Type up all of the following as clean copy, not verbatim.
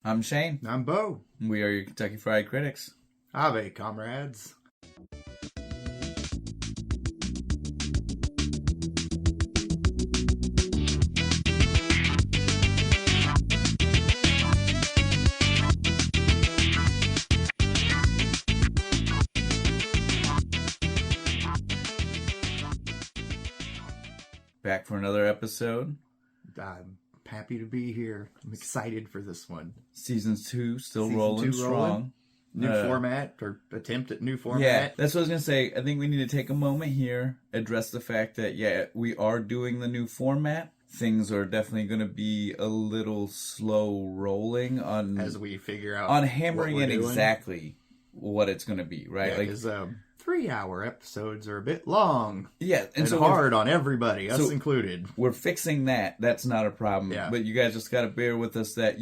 I'm Shane. I'm Bo. We are your Kentucky Fried Critics. Ave, comrades. Back for another episode. I'm happy to be here. I'm excited for this one. Season 2 still rolling strong. New format or attempt at new format. Yeah, that's what I was going to say. I think we need to take a moment here, address the fact that, we are doing the new format. Things are definitely going to be a little slow rolling on... as we figure out on hammering in exactly what it's going to be, right? Yeah, because 3-hour episodes are a bit long. Yeah, and so hard on everybody, us included. We're fixing that. That's not a problem. Yeah. But you guys just got to bear with us that,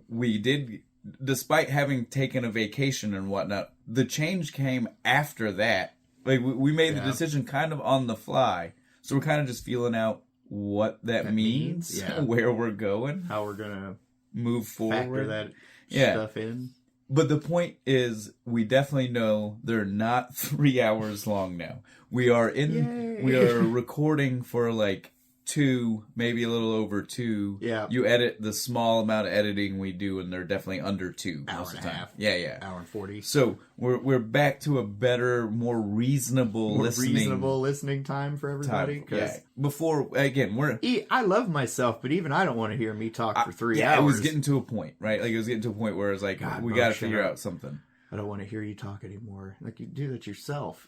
we did... despite having taken a vacation and whatnot, the change came after that. Like, we made the decision kind of on the fly. So we're kind of just feeling out what that means, where we're going. How we're going to move forward. Factor that stuff in. But the point is, we definitely know they're not 3 hours long now. We are recording for like 2, maybe a little over 2. Yeah. You edit the small amount of editing we do, and they're definitely under 2 hour most of and the a time. half. Yeah. Hour and 40. So we're back to a better, more reasonable listening time for everybody. Yeah. Before, again, I love myself, but even I don't want to hear me talk for 3 hours. It was getting to a point, right? Like, it was getting to a point where it's like, we got to figure out something. I don't want to hear you talk anymore. Like, you do that yourself.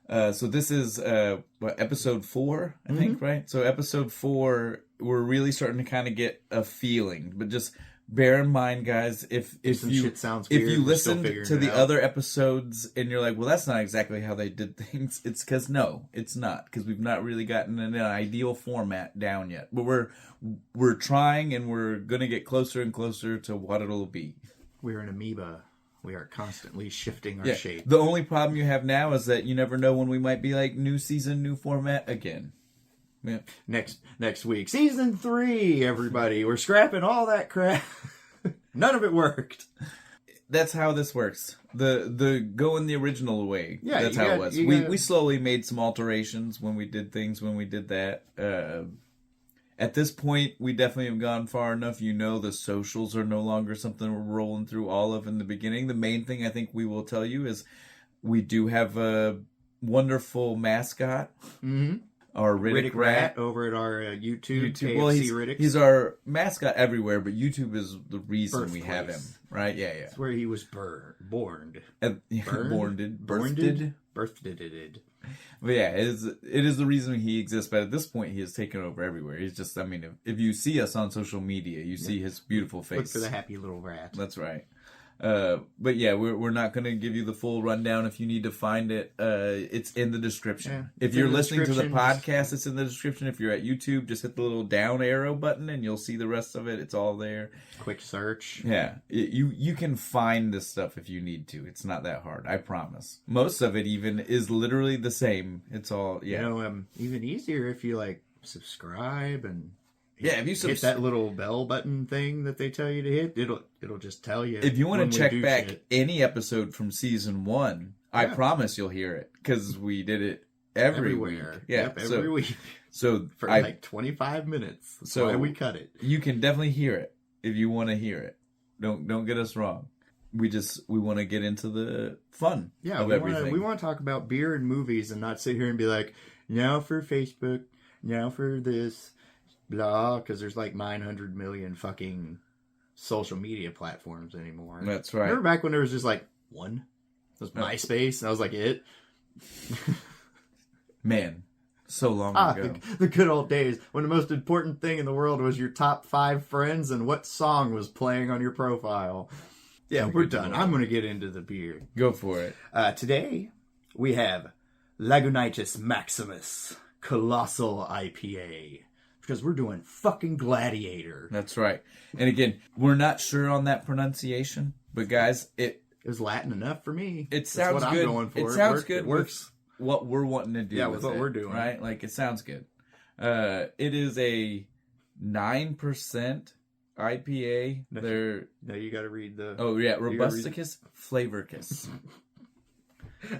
So this is episode 4, I think, right? So episode 4, we're really starting to kind of get a feeling, but just bear in mind, guys, if you listened to the other episodes and you're like, well, that's not exactly how they did things, it's because it's not, because we've not really gotten an ideal format down yet. But we're trying, and we're gonna get closer and closer to what it'll be. We're an amoeba. We are constantly shifting our shape. The only problem you have now is that you never know when we might be like, new season, new format again. Yeah. Next week, season 3, everybody. We're scrapping all that crap. None of it worked. That's how this works. The going the original way. Yeah, that's how it was. We slowly made some alterations when we did things, when we did that. At this point, we definitely have gone far enough. The socials are no longer something we're rolling through all of in the beginning. The main thing I think we will tell you is we do have a wonderful mascot. Mm-hmm. Our Riddick Rat over at our YouTube. KFC well, Riddick. He's our mascot everywhere, but YouTube is the reason we have him, right? Yeah. It's where he was born. Birthed. But yeah, it is the reason he exists. But at this point, he has taken over everywhere. He's just, if you see us on social media, you see his beautiful face. Look for the happy little rat. That's right. But yeah, we're not going to give you the full rundown. If you need to find it, it's in the description. Yeah, if you're listening to the podcast, it's in the description. If you're at YouTube, just hit the little down arrow button and you'll see the rest of it. It's all there. Quick search. Yeah, you can find this stuff if you need to. It's not that hard, I promise. Most of it even is literally the same. It's all, even easier if you subscribe and... Yeah, if you hit that little bell button thing that they tell you to hit, it'll just tell you. If you want to check back any episode from season 1, I promise you'll hear it, because we did it every week. Yeah, every week. So for 25 minutes. That's why we cut it. You can definitely hear it if you want to hear it. Don't get us wrong. We want to get into the fun of everything. We want to talk about beer and movies and not sit here and be like, now for Facebook, now for this. Blah, because there's 900 million fucking social media platforms anymore. That's right. Remember back when there was just one? It was MySpace, and I was like, it? Man, so long ago. The good old days when the most important thing in the world was your top 5 friends and what song was playing on your profile. Yeah, we're done. I'm going to get into the beer. Go for it. Today, we have Lagunitas Maximus Colossal IPA. Because we're doing fucking Gladiator. That's right. And again, we're not sure on that pronunciation, but guys, it was Latin enough for me. It sounds That's what good. I'm going for. It sounds good. It works. With what we're wanting to do. Yeah, with what we're doing. Right? It sounds good. It is a 9% IPA. They're no, you got to read the. Oh yeah, Robusticus Flavorcus.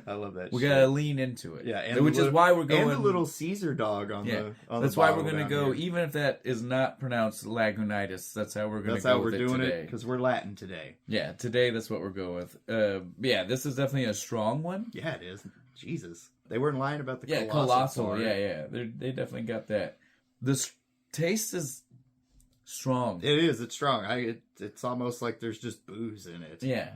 I love that. We gotta lean into it. Yeah, and which is why we're going. And the little Caesar dog on the. That's why we're gonna go. Here. Even if that is not pronounced Lagunitas, that's how we're gonna go. That's how we're doing it because we're Latin today. Yeah, today that's what we're going with. Yeah, this is definitely a strong one. Yeah, it is. Jesus, they weren't lying about the colossal. Part. Yeah. They definitely got that. The taste is strong. It is. It's strong. It's almost like there's just booze in it. Yeah,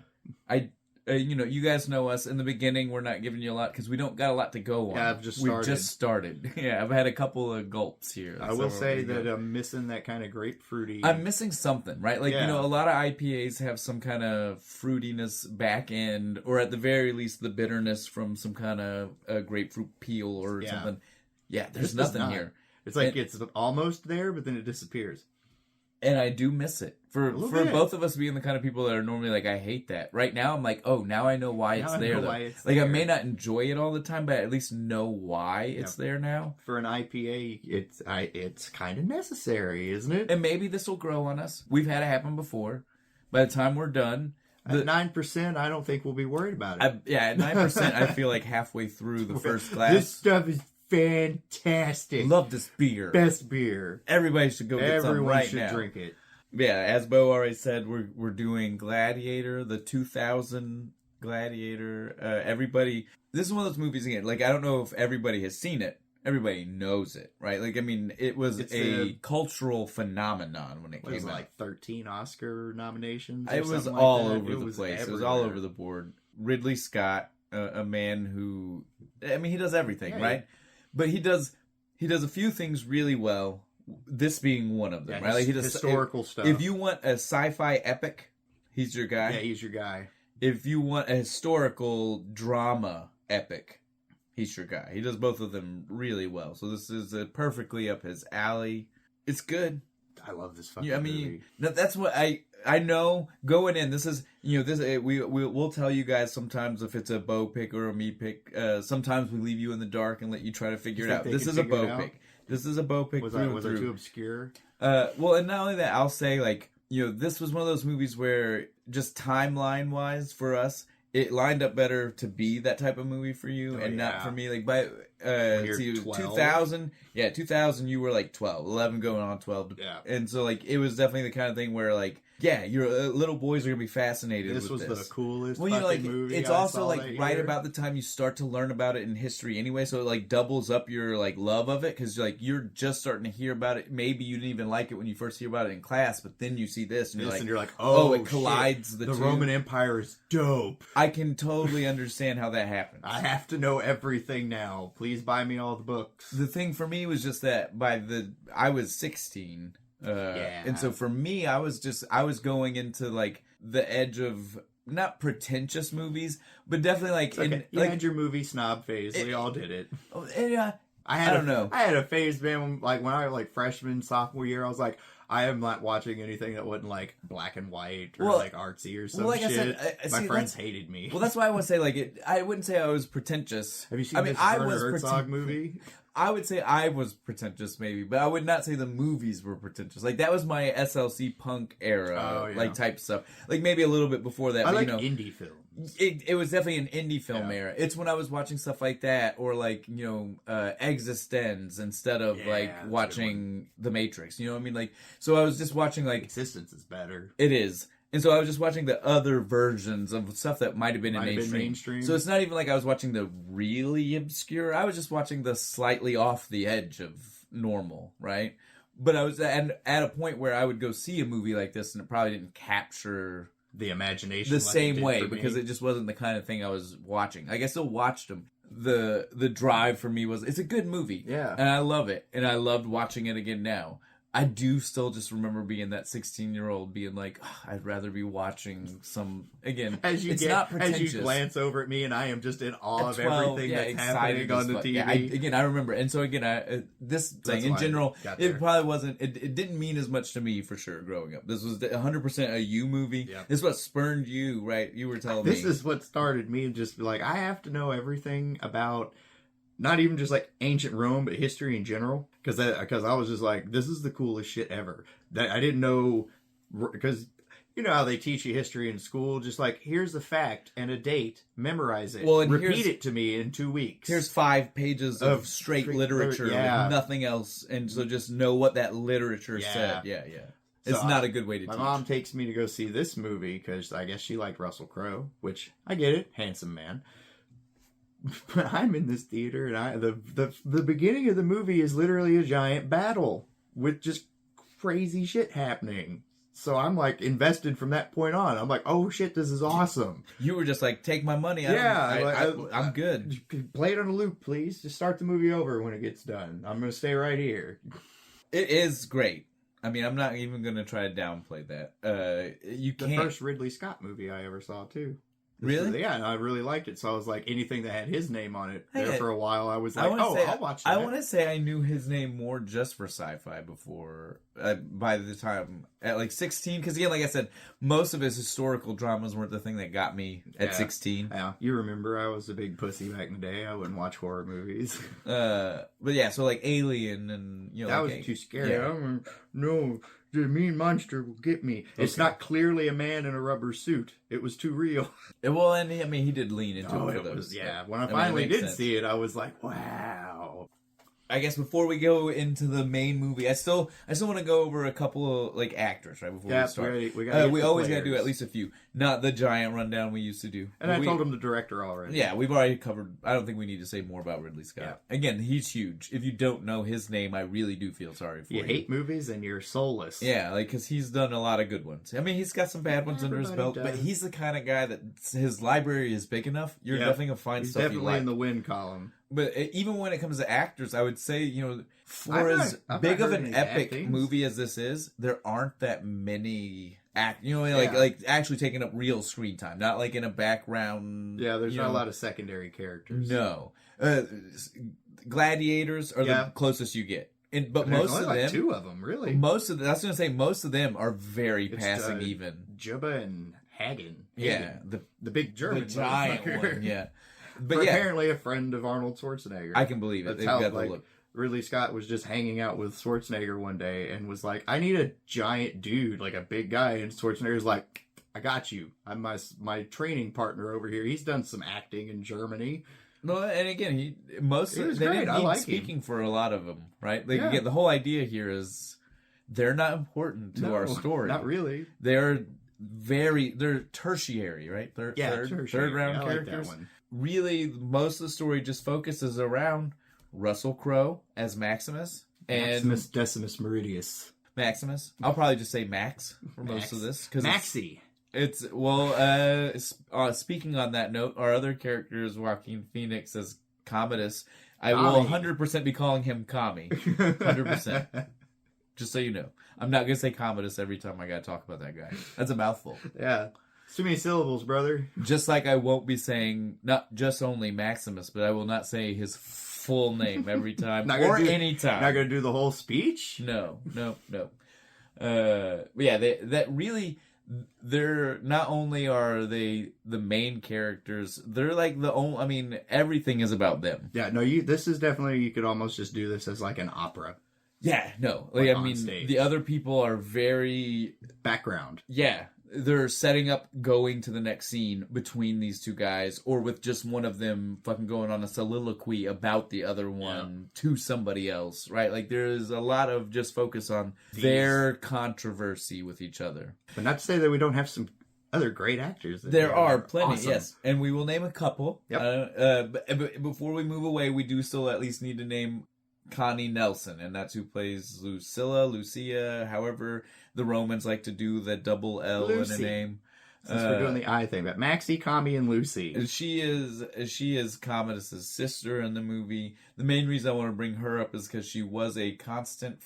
you guys know us. In the beginning, we're not giving you a lot because we don't got a lot to go on. Yeah, we just started. Yeah, I've had a couple of gulps here. I will say that I'm missing that kind of grapefruity. I'm missing something, right? Like, a lot of IPAs have some kind of fruitiness back end, or at the very least, the bitterness from some kind of grapefruit peel or something. Yeah, there's nothing here. It's like it's almost there, but then it disappears. And I do miss it. For both of us being the kind of people that are normally like, I hate that. Right now, I'm like, oh, now I know why it's there. I may not enjoy it all the time, but I at least know why it's there now. For an IPA, it's kind of necessary, isn't it? And maybe this will grow on us. We've had it happen before. By the time we're done... At 9%, I don't think we'll be worried about it. At 9%, I feel like halfway through the first glass. This stuff is fantastic. Love this beer. Best beer. Everybody should go get some right now. Everyone should drink it. Yeah, as Bo already said, we're doing Gladiator, the 2000 Gladiator. Everybody, this is one of those movies again. Like, I don't know if everybody has seen it. Everybody knows it, right? Like, I mean, it was a cultural phenomenon when it came out. Like 13 Oscar nominations. It was all over the place. It was all over the board. Ridley Scott, a man who, I mean, he does everything, right? But he does a few things really well. This being one of them, right? Like he does historical stuff. If you want a sci-fi epic, he's your guy. Yeah, he's your guy. If you want a historical drama epic, he's your guy. He does both of them really well. So this is perfectly up his alley. It's good. I love this fucking movie. That's what I know going in. This is we'll tell you guys sometimes if it's a Bo pick or a me pick. Sometimes we leave you in the dark and let you try to figure it out. This is a Bo pick. This is a Bo pick. Was it too obscure? Well, and not only that, I'll say this was one of those movies where just timeline wise for us, it lined up better to be that type of movie for you not for me. Like by 2000, 2000 you were like 12, 11 going on 12. Yeah. And so it was definitely the kind of thing where your little boys are gonna be fascinated with this. This was the coolest movie. It's also right about the time you start to learn about it in history anyway, so it doubles up your love of it because you're just starting to hear about it. Maybe you didn't even like it when you first hear about it in class, but then you see this and you're like, oh, it collides the two. Roman Empire is dope. I can totally understand how that happens. I have to know everything now. Please buy me all the books. The thing for me was just that I was 16. And so for me, I was going into the edge of not pretentious movies, but definitely you had your movie snob phase. We all did it. Oh, yeah. I don't know. I had a phase, man. When I was freshman, sophomore year, I was like, I am not watching anything that wasn't black and white or artsy or some shit. I said, my friends hated me. Well, that's why I want to say I wouldn't say I was pretentious. Have you seen this Werner Herzog movie? I would say I was pretentious, maybe, but I would not say the movies were pretentious. That was my SLC punk era, type stuff. Maybe a little bit before that. I like indie films. It was definitely an indie film era. It's when I was watching stuff like that, or Existenz instead of watching The Matrix. You know what I mean? So I was just watching Existence is better. It is. And so I was just watching the other versions of stuff that might have been in mainstream. So it's not even I was watching the really obscure. I was just watching the slightly off the edge of normal, right? But I was at a point where I would go see a movie like this and it probably didn't capture the imagination the same way because it just wasn't the kind of thing I was watching. I still watched them. The drive for me was it's a good movie. Yeah. And I love it. And I loved watching it again now. I do still just remember being that 16-year-old being I'd rather be watching some, again, not pretentious. As you glance over at me and I am just in awe of everything that's happening on the TV. I remember. And so again, this thing in general, it probably wasn't, it didn't mean as much to me for sure growing up. This was 100% a you movie. Yeah. This is what spurned you, right? You were telling me. This is what started me just I have to know everything about not even just ancient Rome, but history in general. Because I was just this is the coolest shit ever. That I didn't know because you know how they teach you history in school, just like, here's a fact and a date, memorize it, Well, and repeat it to me in 2 weeks. Here's 5 pages of straight literature with nothing else, and so just know what that literature said. Yeah. It's not a good way to teach. My mom takes me to go see this movie because I guess she liked Russell Crowe, which I get it, handsome man. But I'm in this theater, and the beginning of the movie is literally a giant battle with just crazy shit happening. So I'm like invested from that point on. I'm like, oh shit, this is awesome. You were just like, take my money. I'm good. Play it on a loop, please. Just start the movie over when it gets done. I'm going to stay right here. It is great. I mean, I'm not even going to try to downplay that. You can't. The first Ridley Scott movie I ever saw, too. Really? Yeah, and I really liked it. So I was like, anything that had his name on it there for a while, I was like, I'll watch that. I want to say I knew his name more just for sci-fi before, by the time, at like 16. Because again, like I said, most of his historical dramas weren't the thing that got me at 16. Yeah, you remember I was a big pussy back in the day. I wouldn't watch horror movies. But yeah, so like Alien and, you know. That like, was too scary. Yeah. No, the mean monster will get me. Okay. It's not clearly a man in a rubber suit. It was too real. Well, and I mean, he did lean into it for those. When I finally did see it, I was like, wow. I guess before we go into the main movie, I still want to go over a couple of like actors right before we start. We always got to do at least a few, not the giant rundown we used to do. And I told him the director already. Yeah, we've already covered. I don't think we need to say more about Ridley Scott. Yeah. Again, he's huge. If you don't know his name, I really do feel sorry for you. You hate movies and you're soulless. Yeah, like because he's done a lot of good ones. I mean, he's got some bad ones under his belt, but he's the kind of guy that his library is big enough. You're definitely gonna find stuff you like. Definitely in the win column. But even when it comes to actors, I would say, you know, for as big of an epic movie as this is, there aren't that many like actually taking up real screen time, not like in a background. Yeah, there's not a lot of secondary characters. No, gladiators are the closest you get. But most of them, 2 of them, really. Most of them, I was going to say, most of them are very passing even. Jubba and Hagen. Yeah, the big German, the giant one. Yeah. But apparently a friend of Arnold Schwarzenegger. I can believe it. They've got the look. Ridley Scott was just hanging out with Schwarzenegger one day and was like, I need a giant dude, like a big guy. And Schwarzenegger's like, I got you. I'm my training partner over here. He's done some acting in Germany. No, and again, they didn't need speaking for a lot of them, right? Like, again, the whole idea here is they're not important to our story. Not really. They're tertiary, right? Third round characters. Like that one. Really, most of the story just focuses around Russell Crowe as Maximus and Maximus Decimus Meridius. Maximus. I'll probably just say Max for most of this because Maxie. It's speaking on that note, our other character is Joaquin Phoenix as Commodus. I will 100% be calling him Kami. 100%. Just so you know, I'm not gonna say Commodus every time I gotta talk about that guy. That's a mouthful. Yeah. It's too many syllables, brother. Just like I won't be saying not just only Maximus, but I will not say his full name every time or any time. Not gonna do the whole speech? No. But yeah, they're not only are they the main characters, they're like the only. I mean, everything is about them. Yeah, no, this is definitely, you could almost just do this as like an opera. Yeah, no, like I mean, stage. The other people are very background. Yeah. They're setting up going to the next scene between these two guys, or with just one of them fucking going on a soliloquy about the other one to somebody else, right? Like, there's a lot of just focus on their controversy with each other. But not to say that we don't have some other great actors. There are plenty, awesome. Yes. And we will name a couple. Yep. But before we move away, we do still at least need to name Connie Nelson, and that's who plays Lucia, however the Romans like to do the double L Lucy. In a name. Since we're doing the I thing, but Maxie, Kami, and Lucy. She is Commodus' sister in the movie. The main reason I want to bring her up is because she was a constant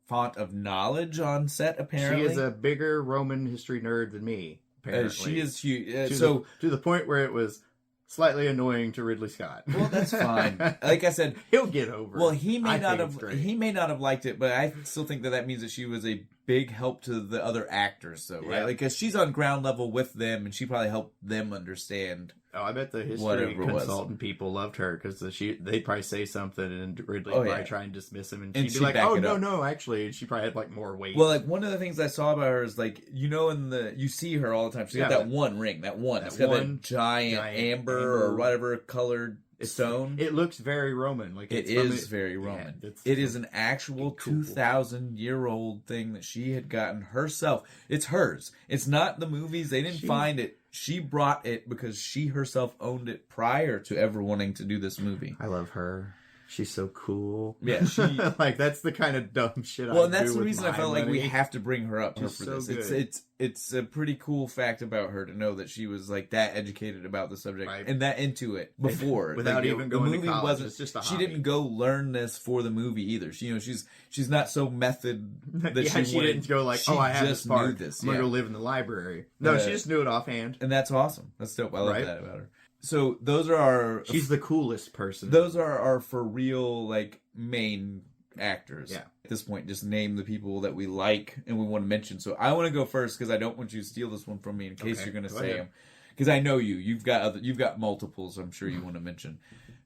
font of knowledge on set, apparently. She is a bigger Roman history nerd than me, apparently. She is huge. To the point where it was slightly annoying to Ridley Scott. Well, that's fine. Like I said, he'll get over. Well, he may not have liked it, but I still think that means that she was a big help to the other actors, though, right? Yeah. Like, because she's on ground level with them, and she probably helped them understand. Oh, I bet the history Whatever it was. consultant people loved her because they'd probably say something and Ridley Oh, would yeah. probably try and dismiss him, and And she'd be she'd like, back "Oh it no, up. no, actually," and she probably had like more weight. Well, like, one of the things I saw about her is, like, you know, you see her all the time. She's got Yeah, that one ring, it's got one that giant amber or whatever colored stone. It looks very Roman. Like It is very Roman. Yeah, it is an actual cool. 2,000-year-old thing that she had gotten herself. It's hers. It's not the movies. They didn't find it. She brought it because she herself owned it prior to ever wanting to do this movie. I love her. She's so cool. Yeah, she like that's the kind of dumb shit. Well, and that's the reason I felt like we have to bring her up for so this. good. It's a pretty cool fact about her to know that she was like that educated about the subject Right. and that into it before, without like, even going the movie to college. wasn't. It's just a she hobby. didn't go learn this for the movie either. She's not so method that she didn't go like, "Oh, I have this part. I'm gonna go live in the library." No, she just knew it offhand, and that's awesome. That's dope. I love that about her. So those are our. She's the coolest person. Those are our for real like main actors. Yeah. At this point, just name the people that we like and we want to mention. So I want to go first because I don't want you to steal this one from me in case you're going to say them. Because I know you've got multiples. I'm sure you want to mention.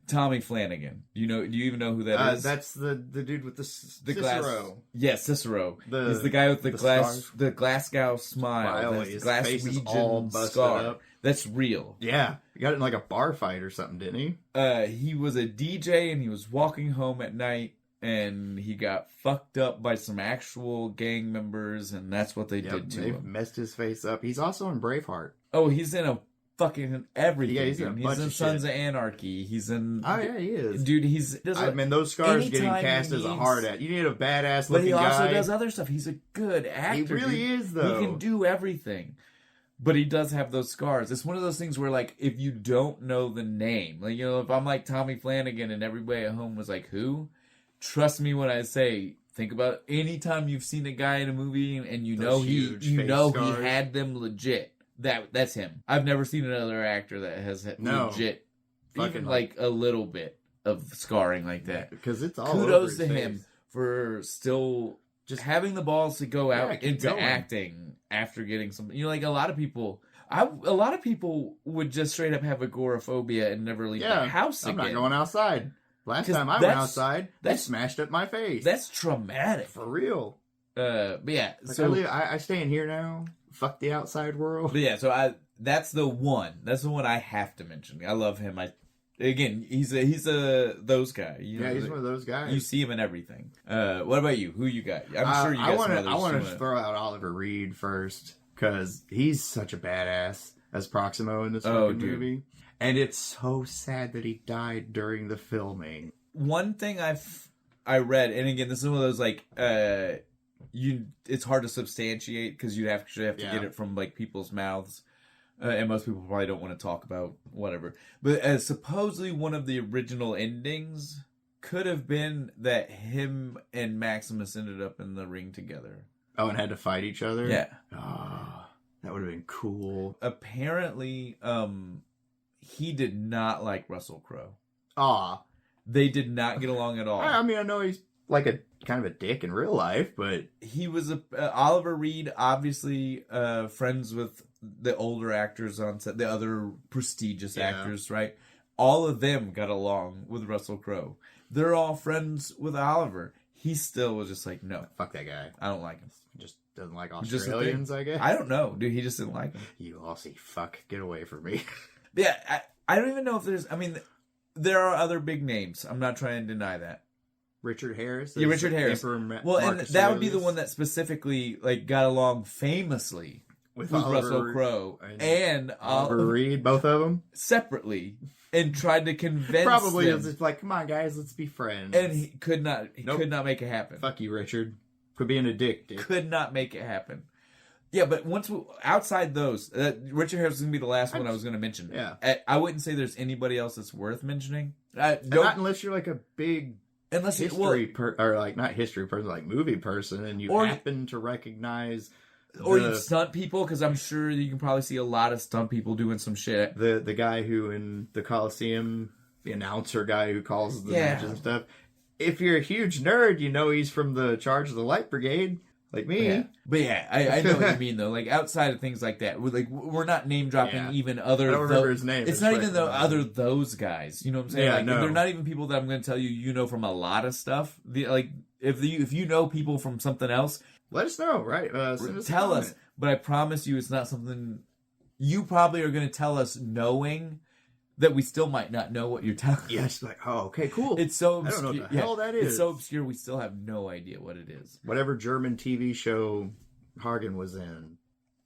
Tommy Flanagan. Do you even know who that is? That's the dude with the Cicero. Glass. Yeah, Cicero. He's the guy with the Glasgow smile. Smile, The his face is all busted scar. up. That's real. Yeah, he got it in like a bar fight or something, didn't he? He was a DJ and he was walking home at night and he got fucked up by some actual gang members, and that's what they did to him. Messed his face up. He's also in Braveheart. Oh, he's in a fucking everything. Yeah, he's in a bunch of Sons shit. of Anarchy. He's in. Oh yeah, he is. Dude, I mean, those scars getting anytime cast he as a needs- hard ass. You need a badass But looking guy. he also does other stuff. He's a good actor. He really dude. is, though. He can do everything. But he does have those scars. It's one of those things where, like, if you don't know the name, like, if I'm like Tommy Flanagan and everybody at home was like, who? Trust me when I say, think about anytime you've seen a guy in a movie and you know he had them legit. That's him. I've never seen another actor that has legit, even like a little bit of scarring like that. Because it's all kudos over his to face. him for still just having the balls to go out into acting after getting something. Like a lot of people would just straight up have agoraphobia and never leave the house again. I'm not going outside. Last time I went outside, they smashed up my face. That's traumatic. For real. But yeah, like so I stay in here now. Fuck the outside world. But yeah, so that's the one. That's the one I have to mention. I love him. He's a those guy. He's one of those guys. You see him in everything. What about you? Who you got? I'm sure you got some others. I want to throw out Oliver Reed first because he's such a badass as Proximo in this fucking movie. And it's so sad that he died during the filming. One thing I read, and again, this is one of those like it's hard to substantiate because you have to get it from like people's mouths. And most people probably don't want to talk about whatever. But supposedly one of the original endings could have been that him and Maximus ended up in the ring together. Oh, and had to fight each other? Yeah. Oh, that would have been cool. Apparently, he did not like Russell Crowe. Aw. They did not get along at all. I mean, I know he's like a kind of a dick in real life, but... He was Oliver Reed, obviously friends with the older actors on set, the other prestigious actors, right? All of them got along with Russell Crowe. They're all friends with Oliver. He still was just like, no. Fuck that guy. I don't like him. Just doesn't like Australians, I guess. I don't know. Dude, he just didn't like him. You Aussie fuck. Get away from me. Yeah, I don't even know if there's... I mean, there are other big names. I'm not trying to deny that. Richard Harris? Yeah, Richard Harris. Well, and that would be the one that specifically like got along famously with Russell Crowe and Oliver Reed, both of them separately, and tried to convince probably them. It was just like, come on, guys, let's be friends. And he could not. He could not make it happen. Fuck you, Richard. Quit being a dick, dude. Could not make it happen. Yeah, but outside those, Richard Harris is going to be the last one I was going to mention. Yeah. I wouldn't say there's anybody else that's worth mentioning. Not unless you're like a big history or like not history person, like movie person, and you happen to recognize you stunt people, because I'm sure you can probably see a lot of stunt people doing some shit. The guy who in the Colosseum, the announcer guy who calls the matches and stuff. If you're a huge nerd, you know he's from the Charge of the Light Brigade. like me. Yeah. But yeah, I know what you mean though. Like outside of things like that, we're not name dropping even other. I don't remember his name. It's not even the other those guys. You know what I'm saying? Yeah, like, no. They're not even people that I'm going to tell you know from a lot of stuff. If you know people from something else, let us know. Right? Tell us. But I promise you, it's not something you probably are going to tell us knowing that we still might not know what you're telling. Yes, like, oh, okay, cool. It's so obscure. I don't know what the hell that is. It's so obscure, we still have no idea what it is. Whatever German TV show Hagen was in.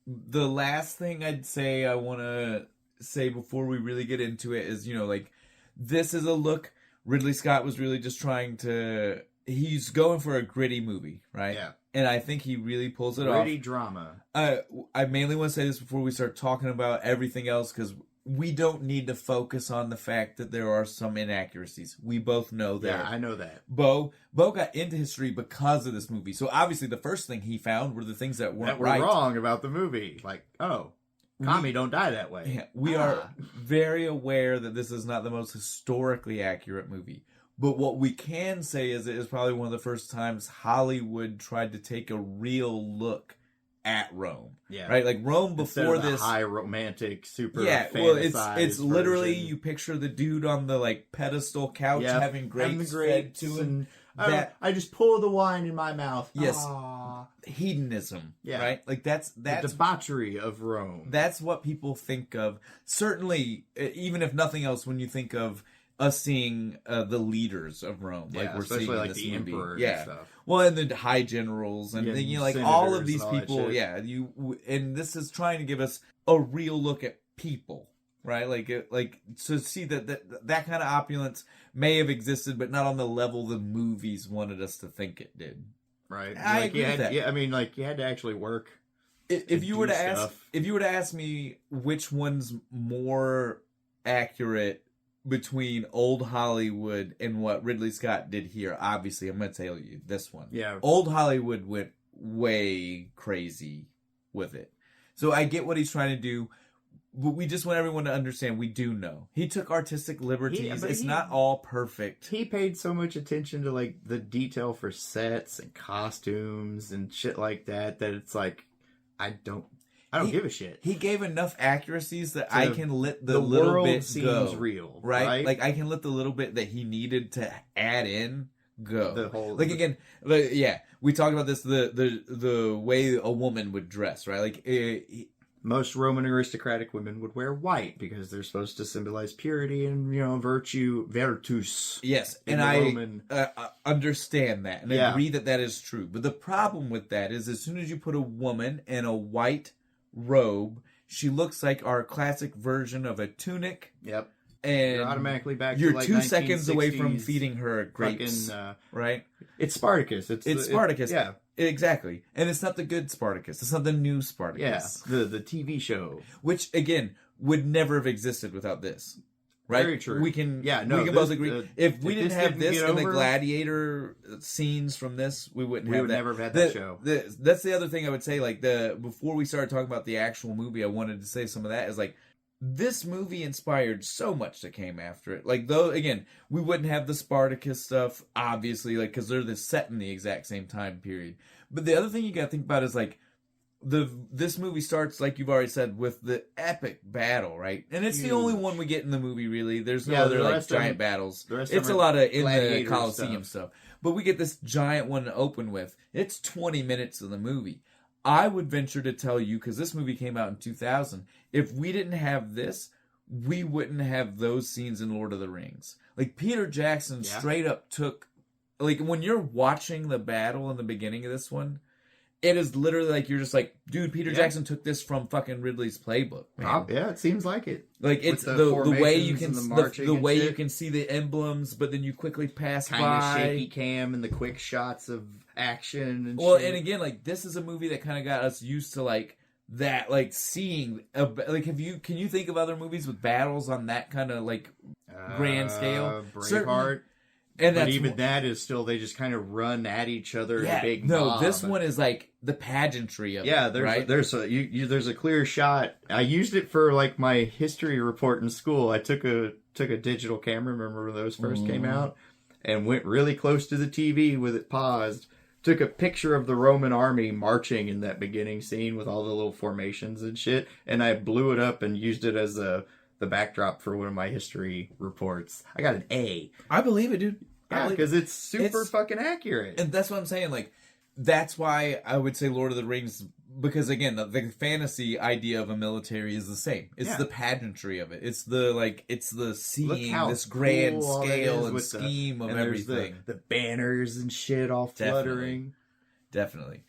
The last thing I'd say I want to say before we really get into it is, this is a look. Ridley Scott was really just trying to... He's going for a gritty movie, right? Yeah. And I think he really pulls it off. Gritty drama. I mainly want to say this before we start talking about everything else, because we don't need to focus on the fact that there are some inaccuracies. We both know that. Yeah, I know that. Bo got into history because of this movie. So obviously the first thing he found were the things that weren't right. wrong about the movie. Like, Kami don't die that way. Yeah, we are very aware that this is not the most historically accurate movie. But what we can say is it is probably one of the first times Hollywood tried to take a real look at Rome. Yeah. Right? Like Rome before this high romantic, super it's literally you picture the dude on the pedestal couch having grapes fed to him. I just pour the wine in my mouth. Yes. Hedonism. Yeah. Right? Like that's the debauchery of Rome. That's what people think of. Certainly, even if nothing else, when you think of us seeing the leaders of Rome, like we're seeing in this the movie. emperor and stuff. Well, and the high generals and all of these people. Yeah, and this is trying to give us a real look at people, right? Like to see that kind of opulence may have existed, but not on the level the movies wanted us to think it did. Right. I agree with that. Yeah, I mean, you had to actually work. If you were to ask me which one's more accurate between old Hollywood and what Ridley Scott did here, obviously I'm going to tell you this one. Yeah. Old Hollywood went way crazy with it. So I get what he's trying to do, but we just want everyone to understand we do know. He took artistic liberties. It's not all perfect. He paid so much attention to the detail for sets and costumes and shit like that it's like I don't give a shit. He gave enough accuracies that I can let the little world bit seems go. Real, right? Like I can let the little bit that he needed to add in go. The whole we talked about this the way a woman would dress, right? Like most Roman aristocratic women would wear white because they're supposed to symbolize purity and virtue, virtus. Yes, and I understand that and agree that is true. But the problem with that is as soon as you put a woman in a white robe, she looks like our classic version of a tunic. Yep. And you're automatically back you're to 2 seconds away from feeding her grapes. Right? It's Spartacus. It's Spartacus. Yeah. Exactly. And it's not the good Spartacus. It's not the new Spartacus. Yeah. The TV show. Which, again, would never have existed without this. Right? Very true. We can both agree. If we didn't have this and the Gladiator scenes from this, we wouldn't have that. We would never have had that show. That's the other thing I would say. Before we started talking about the actual movie, I wanted to say some of that is this movie inspired so much that came after it. Again, we wouldn't have the Spartacus stuff, obviously, because they're set in the exact same time period. But the other thing you got to think about is this movie starts, like you've already said, with the epic battle, right? And it's the only one we get in the movie, really. There's no other giant battles. It's a lot of in the Colosseum stuff. But we get this giant one to open with. It's 20 minutes of the movie. I would venture to tell you, because this movie came out in 2000, if we didn't have this, we wouldn't have those scenes in Lord of the Rings. Peter Jackson straight up took... when you're watching the battle in the beginning of this one, it is literally you're just dude, Peter Jackson took this from fucking Ridley's playbook, man. Yeah, it seems like it. It's the way you can the way you can see the emblems, but then you quickly pass by. Kind of shaky cam and the quick shots of action and shit. And again, this is a movie that kind of got us used to that, seeing can you think of other movies with battles on that kind of grand scale? Braveheart. And even that is still, they just kind of run at each other in a big mob. This one is the pageantry of it. Yeah, there's a clear shot. I used it for my history report in school. I took a digital camera, remember when those first came out, and went really close to the TV with it paused took a picture of the Roman army marching in that beginning scene with all the little formations and shit, and I blew it up and used it as the backdrop for one of my history reports. I got an A. I believe it, dude. Yeah, because it's super fucking accurate. And that's what I'm saying. Like, that's why I would say Lord of the Rings, because again, the fantasy idea of a military is the same. It's the pageantry of it. It's the seeing this grand cool scale and scheme of everything. The banners and shit all fluttering. Definitely.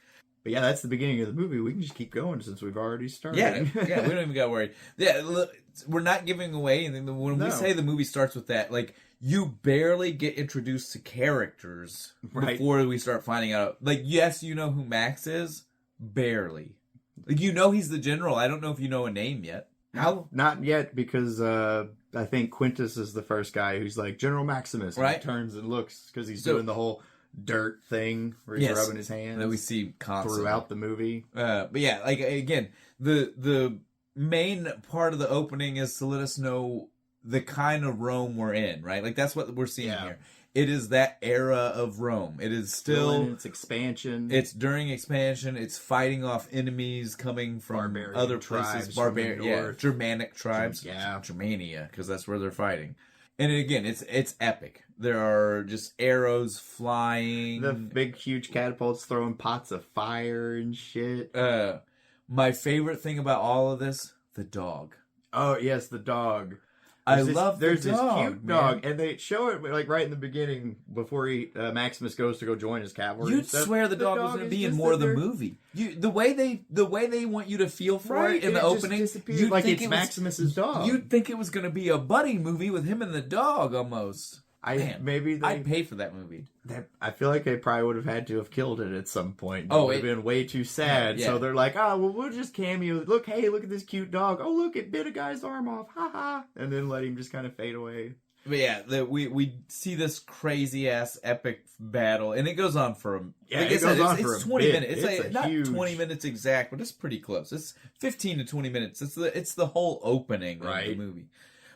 But yeah, that's the beginning of the movie. We can just keep going since we've already started. Yeah, we don't even got worried. Yeah, look, we're not giving away anything. When we say the movie starts with that, like, you barely get introduced to characters before we start finding out. Like, yes, you know who Max is. Barely. Like, you know he's the general. I don't know if you know a name yet. How? Not yet, because I think Quintus is the first guy who's like, General Maximus. And he turns and looks, because he's doing the whole dirt thing where he's rubbing his hands. That we see constantly throughout the movie. But yeah, like, again, the main part of the opening is to let us know the kind of Rome we're in, right? Like, that's what we're seeing here. It is that era of Rome. It is still in its expansion. It's during expansion. It's fighting off enemies coming from barbarian other places. Germanic tribes. Germania, because that's where they're fighting. And again, it's epic. There are just arrows flying. The big, huge catapults throwing pots of fire and shit. My favorite thing about all of this, the dog. Oh, yes, the dog. There's this cute dog, and they show it like right in the beginning before Maximus goes to go join his cavalry. You'd swear the dog was going to be in more of the movie. The way they want you to feel for it in the opening, you'd like it's Maximus's dog. You'd think it was going to be a buddy movie with him and the dog almost. I'd pay for that movie. I feel like they probably would have had to have killed it at some point. It would have been way too sad. Yeah. So they're like, we'll just cameo. Look at this cute dog. Oh, look, it bit a guy's arm off. Ha ha. And then let him just kind of fade away. But yeah, we see this crazy ass epic battle, and it goes on for it's 20 minutes. It's not huge... 20 minutes exact, but it's pretty close. It's 15 to 20 minutes. It's the whole opening of the movie.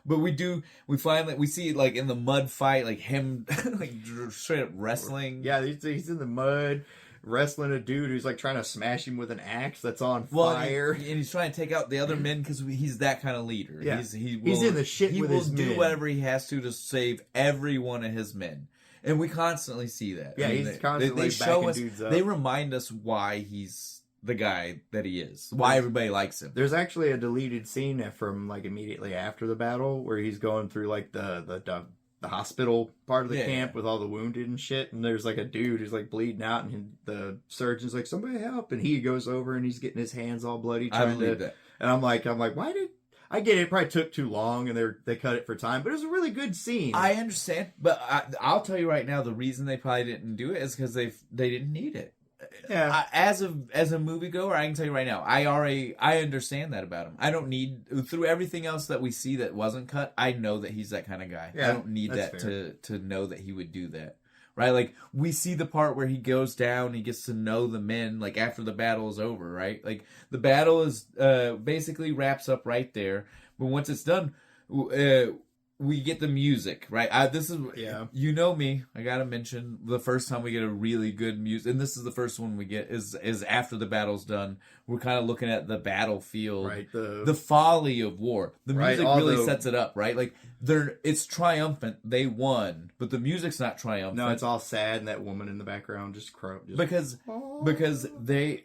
But we finally see, like, in the mud fight, like, him, like, straight up wrestling. Yeah, he's in the mud, wrestling a dude who's, like, trying to smash him with an axe that's on fire. And he's trying to take out the other men because he's that kind of leader. Yeah. He's in the shit with his men. He will do whatever he has to save every one of his men. And we constantly see that. Yeah, he's constantly backing dudes up. They remind us why he's the guy that he is, why everybody likes him. There's actually a deleted scene from like immediately after the battle where he's going through like the hospital part of the camp with all the wounded and shit, and there's like a dude who's like bleeding out, and the surgeon's like, somebody help, and he goes over and he's getting his hands all bloody trying to. And I'm like, why did I get it? It probably took too long, and they cut it for time, but it was a really good scene. I understand, but I'll tell you right now, the reason they probably didn't do it is because they didn't need it. Yeah. As a moviegoer, I can tell you right now, I understand that about him. I don't need, through everything else that we see that wasn't cut, I know that he's that kind of guy. Yeah, I don't need that to know that he would do that. Right? Like, we see the part where he goes down, he gets to know the men, like, after the battle is over, right? Like, the battle is basically wraps up right there, but once it's done, we get the music, right? This is, you know me, I gotta mention, the first time we get a really good music, and this is the first one we get, is after the battle's done. We're kind of looking at the battlefield, right? The folly of war. The music really sets it up, right? Like, it's triumphant, they won, but the music's not triumphant. No, it's all sad, and that woman in the background just because they...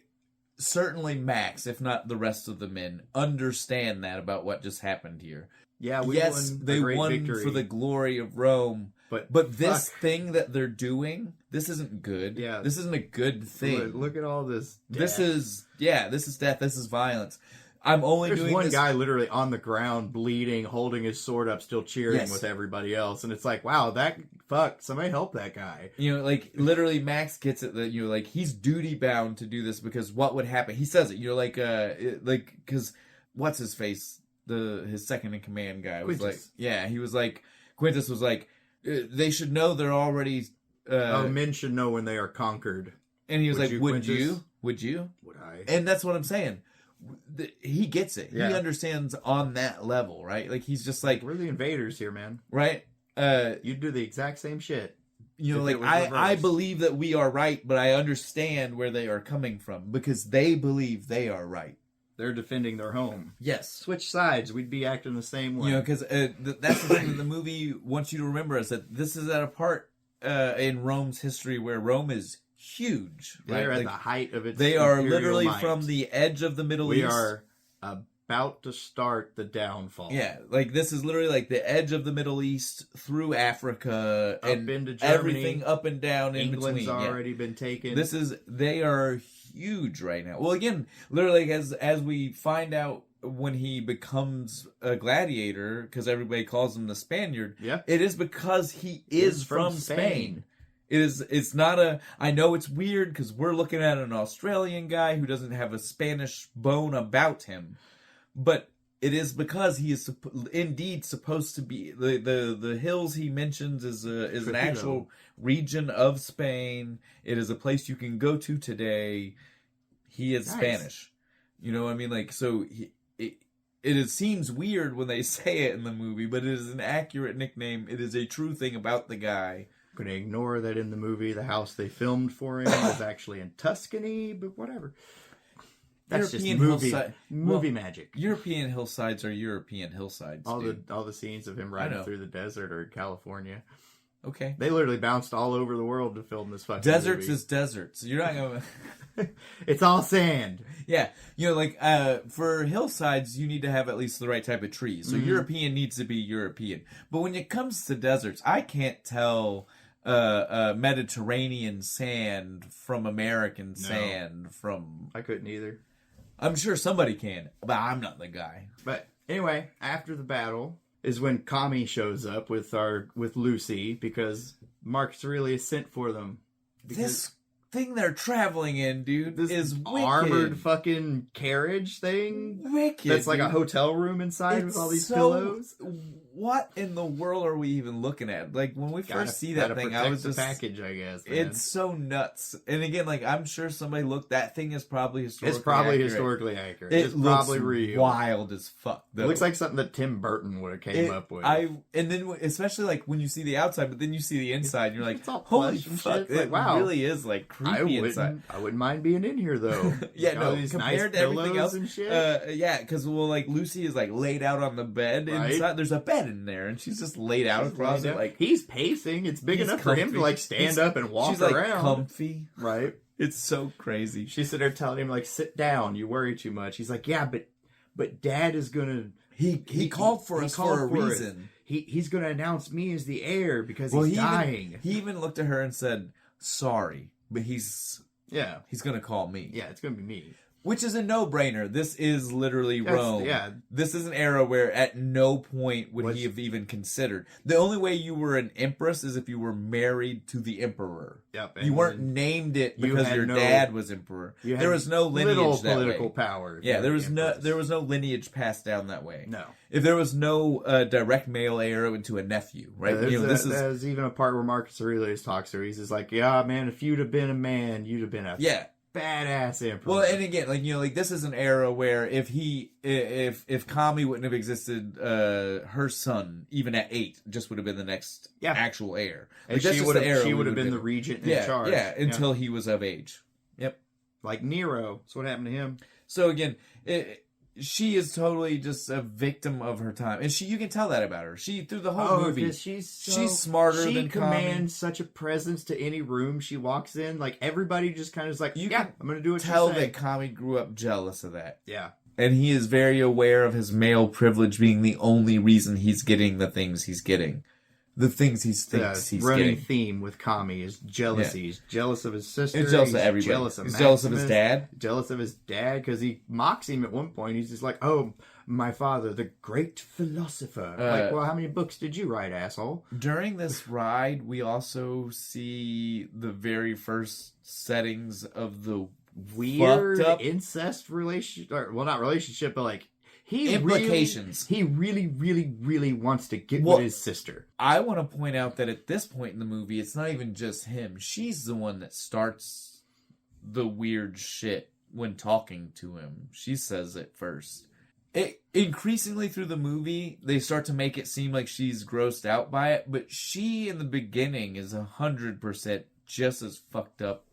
Certainly Max, if not the rest of the men, understand that about what just happened here. Yeah, they won victory for the glory of Rome. But this thing that they're doing, this isn't good. Yeah. This isn't a good thing. Look at all this death. This is death. This is violence. There's one guy literally on the ground, bleeding, holding his sword up, still cheering with everybody else. And it's like, wow, somebody help that guy. You know, like, literally Max gets it that, you know, like, he's duty bound to do this because what would happen? He says it, you know, like, because what's his face? His second in command guy was Quintus. he was like, Quintus was like, they should know they're already... men should know when they are conquered. And he was like, would you? Would I? And that's what I'm saying. He gets it. Yeah. He understands on that level, right? Like, he's just like... We're the invaders here, man. Right? You'd do the exact same shit. you know, If like it was I reversed. believe that we are right, but I understand where they are coming from because they believe they are right. They're defending their home. Yes. Switch sides, we'd be acting the same way. You know, because that's the thing that the movie wants you to remember is that this is at a part in Rome's history where Rome is huge. They're right? at the height of its They are imperial literally might. from the edge of the Middle East. We are about to start the downfall. Yeah, like this is literally like the edge of the Middle East through Africa Up and into Germany, everything up and down in England's between. already been taken. They are huge right now. Well, again, literally as we find out when he becomes a gladiator, because everybody calls him the Spaniard. Yeah, it is because he is from Spain. It's not a. I know it's weird because we're looking at an Australian guy who doesn't have a Spanish bone about him. But it is because he is indeed supposed to be the hills he mentions is an actual region of Spain. It is a place you can go to today. He is Spanish, you know what I mean? Like so, it seems weird when they say it in the movie, but it is an accurate nickname. It is a true thing about the guy. I'm gonna ignore that in the movie. The house they filmed for him is actually in Tuscany, but whatever. That's European just movie magic. European hillsides are European hillsides. All the scenes of him riding through the desert are in California. Okay. They literally bounced all over the world to film this fucking deserts movie. is deserts. You're not gonna. It's all sand. Yeah, you know, like for hillsides, you need to have at least the right type of trees. So European needs to be European. But when it comes to deserts, I can't tell Mediterranean sand from American sand from. I couldn't either. I'm sure somebody can, but I'm not the guy. But anyway, after the battle is when Kami shows up with Lucy because Marcus Aurelius sent for them. This thing they're traveling in, dude, is wicked. Armored fucking carriage thing. Wicked. That's like a hotel room inside with all these pillows. What in the world are we even looking at? Like when we first see that thing, I was just package, I guess. Man. It's so nuts. And again, like I'm sure somebody looked. That thing is probably historically. It's probably accurate. historically accurate. It's looks probably real. Wild as fuck. Though. It looks like something that Tim Burton would have came up with. And then especially like when you see the outside, but then you see the inside, and you're like, it's all holy fuck! It wow, really is like creepy inside. I wouldn't mind being in here though. Yeah, no, these compared nice to everything else, and shit. Yeah, because like Lucy is like laid out on the bed inside. There's a bed in there, and she's just laid out across it. Like he's pacing. It's big enough for him to like stand up and walk she's around. Like comfy, right? It's so crazy. She's sitting there telling him like, "Sit down. You worry too much." He's like, "Yeah, but Dad is gonna." He called for us for a reason. He's gonna announce me as the heir because he's dying. He even looked at her and said, "Sorry, but he's gonna call me." Yeah, it's gonna be me. Which is a no-brainer. This is literally Rome. Yeah. This is an era where at no point would he have even considered. The only way you were an empress is if you were married to the emperor. Yep. You weren't named it because your dad was emperor. There was no lineage that political way. Power. Yeah, there was no lineage passed down that way. No. If there was no direct male heir into a nephew, right? There's even a part where Marcus Aurelius talks to her. He's just like, "Yeah, man, if you'd have been a man, you'd have been a badass emperor." Well, and again, like this is an era where if Kami wouldn't have existed, her son, even at 8, just would have been the next actual heir. Like, she would have been the regent in charge. Yeah, until he was of age. Yep. Like Nero. That's what happened to him. So again, she is totally just a victim of her time, and you can tell that about her. She through the whole movie, she's smarter than Kami. She commands such a presence to any room she walks in. Like everybody just kind of is like, I'm going to do what you say. Tell that Kami grew up jealous of that. Yeah, and he is very aware of his male privilege being the only reason he's getting the things he's getting. The things he thinks he's running getting. Theme with Kami is jealousy. Yeah. He's jealous of his sister. He's jealous of everybody. Jealous of he's Maximus, jealous of his dad. Jealous of his dad because he mocks him at one point. He's just like, "Oh, my father, the great philosopher." Like, well, how many books did you write, asshole? During this ride, we also see the very first settings of the weird incest relationship. Well, not relationship, but like. Implications. He really, really, really wants to get with his sister. I want to point out that at this point in the movie, it's not even just him. She's the one that starts the weird shit when talking to him. She says it first. Increasingly through the movie, they start to make it seem like she's grossed out by it, but she in the beginning is 100% just as fucked up,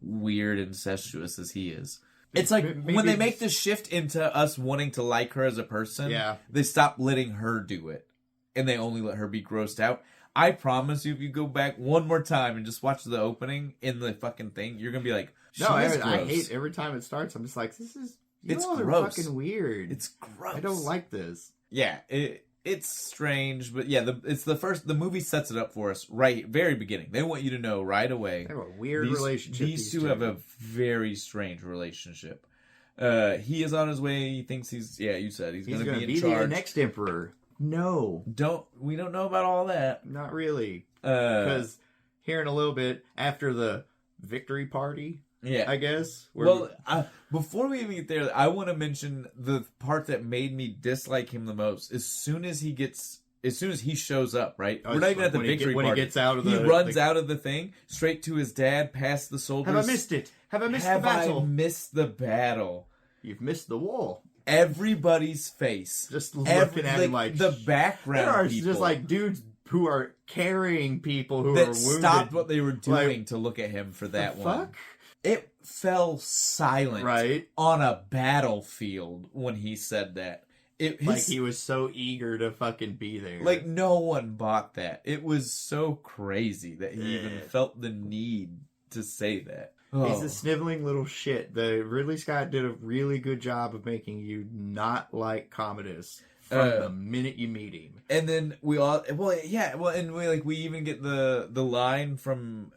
weird, incestuous as he is. It's like when they make the shift into us wanting to like her as a person, they stop letting her do it, and they only let her be grossed out. I promise you, if you go back one more time and just watch the opening in the fucking thing, you're gonna be like, I hate every time it starts. I'm just like, it's gross. Are fucking weird. It's gross. I don't like this. Yeah, it's strange, but yeah, the movie sets it up for us very beginning. They want you to know right away. They have a weird relationship. These two have a very strange relationship. He is on his way. He thinks he's going to be in charge. The next emperor. No, we don't know about all that. Not really, because here in a little bit after the victory party. Yeah, I guess. Before we even get there, I want to mention the part that made me dislike him the most. As soon as he shows up, right? We're not even at the victory party. When he gets out of he runs out of the thing, straight to his dad, past the soldiers. Have I missed it? Have I missed the battle? Have I missed the battle? You've missed the wall. Everybody's face. Just looking at him like... The background there are people. Just like dudes who are carrying people who are wounded. Stopped what they were doing to look at him for that one. Fuck? It fell silent on a battlefield when he said that. He was so eager to fucking be there. Like, no one bought that. It was so crazy that he even felt the need to say that. He's a sniveling little shit. Ridley Scott did a really good job of making you not like Commodus from the minute you meet him. And then we even get the line from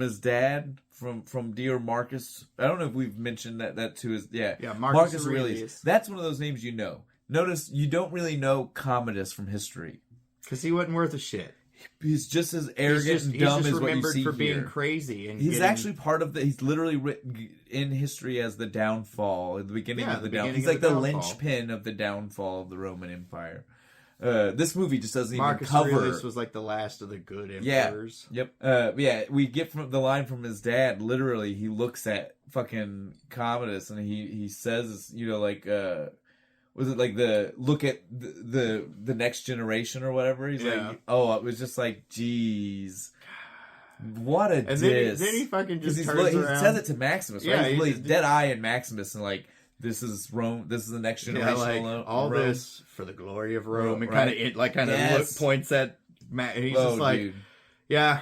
his dad from Dear Marcus. I don't know if we've mentioned that to his Marcus Aurelius. That's one of those names you know. Notice you don't really know Commodus from history because he wasn't worth a shit. He's just as arrogant and dumb as what you see for here. Being crazy. And he's actually part of he's literally written in history as the downfall, at the beginning of the downfall. He's like the linchpin of the downfall of the Roman Empire. This movie just doesn't Marcus even cover. Aurelius was like the last of the good emperors. We get from the line from his dad. Literally, he looks at fucking Commodus and he says, was it like look at the next generation or whatever? He's like, it was just like, geez, what a diss. Then he fucking just turns around. He says it to Maximus, right? He's dead eye in Maximus and like, this is Rome. This is the next generation. All Rome. This for the glory of Rome. And kind of points at Matt. And he's just like, dude. Yeah,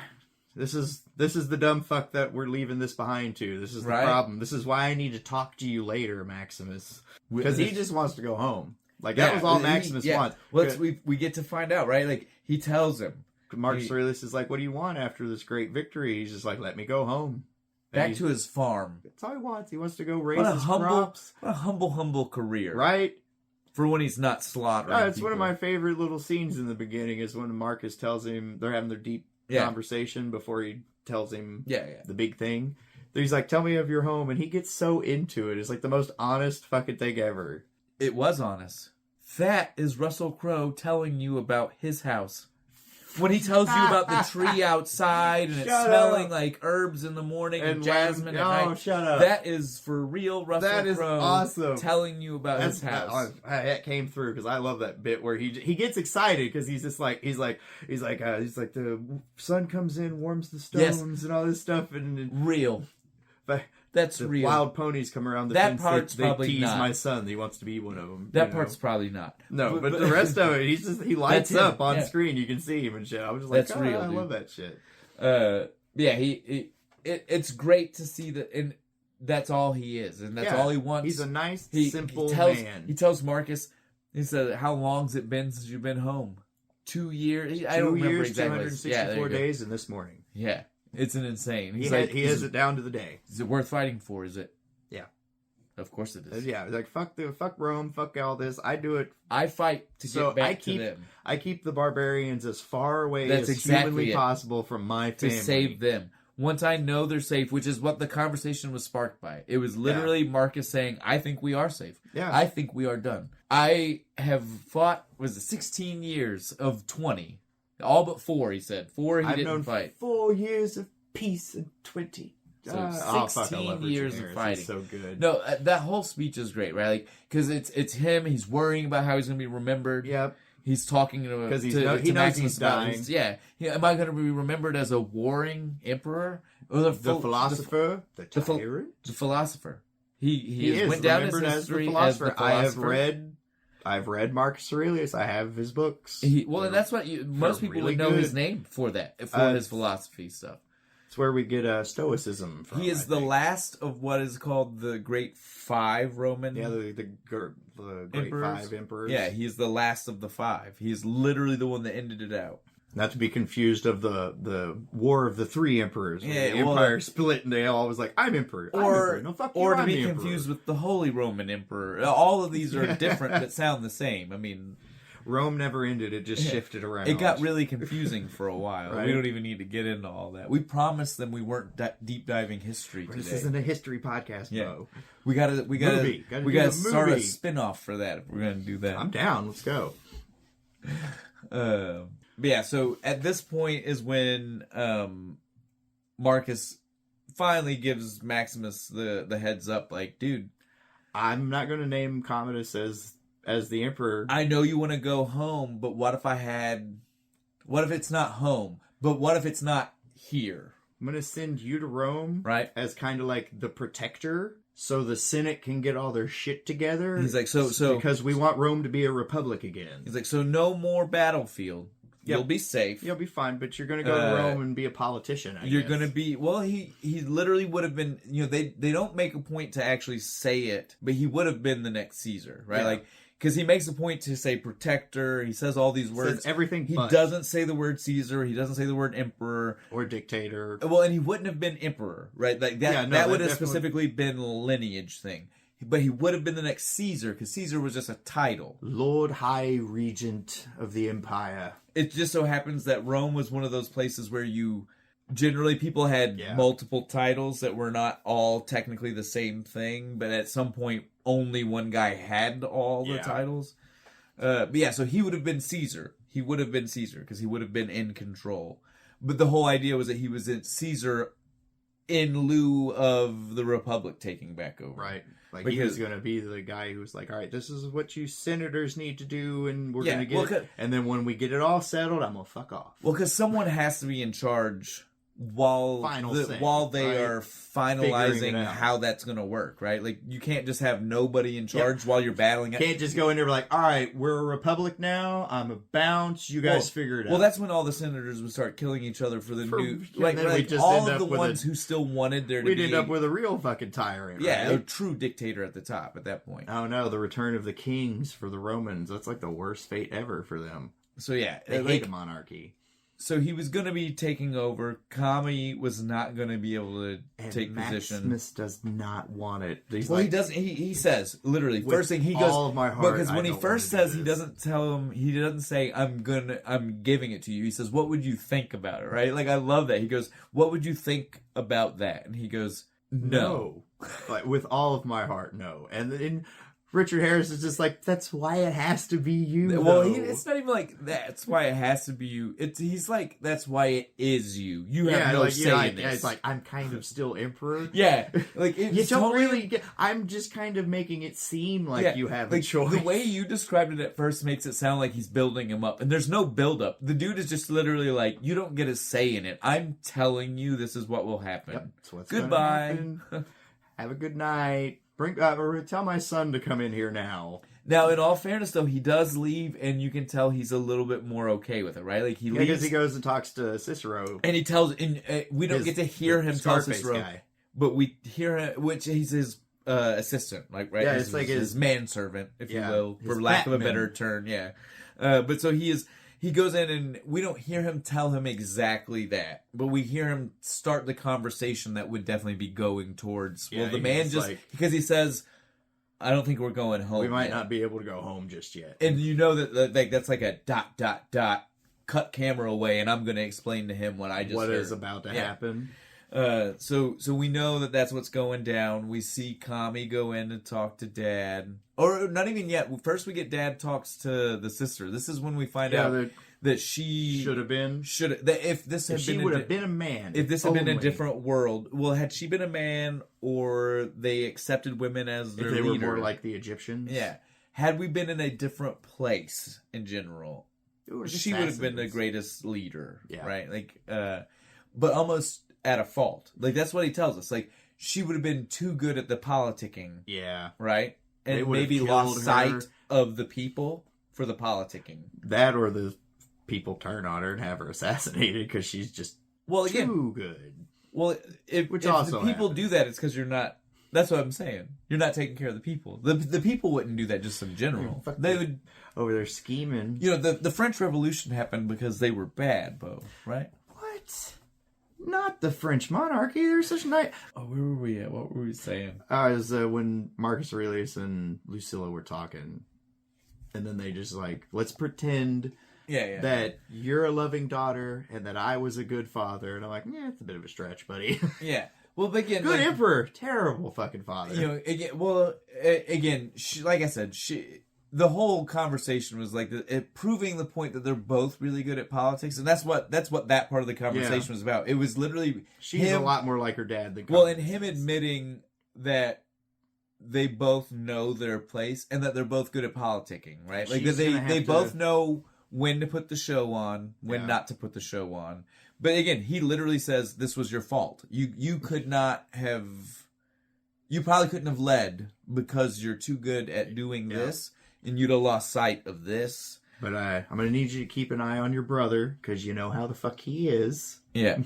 this is the dumb fuck that we're leaving this behind to. This is the problem. This is why I need to talk to you later, Maximus. Because he just wants to go home. Like, that was all Maximus wants. Well, we get to find out, right? Like, he tells him. Marcus Aurelius is like, what do you want after this great victory? He's just like, let me go home. Back to his farm. That's all he wants. He wants to go raise his crops. What a humble career. Right? For when he's not slaughtering It's one of my favorite little scenes in the beginning is when Marcus tells him, they're having their deep conversation before he tells him the big thing. He's like, tell me of your home. And he gets so into it. It's like the most honest fucking thing ever. It was honest. That is Russell Crowe telling you about his house. When he tells you about the tree outside and it's smelling like herbs in the morning and jasmine at night. Shut up. That is for real Russell Crowe awesome. telling you about his house. That came through because I love that bit where he gets excited because he's just like he's like the sun comes in, warms the stones and all this stuff and real. But that's real. Wild ponies come around the fence. Part's they tease my son. He wants to be one of them. That part's probably not. No, but the rest of it, he lights up on screen. You can see him and shit. I was just like, that's real, I love that shit. It's great to see that, and that's all he is, and that's all he wants. He's a nice, simple man. He tells Marcus, he said, "How long's it been since you've been home? 2 years. I don't remember exactly. 264 days, and this morning. Yeah." It's an insane. He has it down to the day. Is it worth fighting for? Is it? Yeah. Of course it is. Yeah, like fuck Rome, fuck all this. I do it. I fight to get back to them. I keep the barbarians as far away as humanly possible from my family. To save them. Once I know they're safe, which is what the conversation was sparked by. It was literally Marcus saying, I think we are safe. Yeah. I think we are done. I have fought, 16 years of 20. All but 4, he said. 4 he didn't fight. 4 years of peace and 20 So 16 years of fighting. He's so good. No, that whole speech is great, right? Like, because it's him. He's worrying about how he's going to be remembered. Yep. He's talking to he knows he's dying. Am I going to be remembered as a warring emperor? Or the philosopher? The tyrant? The philosopher. He went down in history as the philosopher. I've read Marcus Aurelius. I have his books. And that's what most people would know his name for his philosophy stuff. It's where we get Stoicism from. He is the last of what is called the Great Five Roman. Yeah, the Great Five Emperors. Yeah, he's the last of the five. He's literally the one that ended it out. Not to be confused of the War of the Three Emperors. Yeah, the empire split and they all was like, I'm emperor. No, fuck you, or to I'm be the confused emperor. with the Holy Roman Emperor. All of these are different but sound the same. I mean, Rome never ended. It just shifted around. It got really confusing for a while. Right? We don't even need to get into all that. We promised them we weren't deep diving history today. This isn't a history podcast, bro. We gotta start a spin-off for that if we're gonna do that. I'm down. Let's go. But yeah, so at this point is when Marcus finally gives Maximus the heads up, like, dude, I'm not going to name Commodus as the emperor. I know you want to go home, but what if it's not home? But what if it's not here? I'm going to send you to Rome, right, as kind of like the protector, so the Senate can get all their shit together. He's like, so because we want Rome to be a republic again. He's like, so no more battlefield. Yep. You'll be safe. You'll be fine, but you're going to go to Rome and be a politician, I You're guess. going to be... Well, he literally would have been... they don't make a point to actually say it, but he would have been the next Caesar, right? Yeah. Like, because he makes a point to say protector. He says all these words. Says everything He but. doesn't say the word Caesar. He doesn't say the word emperor. Or dictator. Well, and he wouldn't have been emperor, right? Like that would have specifically been a lineage thing. But he would have been the next Caesar, because Caesar was just a title. Lord High Regent of the Empire. It just so happens that Rome was one of those places where generally people had multiple titles that were not all technically the same thing, but at some point only one guy had all the titles. But yeah, so he would have been Caesar. He would have been Caesar because he would have been in control. But the whole idea was that he was Caesar in lieu of the Republic taking back over. Right. Like, he was going to be the guy who was like, all right, this is what you senators need to do, and we're going to get it. And then when we get it all settled, I'm going to fuck off. Well, because someone has to be in charge while they are finalizing how that's going to work, right? Like, you can't just have nobody in charge while you're battling it. You can't just go in there like, all right, we're a republic now, I'm a bounce, you guys figure it out. Well, that's when all the senators would start killing each other for the new... Like all of the ones who still wanted there to be... We'd end up with a real fucking tyrant, yeah, right? a true dictator at the top at that point. Oh no, the return of the kings for the Romans. That's like the worst fate ever for them. So yeah. They hate a monarchy. So he was going to be taking over. Kami was not going to be able to take position. Maximus does not want it. He doesn't. He says literally first thing he goes. All of my heart, because when he first says he doesn't tell him. He doesn't say I'm giving it to you. He says, what would you think about it? Right? Like, I love that. He goes, what would you think about that? And he goes, no. Like, with all of my heart, no. And then Richard Harris is just like, that's why it has to be you. Well, it's not even like that's why it has to be you. He's like, that's why it is you. You have no say in this. Yeah, it's like, I'm kind of still emperor. Yeah, like you don't really get. I'm just kind of making it seem like you have a choice. The way you described it at first makes it sound like he's building him up, and there's no build up. The dude is just literally like, you don't get a say in it. I'm telling you, this is what will happen. Yep, that's what's Goodbye. Have a good night. Or tell my son to come in here now. Now, in all fairness, though, he does leave, and you can tell he's a little bit more okay with it, right? Like, he leaves because he goes and talks to Cicero, and he tells. And we don't get to hear him tell Cicero, but we hear him, which he's his assistant, like, right? Yeah, it's like his manservant, if you will, for lack of a better term. Yeah, but so he is. He goes in and we don't hear him tell him exactly that, but we hear him start the conversation that would definitely be going towards, well, the man just, because he says, I don't think we're going home. We might not be able to go home just yet. And you know that that's like a ... cut camera away, and I'm going to explain to him what I just heard. Is about to happen. So we know that's what's going down. We see Kami go in and talk to Dad. Or not even yet. First we get Dad talks to the sister. This is when we find out that she should have been. That if this had if she been would have been a man. If this had been a only. different world, well, had she been a man, or they accepted women as their if they leader, were more like the Egyptians. yeah. Had we been in a different place in general, she would have been the greatest leader, right? Like, but almost at a fault. Like, that's what he tells us. Like, she would have been too good at the politicking. Yeah. Right? And maybe lost sight of the people for the politicking. That or the people turn on her and have her assassinated because she's just too good. Well, if the people do that, it's because you're not... That's what I'm saying. You're not taking care of the people. The people wouldn't do that just in general. They would... Over there scheming. You know, the French Revolution happened because they were bad, Bo, right? What? Not the French monarchy. They're such nice... Oh, where were we at? What were we saying? It was when Marcus Aurelius and Lucilla were talking. And then they just like, let's pretend... that you're a loving daughter and that I was a good father. And I'm like, yeah, it's a bit of a stretch, buddy. Yeah. Well, but again... Good emperor. Terrible fucking father. You know, again, she, like I said, the whole conversation was like proving the point that they're both really good at politics. And that's what that part of the conversation was about. It was literally... She's a lot more like her dad than... Well, and him admitting that they both know their place and that they're both good at politicking, right? Like, they both know... when to put the show on, when not to put the show on. But again, he literally says, this was your fault. You could not have... You probably couldn't have led because you're too good at doing this, and you'd have lost sight of this. But I'm going to need you to keep an eye on your brother, because you know how the fuck he is. Yeah.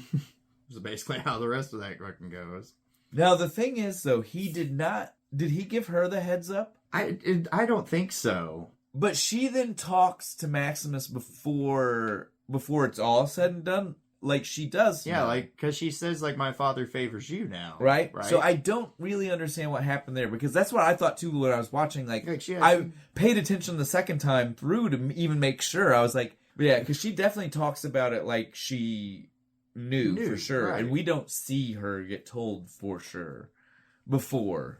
That's basically how the rest of that fucking goes. Now, the thing is, though, he did not... Did he give her the heads up? I don't think so. But she then talks to Maximus before it's all said and done, like she does. Yeah, like, because she says, like, my father favors you now. Right? So I don't really understand what happened there, because that's what I thought, too, when I was watching. Like I paid attention the second time through to even make sure. I was like, yeah, because she definitely talks about it like she knew for sure. Right. And we don't see her get told for sure before.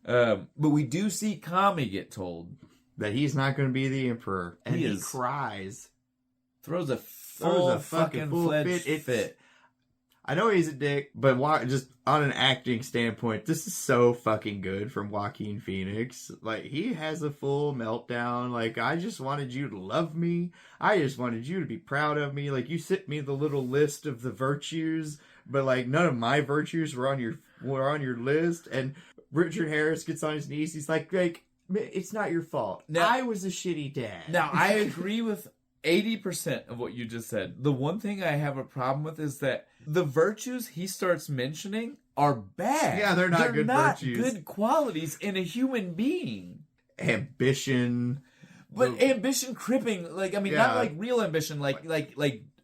But we do see Kami get told that he's not going to be the emperor. And he cries. Throws a fucking fit. I know he's a dick, but just on an acting standpoint, this is so fucking good from Joaquin Phoenix. Like, he has a full meltdown. Like, I just wanted you to love me. I just wanted you to be proud of me. Like, you sent me the little list of the virtues, but, like, none of my virtues were on your list. And Richard Harris gets on his knees. He's like, it's not your fault. Now, I was a shitty dad. Now, I agree with 80% of what you just said. The one thing I have a problem with is that the virtues he starts mentioning are bad. Yeah, they're not virtues. Good qualities in a human being. Ambition. But ambition cripping, like, I mean, not like real ambition, like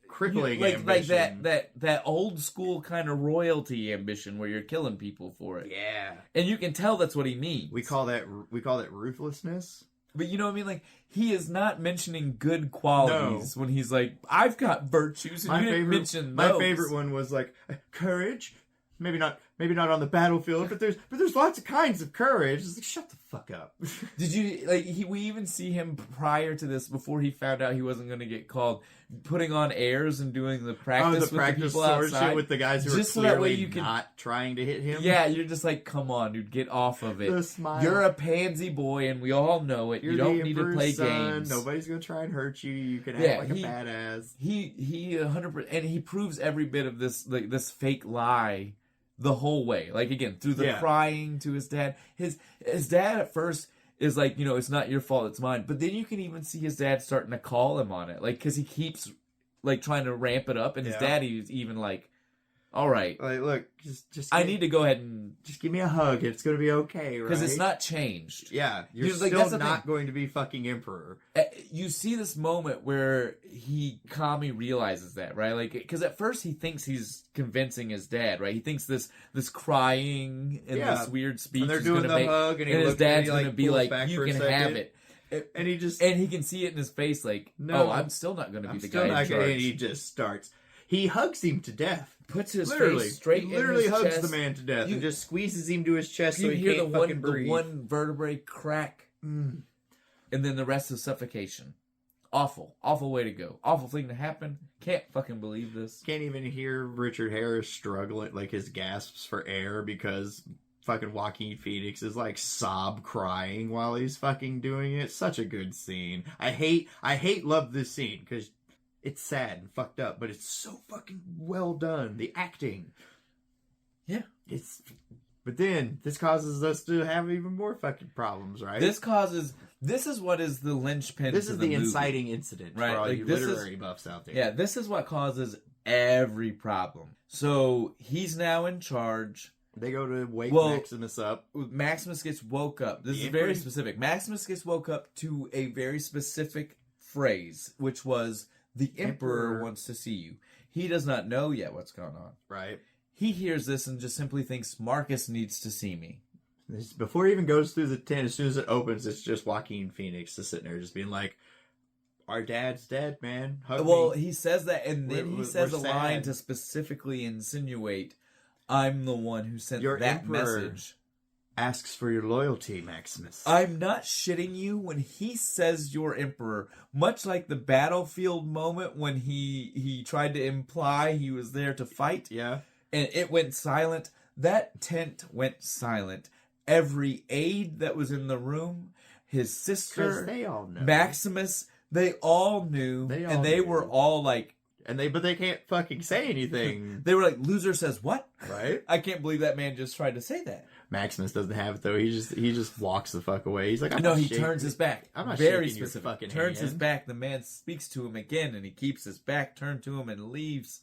crippling ambition. Like that old school kind of royalty ambition where you're killing people for it. Yeah. And you can tell that's what he means. We call that ruthlessness. But you know what I mean? Like, he is not mentioning good qualities when he's like, I've got virtues, and you didn't mention those. My favorite one was like courage. Maybe not on the battlefield, but there's lots of kinds of courage. It's like, shut the fuck up. Did you we even see him prior to this, before he found out he wasn't going to get called, putting on airs and doing the practice with the people outside shit with the guys who just were so clearly not trying to hit him. Yeah, you're just like, come on, dude, get off of it. The smile. You're a pansy boy, and we all know it. You don't need to play games. Nobody's gonna try and hurt you. You can act like a badass. He 100%, and he proves every bit of this fake lie the whole way. Like, again, through the crying to his dad. His dad at first is like, it's not your fault, it's mine. But then you can even see his dad starting to call him on it. Like, because he keeps, like, trying to ramp it up. And his daddy's even like, all right. Like, look, just I need to go ahead and... Just give me a hug. It's going to be okay, right? Because it's not changed. Yeah. You're still not going to be fucking emperor. You see this moment where Kami realizes that, right? Like, because at first he thinks he's convincing his dad, right? He thinks this crying and this weird speech is going to make... Hug, and his dad's going to be like, you can have it. And he can see it in his face, like, no, I'm still not going to be the guy in charge. And he just starts... He hugs him to death. Puts his face straight in his chest. Literally hugs the man to death and just squeezes him to his chest so he can't fucking breathe. The one vertebrae crack. And then the rest is suffocation. Awful way to go. Awful thing to happen. Can't fucking believe this. Can't even hear Richard Harris struggling, like his gasps for air because fucking Joaquin Phoenix is like sob crying while he's fucking doing it. Such a good scene. Love this scene because it's sad and fucked up, but it's so fucking well done. The acting. Yeah. But then this causes us to have even more fucking problems, right? This is what is the linchpin. This is the movie. inciting incident right? for all like, you literary buffs out there. Yeah, this is what causes every problem. So he's now in charge. They go to wake Maximus up. Maximus gets woke up. This is very specific. Maximus gets woke up to a very specific phrase, which was, the Emperor wants to see you. He does not know yet what's going on. Right. He hears this and just simply thinks, Marcus needs to see me. Before he even goes through the tent, as soon as it opens, it's just Joaquin Phoenix just sitting there just being like, our dad's dead, man. Hug me. He says that, and then he says a line to specifically insinuate, I'm the one who sent your that emperor message. Asks for your loyalty, Maximus. I'm not shitting you when he says your emperor, much like the battlefield moment when he tried to imply he was there to fight. Yeah. And it went silent. That tent went silent. Every aide that was in the room, his sister, they all know. Maximus, they all knew. They were all like... But they can't fucking say anything. They were like, loser says what? Right? I can't believe that man just tried to say that. Maximus doesn't have it though. He just walks the fuck away. He's like, he turns his back. I'm not very shaking specific. Your fucking turns hand. his back. The man speaks to him again, and he keeps his back turned to him and leaves,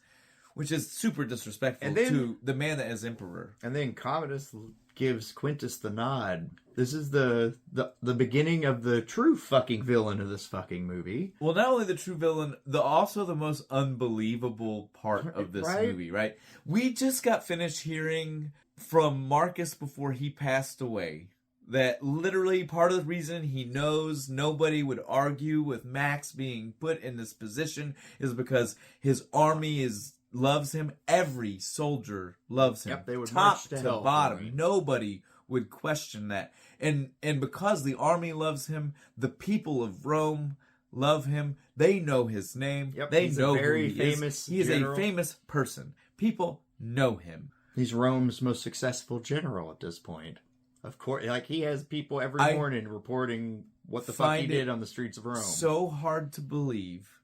which is super disrespectful to the man that is emperor. And then Commodus gives Quintus the nod. This is the beginning of the true fucking villain of this fucking movie. Well, not only the true villain, also the most unbelievable part of this movie, right? We just got finished hearing from Marcus before he passed away that literally part of the reason he knows nobody would argue with Max being put in this position is because his army loves him. Every soldier loves him. Yep, they would top march to to hell bottom. Nobody would question that. And because the army loves him, the people of Rome love him. They know his name. Yep, they he's know a very who he famous is. He is general. a famous person. People know him. He's Rome's most successful general at this point. Of course, like he has people every morning reporting what the fuck he did on the streets of Rome. So hard to believe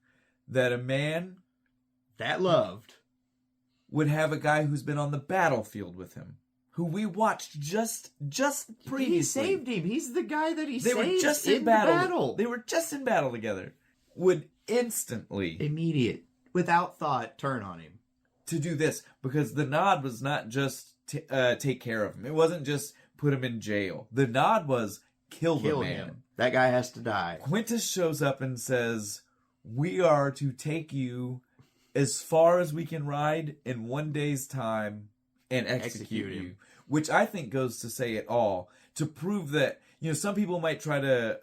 that a man that loved would have a guy who's been on the battlefield with him, who we watched just previously. He saved him. He's the guy that they were just in battle. They were just in battle together. Would instantly, immediate, without thought, turn on him to do this, because the nod was not just take care of him. It wasn't just put him in jail. The nod was kill the man. Him. That guy has to die. Quintus shows up and says, we are to take you as far as we can ride in one day's time and execute you. Which I think goes to say it all. To prove that, some people might try to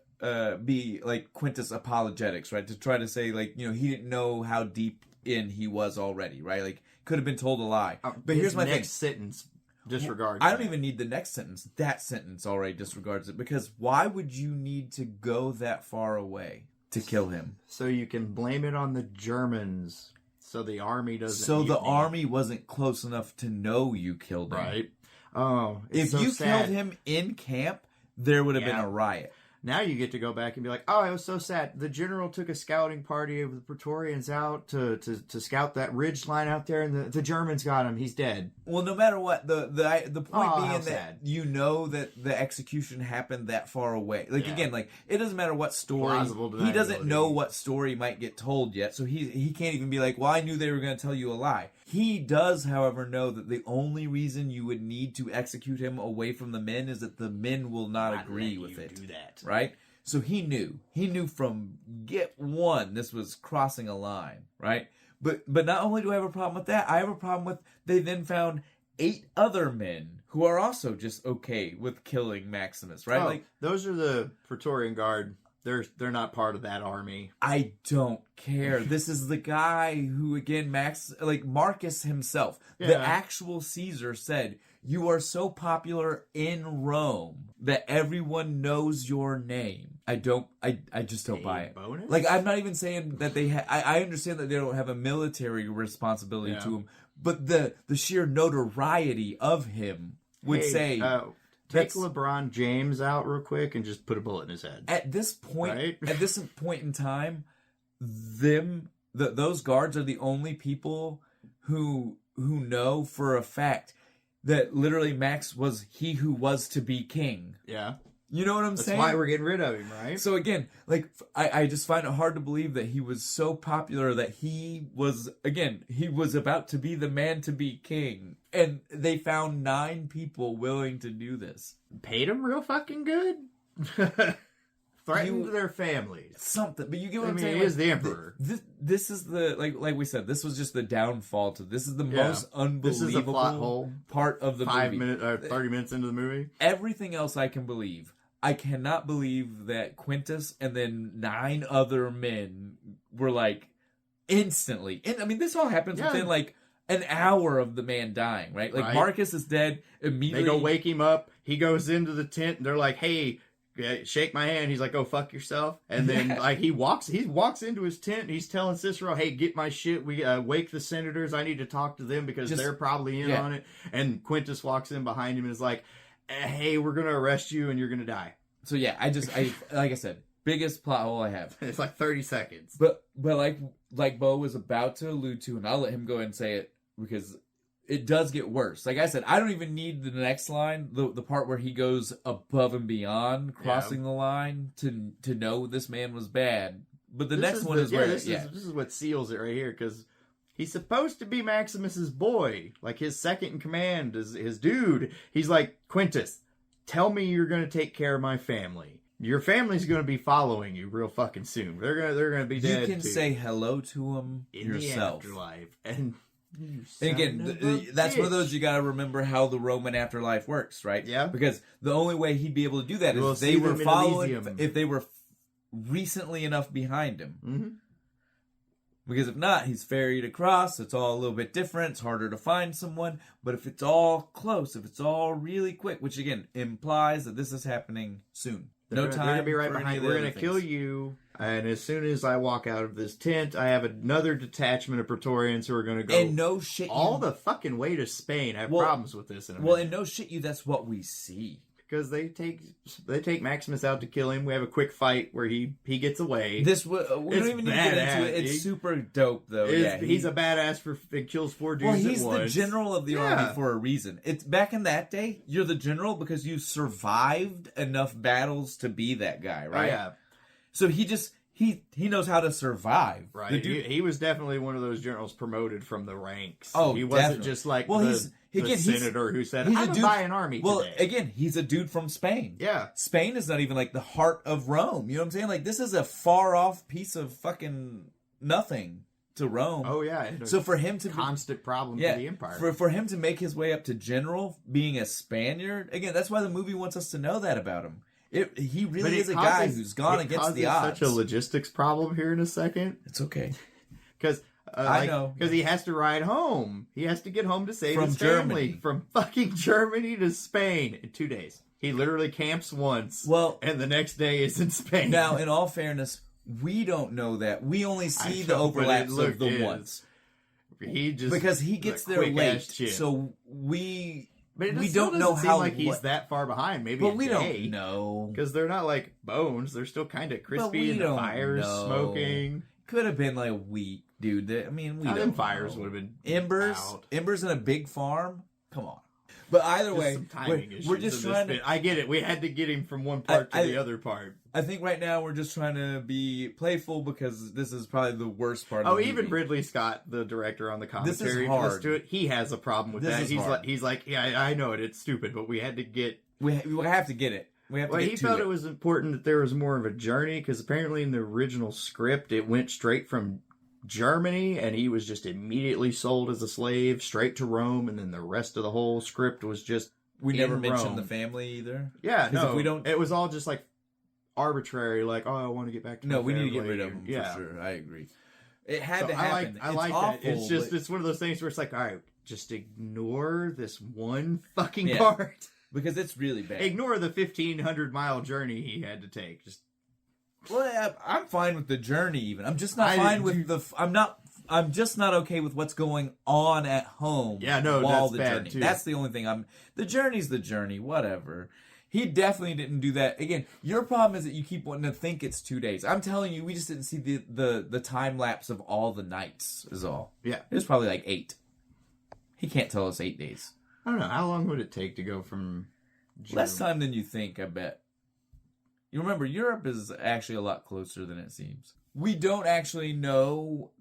be like Quintus apologetics, right? To try to say, like, he didn't know how deep in he was already, right? Like, could have been told a lie. But here's my next sentence disregards I don't even need the next sentence. That sentence already disregards it. Because why would you need to go that far away to kill him? So you can blame it on the Germans. So the army doesn't. So the army wasn't close enough to know you killed him. Right. Oh, if you killed him in camp, there would have been a riot. Now you get to go back and be like, oh, it was so sad. The general took a scouting party of the Praetorians out to scout that ridge line out there, and the Germans got him. He's dead. Well, no matter what, the point being that sad. that the execution happened that far away. Like, again, like, it doesn't matter what story. He doesn't know what story might get told yet, so he can't even be like, well, I knew they were going to tell you a lie. He does, however, know that the only reason you would need to execute him away from the men is that the men will not agree with it. Do that. Right? So he knew from get one this was crossing a line, right? But not only do I have a problem with that, I have a problem with they then found 8 other men who are also just okay with killing Maximus, right? Like, those are the Praetorian Guard. They're not part of that army. I don't care. This is the guy who, again, Marcus himself, the actual Caesar said, you are so popular in Rome that everyone knows your name. I just don't buy it. Bonus? Like, I'm not even saying that they I understand that they don't have a military responsibility to him, but the sheer notoriety of him would say... Take LeBron James out real quick and just put a bullet in his head. At this point, at this point in time, those guards are the only people who know for a fact that literally Max was he who was to be king. Yeah. You know what I'm saying? That's why we're getting rid of him, right? So again, like, I just find it hard to believe that he was so popular that he was about to be the man to be king. And they found 9 people willing to do this. Paid him real fucking good? Threatened their families. Something. But you get what I'm saying? He is the emperor. This is the, like we said, this was just the downfall to this is the most unbelievable this is a plot hole. Part of the movie. 30 minutes into the movie. Everything else I can believe. I cannot believe that Quintus and then 9 other men were like instantly. And I mean, this all happens within like an hour of the man dying, right? Like Marcus is dead immediately. They go wake him up. He goes into the tent. And they're like, "Hey, shake my hand." He's like, "Go fuck yourself." And then like he walks into his tent. And he's telling Cicero, "Hey, get my shit. We wake the senators. I need to talk to them because they're probably in on it." And Quintus walks in behind him and is like, "Hey, we're gonna arrest you and you're gonna die." So yeah, I like I said, biggest plot hole I have. It's like 30 seconds. But like Bo was about to allude to, and I'll let him go ahead and say it because it does get worse. Like I said, I don't even need the next line, the part where he goes above and beyond, crossing the line to know this man was bad. But this is what seals it right here, because he's supposed to be Maximus's boy, like his second in command, is his dude. He's like, "Quintus, tell me you're going to take care of my family. Your family's going to be following you real fucking soon. They're going to be dead. You can say hello to them yourself." The afterlife. And again, that's one of those you got to remember how the Roman afterlife works, right? Yeah. Because the only way he'd be able to do that is if they were following, if they were recently enough behind him. Mm-hmm. Because if not, he's ferried across. It's all a little bit different. It's harder to find someone. But if it's all close, if it's all really quick, which again implies that this is happening soon. They're going to be right behind. We're going to kill you. And as soon as I walk out of this tent, I have another detachment of Praetorians who are going to go. And no shit, all the fucking way to Spain. I have problems with this. And no shit, that's what we see. Because they take Maximus out to kill him. We have a quick fight where he gets away. We don't even need to get into it. It's super dope, though. He's a badass he kills 4 dudes at once. Well, he's the general of the army for a reason. It's back in that day, you're the general because you survived enough battles to be that guy, right? Oh, yeah. So he knows how to survive. Right. He was definitely one of those generals promoted from the ranks. Oh, he wasn't just like the senator who said, "I'm going to buy an army today." Again, he's a dude from Spain. Yeah. Spain is not even like the heart of Rome. You know what I'm saying? Like, this is a far off piece of fucking nothing to Rome. Oh, yeah. So for him to constant problem for the empire. For him to make his way up to general, being a Spaniard, again, that's why the movie wants us to know that about him. He really is a guy who's gone against the odds. Such a logistics problem here in a second. It's okay. Because I know. Because he has to ride home. He has to get home to save his family. From fucking Germany to Spain in 2 days. He literally camps once. And the next day is in Spain. Now, in all fairness, we don't know that. We only see the overlaps of the once. Because he gets there late. So we don't know how. Like he's that far behind. Maybe, but we don't know because they're not like bones. They're still kind of crispy and the fire's smoking. Could have been like a week, dude. I mean, them fires would have been embers. Out. Embers in a big farm. Come on. But either way, we're just trying to. I get it. We had to get him from one part to the other part. I think right now we're just trying to be playful because this is probably the worst part of the movie. Even Ridley Scott, the director on the commentary, this is hard. To it, he has a problem with that. He's like, yeah, I know it. It's stupid, but we had to get. We have to get it. He felt it was important that there was more of a journey because apparently in the original script it went straight from Germany and he was just immediately sold as a slave straight to Rome, and then the rest of the whole script was just we never mentioned the family either. Yeah, no, if we don't. It was all just like arbitrary, like, oh, I want to get back to my family. We need to get rid of them for sure. I agree. It had to happen. I like that. It's just it's one of those things where it's like, all right, just ignore this one fucking part because it's really bad. Ignore the 1,500-mile journey he had to take. Well, I'm fine with the journey. Even I'm just not fine with the. I'm just not okay with what's going on at home. Yeah, no, while that's the bad journey. too. That's the only thing. The journey's the journey. Whatever. He definitely didn't do that. Again, your problem is that you keep wanting to think it's 2 days. I'm telling you, we just didn't see the time lapse of all the nights. Is all. Yeah, it was probably like 8. He can't tell us 8 days. I don't know how long would it take to go from June? Less time than you think. I bet. You remember, Europe is actually a lot closer than it seems. We don't actually know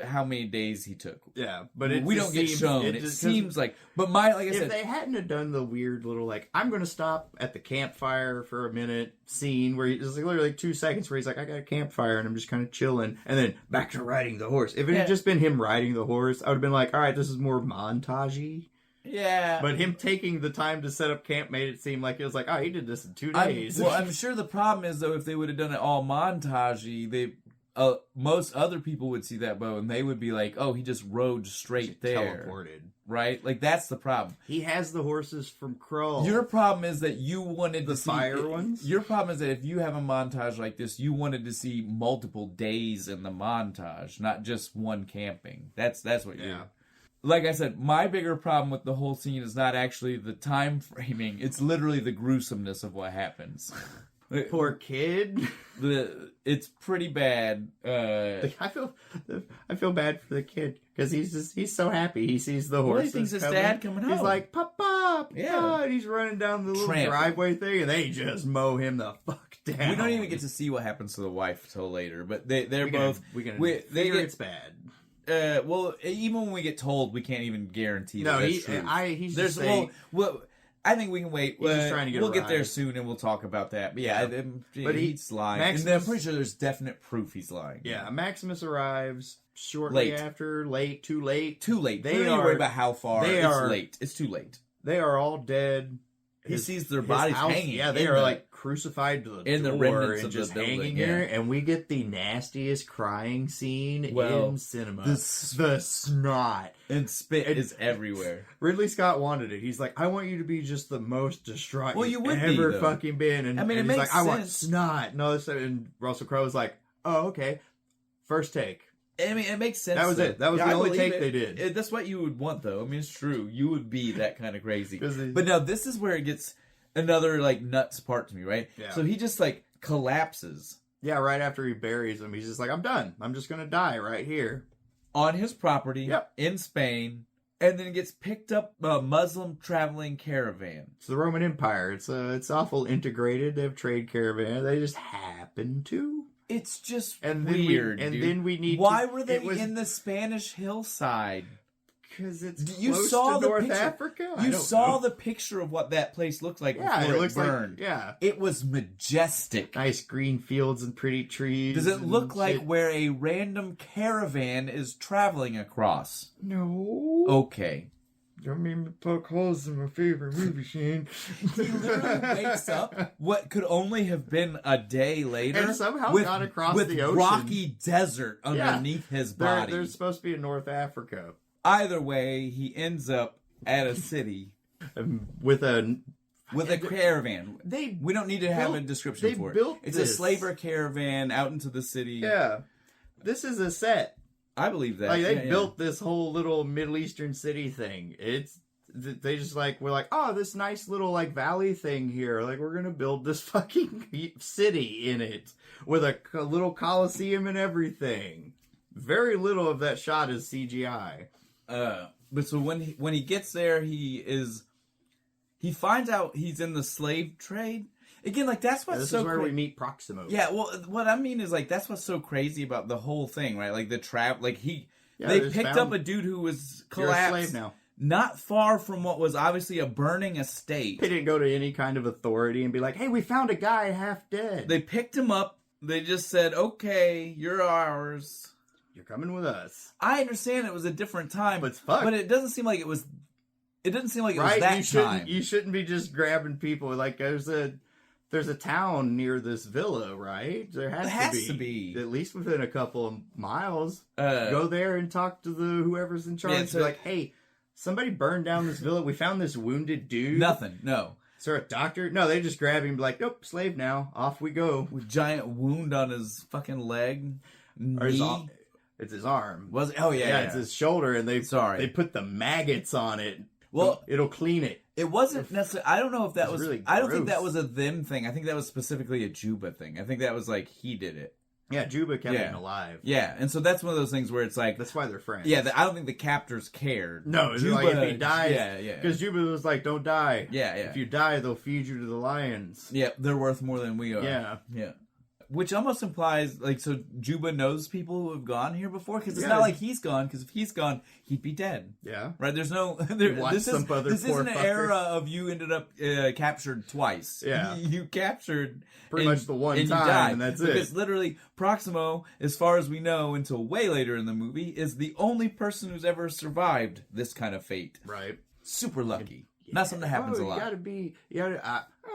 how many days he took. Yeah, but we don't get shown. It seems like, but like I said, if they hadn't have done the weird little like, I'm going to stop at the campfire for a minute scene where it's like literally like 2 seconds where he's like, I got a campfire and I'm just kind of chilling, and then back to riding the horse. If it had just been him riding the horse, I would have been like, all right, this is more montage-y. Yeah. But him taking the time to set up camp made it seem like it was like, oh, he did this in 2 days. I'm sure the problem is, though, if they would have done it all montage-y, most other people would see that bow and they would be like, oh, he just rode straight there. Teleported. Right? Like, that's the problem. He has the horses from Crowe. Your problem is that you wanted the to see... fire ones? Your problem is that if you have a montage like this, you wanted to see multiple days in the montage, not just one camping. That's what you're... Like I said, my bigger problem with the whole scene is not actually the time framing. It's literally the gruesomeness of what happens. Poor kid. It's pretty bad. I feel bad for the kid because he's so happy. He sees the horse. Well, he thinks his dad coming home. He's like, Papa, yeah. And he's running down the little driveway thing, and they just mow him the fuck down. We don't even get to see what happens to the wife till later, but they're both. It's bad. Well, even when we get told, we can't even guarantee that that's true. He's just saying... I think we can wait. He's just trying to get we'll get there soon, and we'll talk about that. But yeah, but he's lying. And I'm pretty sure there's definite proof he's lying. Yeah, Maximus arrives shortly after. Too late. Too late. They don't worry about how far. It's late. It's too late. They are all dead. He sees their bodies hanging. Yeah, they are like crucified to the in door the remnants and of just the building, hanging there. And we get the nastiest crying scene in cinema. The snot and spit is everywhere. Ridley Scott wanted it. He's like, I want you to be just the most distraught you would ever be, fucking been. And, I mean, and it he's makes like, sense. I want snot. No, and Russell Crowe's like, oh, okay. First take. I mean, it makes sense. That was it. That was the only take they did. That's what you would want, though. I mean, it's true. You would be that kind of crazy. But now, this is where it gets another, like, nuts part to me, right? Yeah. So he just, like, collapses. Yeah, right after he buries him, he's just like, I'm done. I'm just going to die right here. On his property in Spain, and then gets picked up a Muslim traveling caravan. It's the Roman Empire. It's awful integrated. They have trade caravan. They just happen to. It's just weird. Then we need. Why were they in the Spanish hillside? Because it's close to North Africa. You saw the picture of what that place looked like before it burned. It was majestic. Nice green fields and pretty trees. Does it look like where a random caravan is traveling across? No. Okay. Don't make me poke holes in my favorite movie scene. He literally wakes up what could only have been a day later. And somehow got across the ocean. With rocky desert underneath his body. They're supposed to be in North Africa. Either way, he ends up at a city. With a caravan. We don't need to have a description for it. It's a slaver caravan out into the city. Yeah. This is a set. I believe that. Like, they built this whole little Middle Eastern city thing. They just we're like, oh, this nice little valley thing here. Like, we're gonna build this fucking city in it with a little Colosseum and everything. Very little of that shot is CGI. But so when he gets there, he finds out he's in the slave trade. Again, that's what's this is where we meet Proximo. Yeah, well, what I mean is that's what's so crazy about the whole thing, right? Like the trap, they picked up a dude who was collapsed. You're a slave now. Not far from what was obviously a burning estate. They didn't go to any kind of authority and be like, "Hey, we found a guy half dead." They picked him up. They just said, "Okay, you're ours. You're coming with us." I understand it was a different time, but it doesn't seem like it was. It doesn't seem like it was that time. You shouldn't be just grabbing people. there's a town near this villa, right? There has to be. At least within a couple of miles. Go there and talk to whoever's in charge. Be like, hey, somebody burned down this villa. We found this wounded dude. Nothing. No. Is there a doctor? No, they just grab him and be like, nope, slave now. Off we go. With giant wound on his fucking leg. Knee. It's his arm. Was it? Oh, yeah. It's his shoulder, and they put the maggots on it. Well, it'll clean it. It wasn't necessarily. I don't know if that was. Really I don't think that was a them thing. I think that was specifically a Juba thing. I think that was like he did it. Yeah, Juba kept him alive. Yeah, and so that's one of those things where it's like that's why they're friends. Yeah, I don't think the captors cared. No, Juba, like if he dies, because Juba was like, "Don't die." Yeah. If you die, they'll feed you to the lions. Yeah, they're worth more than we are. Yeah. Which almost implies, like, so Juba knows people who have gone here before? Because it's not like he's gone, because if he's gone, he'd be dead. Yeah. Right? There's no... this isn't an era of you ended up captured twice. Yeah. You captured... Pretty much the one time, and that's it. Because literally, Proximo, as far as we know, until way later in the movie, is the only person who's ever survived this kind of fate. Right. Super lucky. Not something that happens a lot. I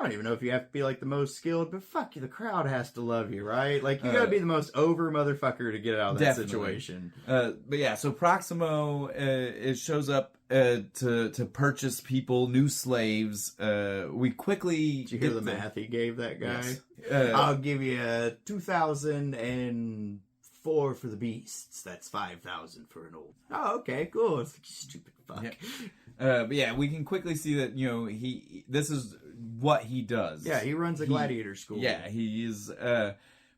don't even know if you have to be like the most skilled, but fuck you, the crowd has to love you, right? Like you gotta be the most over motherfucker to get out of that situation. But yeah, so Proximo it shows up to purchase people, new slaves. We quickly did you hear the math he gave that guy? Yes. I'll give you 2,004 for the beasts. That's 5,000 for an old. Oh, okay, cool. It's like, stupid fuck. Yeah. But yeah, we can quickly see that this is what he does. Yeah, he runs a gladiator school. Yeah, he is.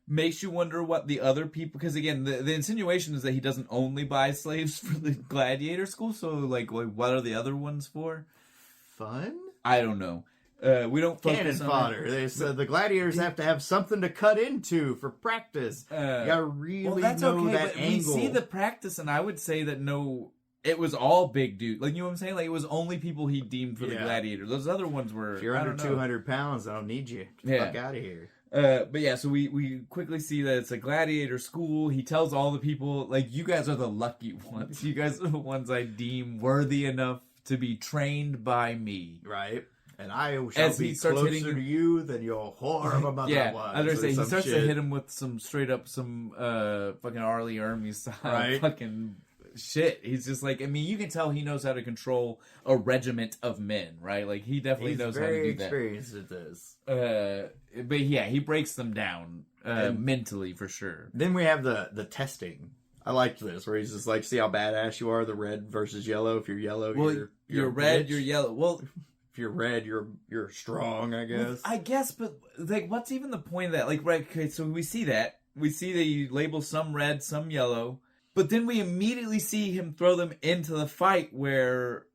Makes you wonder what the other people, because again, the insinuation is that he doesn't only buy slaves for the gladiator school. So like what are the other ones for? Fun? I don't know. We don't focus cannon on fodder. They said the gladiators have to have something to cut into for practice. You gotta really know that angle. We see the practice, and I would say that it was all big dude. Like, you know what I'm saying? Like, it was only people he deemed for the gladiator. Those other ones were... If you're under 200 pounds, I don't need you. Get the fuck out of here. But yeah, so we quickly see that it's a gladiator school. He tells all the people, like, you guys are the lucky ones. You guys are the ones I deem worthy enough to be trained by me. Right. And I shall be closer to you than your whore of a mother was. I was going to say, he starts to hit him with some fucking Arlie Ermy style fucking... shit. He's just like, I mean, you can tell he knows how to control a regiment of men, right? Like, he definitely knows how to do that. He's very experienced at this. But yeah, he breaks them down mentally for sure. Then we have the testing. I liked this, where he's just like, see how badass you are, the red versus yellow. If you're yellow, you're red, bitch. you're yellow. Well, if you're red, you're strong, I guess. Well, I guess, but like, what's even the point of that? Like, right, okay, so we see that. We see that you label some red, some yellow. But then we immediately see him throw them into the fight where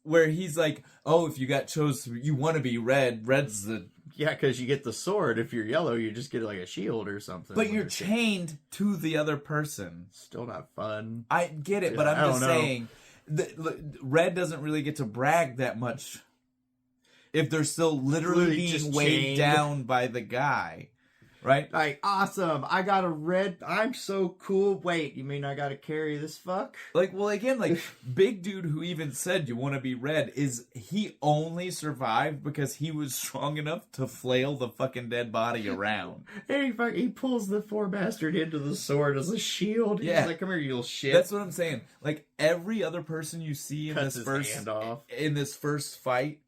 he's like, oh, if you got you want to be red. Red's the... Yeah, because you get the sword. If you're yellow, you just get like a shield or something. But you're chained to the other person. Still not fun. I get it, but I'm just saying, red doesn't really get to brag that much if they're still literally being weighed down by the guy. Right? Like, awesome, I got a red, I'm so cool. Wait, you mean I gotta carry this fuck? Like, well, again, like, big dude who even said you want to be red, he only survived because he was strong enough to flail the fucking dead body around. And he pulls the poor bastard into the sword as a shield. Yeah. He's like, come here, you little shit. That's what I'm saying. Like, every other person you see in this first fight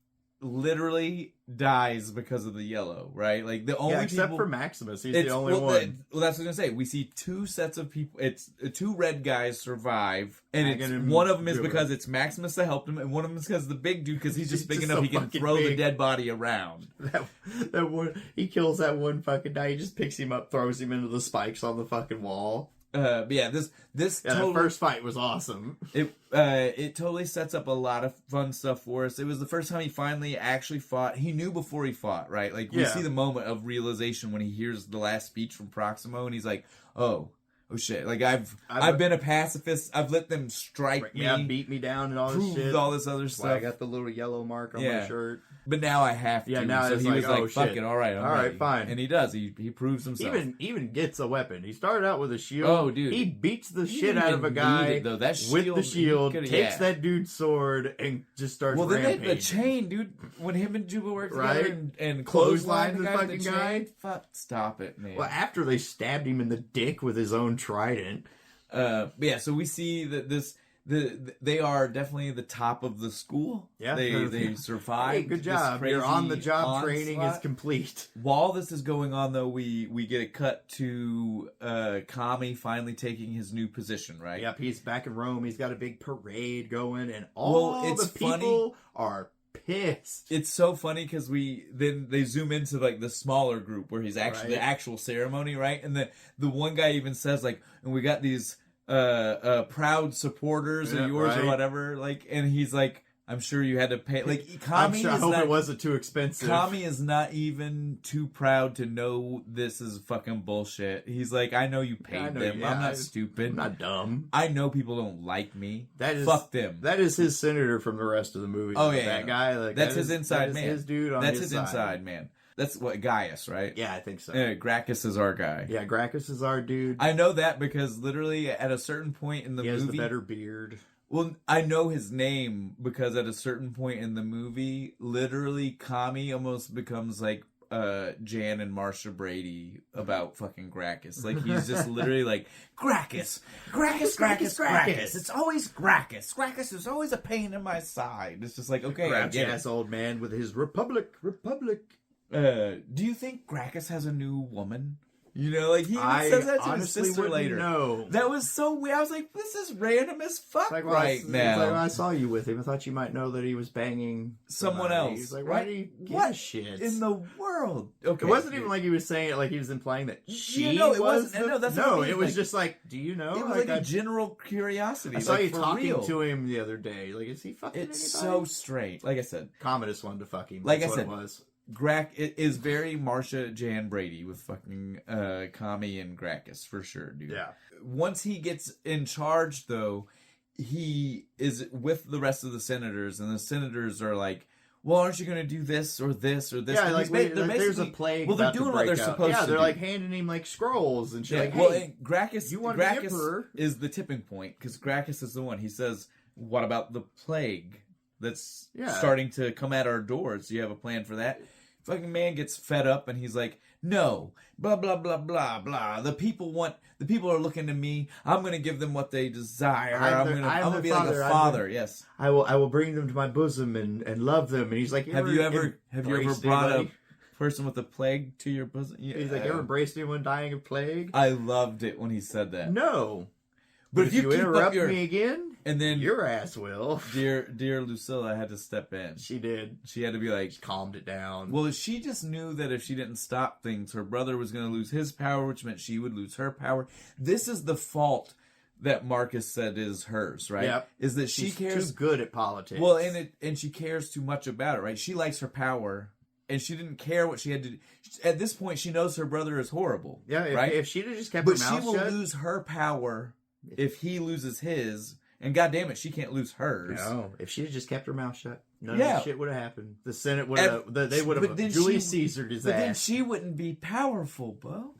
literally dies because of the yellow, right? Like, the only except for Maximus, he's the only one. Well, that's what I was gonna say. We see two sets of people. It's two red guys survive, and one of them is because it's Maximus that helped him, and one of them is because the big dude, because he's just big enough he can throw the dead body around. That one, he kills that one fucking guy. He just picks him up, throws him into the spikes on the fucking wall. But yeah, this the first fight was awesome. It totally sets up a lot of fun stuff for us. It was the first time he finally actually fought. He knew before he fought, right? Like, we see the moment of realization when he hears the last speech from Proximo, and he's like, oh, oh shit, like I've been a pacifist. I've let them strike me. Yeah, beat me down and all this shit. All this other stuff. I got the little yellow mark on my shirt. But now I have to. Yeah, now so it's he like, was like, fuck shit. it, all right, all right, fine. And he does. He proves himself. Even gets a weapon. He started out with a shield. Oh, dude. He beats the shit out of a guy that with the shield, takes that dude's sword, and just starts rampaging. Then the chain, dude, when him and Juba work right? together and clothesline the fucking guy. Fuck, stop it, man. Well, after they stabbed him in the dick with his own trident. Yeah, so we see that they are definitely the top of the school. Yeah, they survived. Hey, good job. Your on-the-job training is complete. While this is going on, though, we get a cut to Kami finally taking his new position. Right? Yep, he's back in Rome. He's got a big parade going, and all the people are pissed. It's so funny because they zoom into like the smaller group where he's actually the actual ceremony, right? And the one guy even says like, and we got these proud supporters of yours or whatever, like, and he's like, I'm sure you had to pay. Like, Kami I hope it wasn't too expensive. Kami is not even too proud to know this is fucking bullshit. He's like, I know you paid them. Yeah, I'm not stupid. I'm not dumb. I know people don't like me. Fuck them. That is his senator from the rest of the movie. Oh yeah, that guy. Like, that's his inside man. His dude on that's his inside man. That's what Gaius, right? Yeah, I think so. Gracchus is our guy. Yeah, Gracchus is our dude. I know that because literally at a certain point in the movie, he has the better beard. Well, I know his name because at a certain point in the movie, literally Kami almost becomes like Jan and Marsha Brady about fucking Gracchus. Like he's just literally like Gracchus. It's always Gracchus. Gracchus is always a pain in my side. It's just like, okay, grouchy ass old man with his republic. Do you think Gracchus has a new woman? You know, like he even says that to his sister later. Know. That was so weird. I was like, this is random as fuck like, right now. Like, I saw you with him. I thought you might know that he was banging someone else. He's like, why do you give a shit? In the world? Okay, it wasn't even like he was saying it like he was implying that she it was. No, it was just like, do you know? It was like a general curiosity. I saw you talking to him the other day. Like, is he fucking anybody? It's so strange. Like I said, Commodus wanted to fuck him. Like I said, it was. It is very Marsha Jan Brady with fucking Kami and Gracchus for sure, dude. Yeah. Once he gets in charge, though, he is with the rest of the senators, and the senators are like, "Well, aren't you going to do this or this or this?" Yeah, like there's a plague. Well, they're doing what they're supposed to. Yeah, they're do. Like handing him like scrolls and shit. Yeah, like, well, hey, Gracchus, you want to be emperor? Is the tipping point because Gracchus is the one. He says, "What about the plague that's starting to come at our doors? Do you have a plan for that?" Fucking man gets fed up and he's like, no, blah, blah, blah, blah, blah. The people are looking to me. I'm going to give them what they desire. I'm going to be like a father. Yes. I will bring them to my bosom and love them. And he's like, have you ever brought a person with a plague to your bosom? Yeah. He's like, you ever embraced anyone dying of plague? I loved it when he said that. No. But if you interrupt me again, and then your ass will. Dear Lucilla had to step in. She did. She had to be like, she calmed it down. Well, she just knew that if she didn't stop things, her brother was going to lose his power, which meant she would lose her power. This is the fault that Marcus said is hers, right? Yep. Is that she cares too good at politics. Well, and she cares too much about it, right? She likes her power. And she didn't care what she had to do. At this point, she knows her brother is horrible. Yeah, right? If she'd have just kept her mouth shut. But she will lose her power if he loses his. And goddamn it, she can't lose hers. No, if she had just kept her mouth shut, none of this shit would have happened. The Senate would have. They would have. Julius Caesar disaster. But then she wouldn't be powerful, Bo.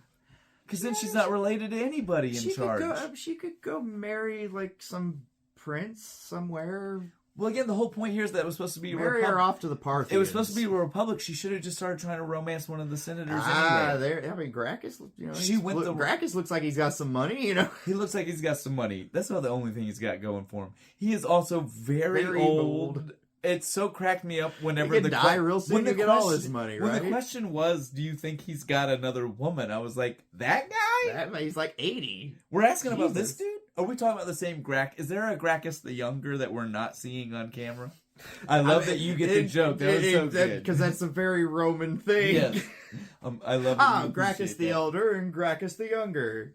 Because then she's not related to anybody in charge. She could go marry like some prince somewhere. Well, again, the whole point here is that it was supposed to be marry her off to the Parthians. It was supposed to be a republic. She should have just started trying to romance one of the senators anyway. I mean, Gracchus. Gracchus looks like he's got some money. You know, he looks like he's got some money. That's not the only thing he's got going for him. He is also very old. It so cracked me up whenever he could die real soon to get all his money. Right? When the question was, "Do you think he's got another woman?" I was like, "That guy? He's like 80." We're asking about this dude. Are we talking about the same Gracchus? Is there a Gracchus the younger that we're not seeing on camera? I love that you get the joke. That was so good. Because that's a very Roman thing. Yes. I love it. Gracchus the elder and Gracchus the younger.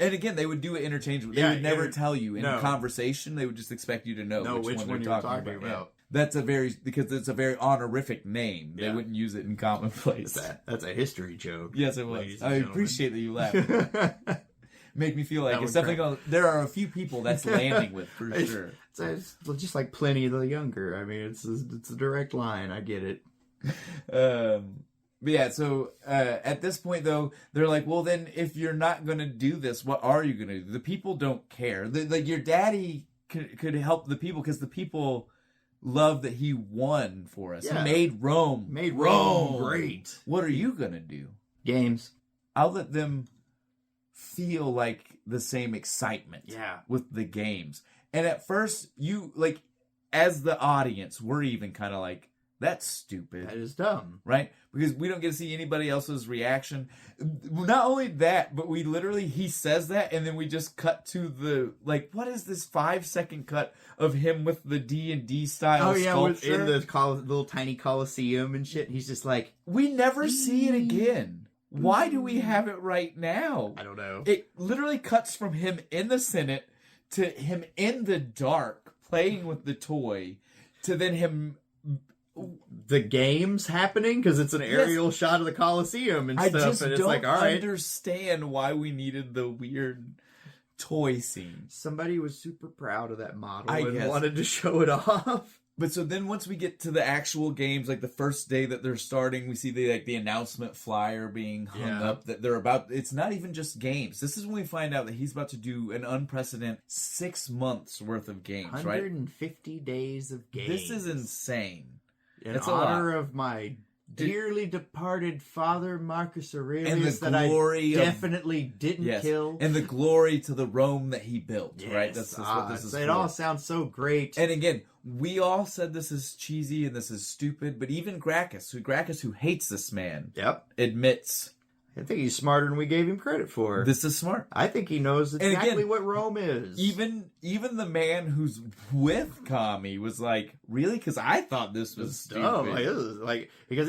And again, they would do it interchangeably. They would never tell you in conversation. They would just expect you to know which one they're talking about. Yeah. That's because it's a very honorific name. They wouldn't use it in commonplace. That's a history joke. Yes, it was. I appreciate that you laughed. make me feel like That it's would definitely going. There are a few people that's landing with for sure. It's just like Pliny the Younger. I mean, it's a direct line. I get it. But yeah, so at this point though, they're like, well, then if you're not going to do this, what are you going to do? The people don't care. Like your daddy could help the people because the people love that he won for us. Yeah. He made Rome. Made Rome great. What are you going to do? Games. I'll let them feel like the same excitement with the games. And at first, you, like, as the audience, we're even kind of like, that's stupid. That is dumb. Right? Because we don't get to see anybody else's reaction. Not only that, but he says that, and then we just cut to the, like, what is this 5-second cut of him with the D&D style sculpture? In the little tiny Colosseum and shit. He's just like... We never see it again. Why do we have it right now? I don't know. It literally cuts from him in the Senate to him in the dark playing with the toy to then him... The games happening because it's an aerial shot of the Colosseum and stuff. I just and it's don't like, all right. understand why we needed the weird toy scene. Somebody was super proud of that model I and guess. wanted to show it off. But so then once we get to the actual games, like the first day that they're starting, we see the announcement flyer being hung up that they're about. It's not even just games. This is when we find out that he's about to do an unprecedented 6 months worth of games, 150 days of games. This is insane. In honor of my dearly departed father, Marcus Aurelius, and the glory I definitely didn't kill. And the glory to the Rome that he built, right? That's what this is It all sounds so great. And again, we all said this is cheesy and this is stupid, but even Gracchus, who hates this man, admits... I think he's smarter than we gave him credit for. This is smart. I think he knows exactly what Rome is. Even the man who's with Kami was like, really? Because I thought this was stupid. Because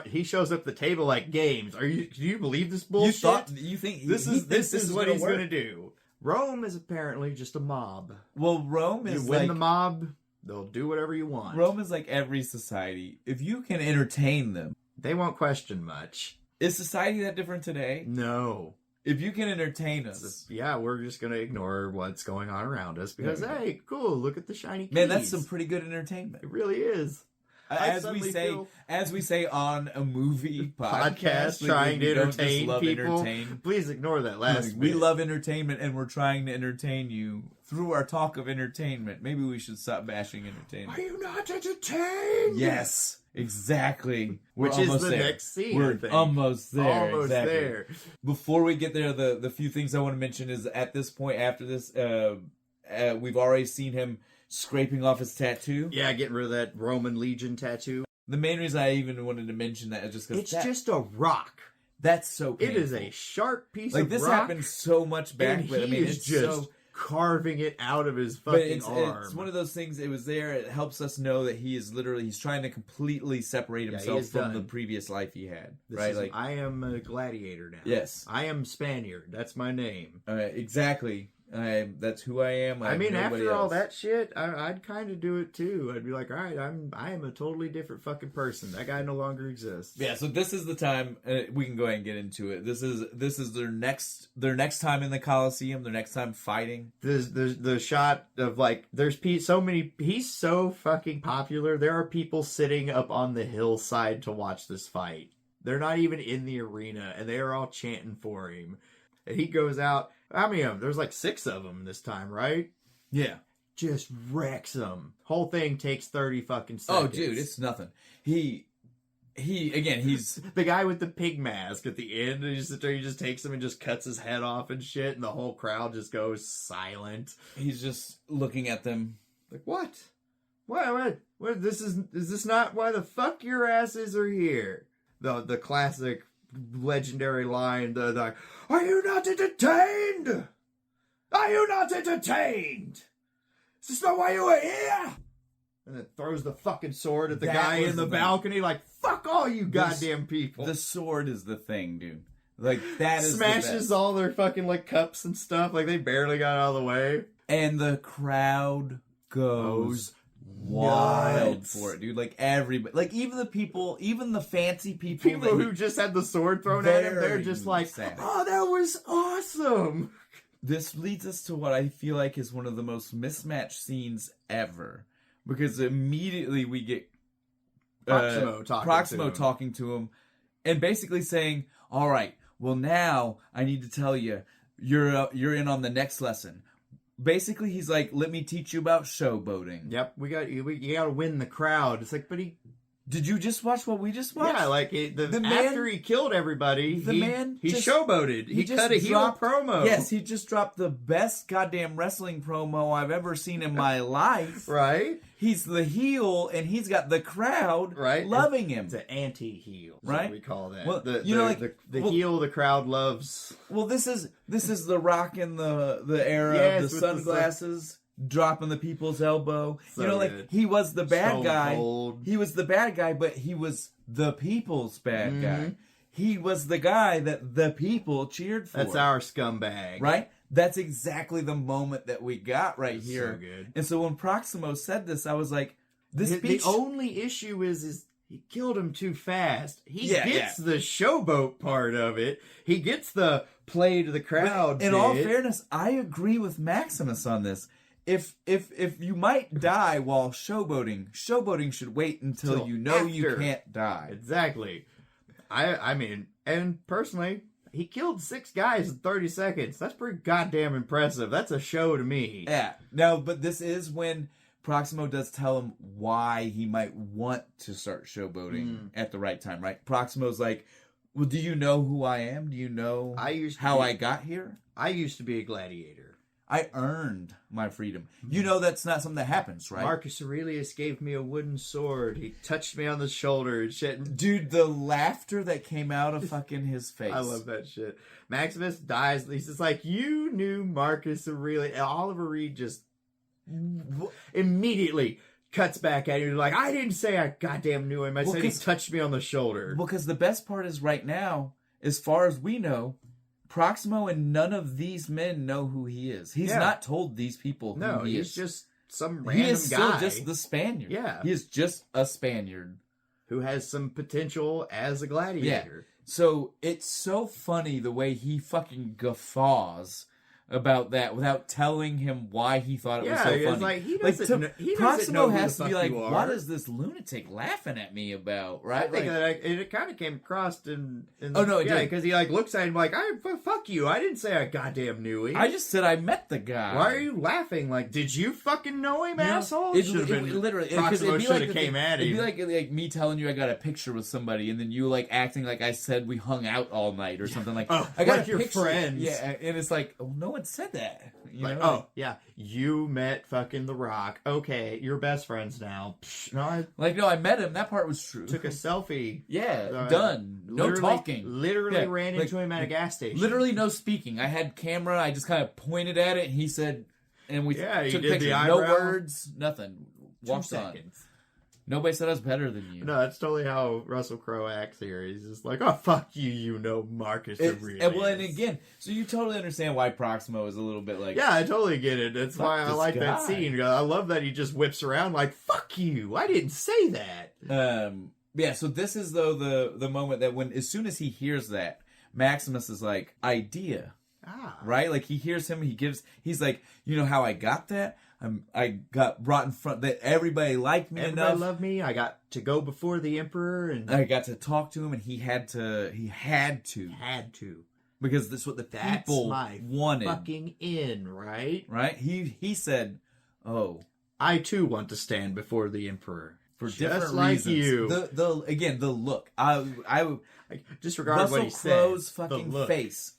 he shows up at the table like, games. Do you believe this bullshit? You think this is what he's going to do? Rome is apparently just a mob. Well, Rome is you win the mob, they'll do whatever you want. Rome is like every society. If you can entertain them, they won't question much. Is society that different today? No. If you can entertain us. We're just going to ignore what's going on around us because, hey, cool, look at the shiny keys. Man, that's some pretty good entertainment. It really is. As we say on a movie podcast trying to entertain people. Please ignore that last bit. We love entertainment and we're trying to entertain you through our talk of entertainment. Maybe we should stop bashing entertainment. Are you not entertained? Yes. Exactly. Which is the next scene. We're almost there. Almost there. Before we get there, the few things I want to mention is at this point after this, we've already seen him scraping off his tattoo. Yeah, getting rid of that Roman Legion tattoo. The main reason I even wanted to mention that is just because it's just a rock. That's so painful. It is a sharp piece of rock. Like this happened so much back, but I mean, it's just carving it out of his fucking arm. It's one of those things. It was there. It helps us know that he's trying to completely separate himself from the previous life he had. I am a gladiator now. Yes, I am Spaniard. That's my name. Exactly. That's who I am. I mean, after all that shit, I'd kind of do it too. I'd be like, all right, I am a totally different fucking person. That guy no longer exists. Yeah. So this is the time we can go ahead and get into it. This is their next time in the Colosseum. Their next time fighting. There's the shot of like so many. He's so fucking popular. There are people sitting up on the hillside to watch this fight. They're not even in the arena, and they are all chanting for him. And he goes out. How many of them? There's like 6 of them this time, right? Yeah. Just wrecks them. Whole thing takes 30 fucking seconds. Oh, dude, it's nothing. He's the guy with the pig mask at the end. And he just takes him and just cuts his head off and shit, and the whole crowd just goes silent. He's just looking at them like, what? What? Is this not why the fuck your asses are here? The classic legendary line, the are you not entertained? Are you not entertained? Is this not why you were here? And then throws the fucking sword at the guy in the balcony, like, fuck all you goddamn people. The sword is the thing, dude. Like, that is smashes all their fucking, like, cups and stuff. Like, they barely got out of the way. And the crowd goes wild for it, dude. Like everybody, like even the fancy people who just had the sword thrown at him, they're just like, sad. Oh, that was awesome. this leads us to what I feel like is one of the most mismatched scenes ever. Because immediately we get Proximo talking to him and basically saying, all right, well now I need to tell you, you're in on the next lesson. Basically, he's like, let me teach you about showboating. Yep, you got to win the crowd. It's like, but did you just watch what we just watched? Yeah, like after he killed everybody, he showboated. He cut a heel promo. Yes, he just dropped the best goddamn wrestling promo I've ever seen in my life. Right? He's the heel, and he's got the crowd loving him. It's an anti-heel, right? What we call that. Well, the heel the crowd loves. Well, this is the Rock in the era of the sunglasses. Dropping the people's elbow. So good. He was the bad guy. Cold. He was the bad guy, but he was the people's bad guy. He was the guy that the people cheered for. That's our scumbag. Right? That's exactly the moment that we got right here. So good. And so when Proximo said this, I was like, the only issue is he killed him too fast. He gets the showboat part of it. He gets the play to the crowd. In all fairness, I agree with Maximus on this. If you might die while showboating should wait until you know you can't die. Exactly. I mean, and personally, he killed 6 guys in 30 seconds. That's pretty goddamn impressive. That's a show to me. Yeah. No, but this is when Proximo does tell him why he might want to start showboating at the right time, right? Proximo's like, well, do you know who I am? Do you know how I got here? I used to be a gladiator. I earned my freedom. You know that's not something that happens, right? Marcus Aurelius gave me a wooden sword. He touched me on the shoulder and shit. Dude, the laughter that came out of fucking his face. I love that shit. Maximus dies. He's just like, you knew Marcus Aurelius. And Oliver Reed just immediately cuts back at you like, I didn't say I goddamn knew him. I said he touched me on the shoulder. Because the best part is right now, as far as we know, Proximo and none of these men know who he is. He's not told these people who he is. He's just some random guy. He is still just the Spaniard. Yeah. He is just a Spaniard. Who has some potential as a gladiator. Yeah. So it's so funny the way he fucking guffaws about that without telling him why he thought it was so funny. Like, he doesn't Proximo know has to be like, what is this lunatic laughing at me about, right? I think it kind of came across in oh, no, it did. Because he like looks at him like, fuck you, I didn't say I goddamn knew him. I just said I met the guy. Why are you laughing? Like, did you fucking know him, asshole? It literally, Proximo should have came at him. It'd be like me telling you I got a picture with somebody and then you like acting like I said we hung out all night or something like, I got like your friends. Yeah, and it's like, oh, no one said that. You like, know? You met fucking The Rock. Okay, you're best friends now. No, I met him. That part was true. Took a selfie. Yeah, done. No talking. Literally ran into him at a gas station. Literally no speaking. I had camera. I just kind of pointed at it. And he said, and we took a picture. No words. Nothing. Walked on. Nobody said I was better than you. No, that's totally how Russell Crowe acts here. He's just like, oh, fuck you, you know Marcus Aurelius. And again, so you totally understand why Proximo is a little bit like... Yeah, I totally get it. That's why I like that scene. I love that he just whips around like, fuck you, I didn't say that. Yeah, so this is, though, the moment that when, as soon as he hears that, Maximus is like, idea. Right? Like, he hears him, he's like, you know how I got that? I got brought in front that everybody liked me enough. Everybody loved me. I got to go before the emperor, and I got to talk to him, and he had to, because that's what the people wanted. Fucking in, right? Right? He said, "Oh, I too want to stand before the emperor for just different like reasons." You. The look. I disregard what he said. Russell Crowe's fucking face.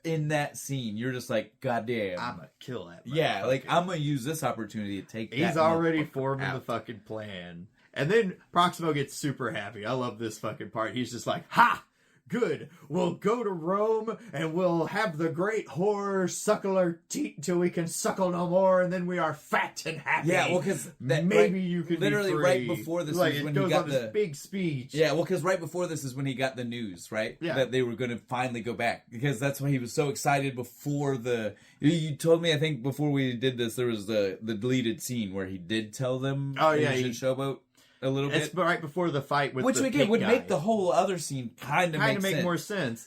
In that scene, you're just like, goddamn. I'm gonna kill that. Yeah, like, I'm gonna use this opportunity to take that. He's already forming the fucking plan. And then Proximo gets super happy. I love this fucking part. He's just like, ha! Good. We'll go to Rome and we'll have the great whore suckle our teat until we can suckle no more, and then we are fat and happy. Yeah, well, because maybe you could literally be free. Right before this is when he got this big speech. Yeah, well, because right before this is when he got the news, right? Yeah. That they were going to finally go back, because that's why he was so excited before the. You told me, I think, before we did this, there was the deleted scene where he did tell them. Oh yeah, he should showboat. A little bit. It's right before the fight with which the again would guy. make the whole other scene kind of make more sense.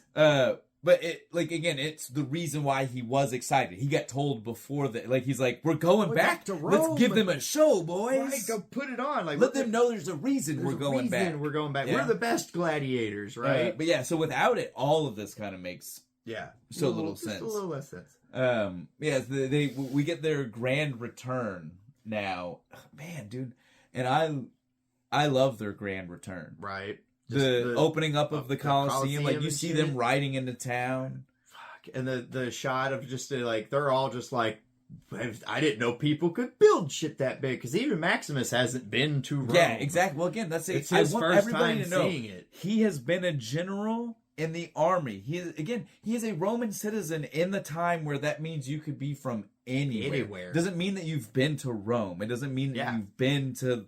But again, it's the reason why he was excited. He got told before that, he's like, we're going back to Rome. Let's give them a show, boys. Right, go put it on. Let them know there's a reason we're going back. We're going back. Yeah. We're the best gladiators, right? But yeah, so without it, all of this kind of makes little sense. Just a little less sense. We get their grand return now. Man, dude. And I love their grand return. Right. The opening up of the Colosseum, you see them riding into town. Fuck. And the shot of just they're all just like, I didn't know people could build shit that big, because even Maximus hasn't been to Rome. Yeah, exactly. Well, again, that's it. It's his first time seeing it. He has been a general in the army. He is a Roman citizen in the time where that means you could be from anywhere. Doesn't mean that you've been to Rome. It doesn't mean that you've been to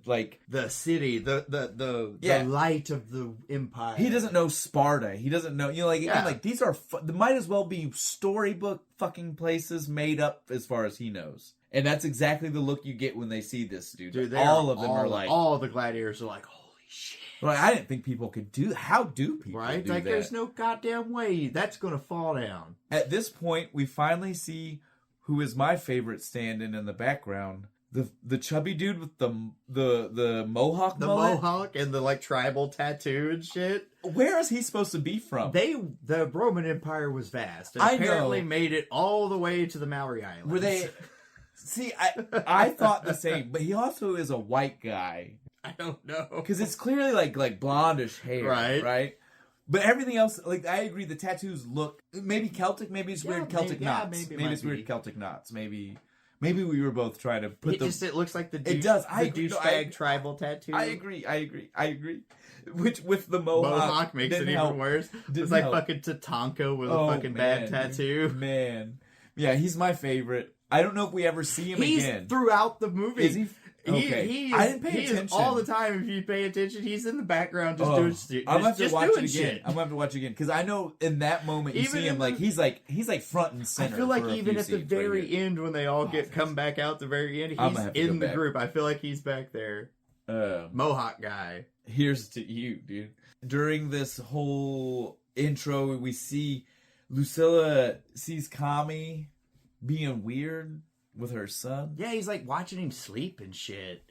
the city, the light of the empire. He doesn't know Sparta. He doesn't know, these are they might as well be storybook fucking places made up as far as he knows. And that's exactly the look you get when they see this dude. All of them are like, all the gladiators are like, holy shit. Like, I didn't think people could do that. How do people do that? There's no goddamn way that's going to fall down. At this point, we finally see who is my favorite stand-in in the background. The chubby dude with the mohawk mullet. The mohawk and the tribal tattoo and shit. Where is he supposed to be from? The Roman Empire was vast. And apparently made it all the way to the Maori Islands. Were they... See, I thought the same, but he also is a white guy. I don't know. Because it's clearly like blondish hair, right? But everything else, I agree, the tattoos look maybe Celtic, maybe it's weird Celtic knots. Maybe it's weird Celtic knots. Maybe we were both trying to put it looks like the douchebag tribal tattoo. I agree. Which with the mohawk makes it even worse. It's like fucking Tatanka with a fucking bad tattoo. Man. Yeah, he's my favorite. I don't know if we ever see him again. He's throughout the movie. Is he? Okay. I didn't pay attention. All the time, if you pay attention, he's in the background just doing shit. I'm gonna have to watch it again. I'm gonna have to watch it again because I know in that moment you see him he's front and center. I feel like even at the very end when they all come back out, the very end, he's in the group. I feel like he's back there. Mohawk guy. Here's to you, dude. During this whole intro, we see Lucilla sees Kami being weird with her son. Yeah, he's watching him sleep and shit.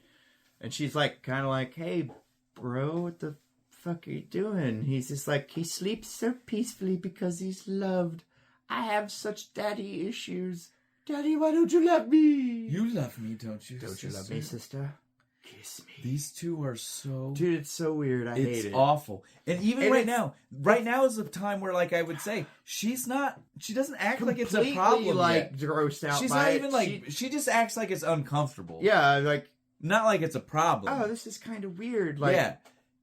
And she's kind of like, hey, bro, what the fuck are you doing? He's just he sleeps so peacefully because he's loved. I have such daddy issues. Daddy, why don't you love me? You love me, don't you? Don't you love me, sister? Kiss me. These two are so... Dude, it's so weird. I hate it. It's awful. And even right now is the time where, I would say, she doesn't act like it's a problem yet. Grossed out she's by not even she just acts like it's uncomfortable. Yeah, not like it's a problem. Oh, this is kind of weird. But I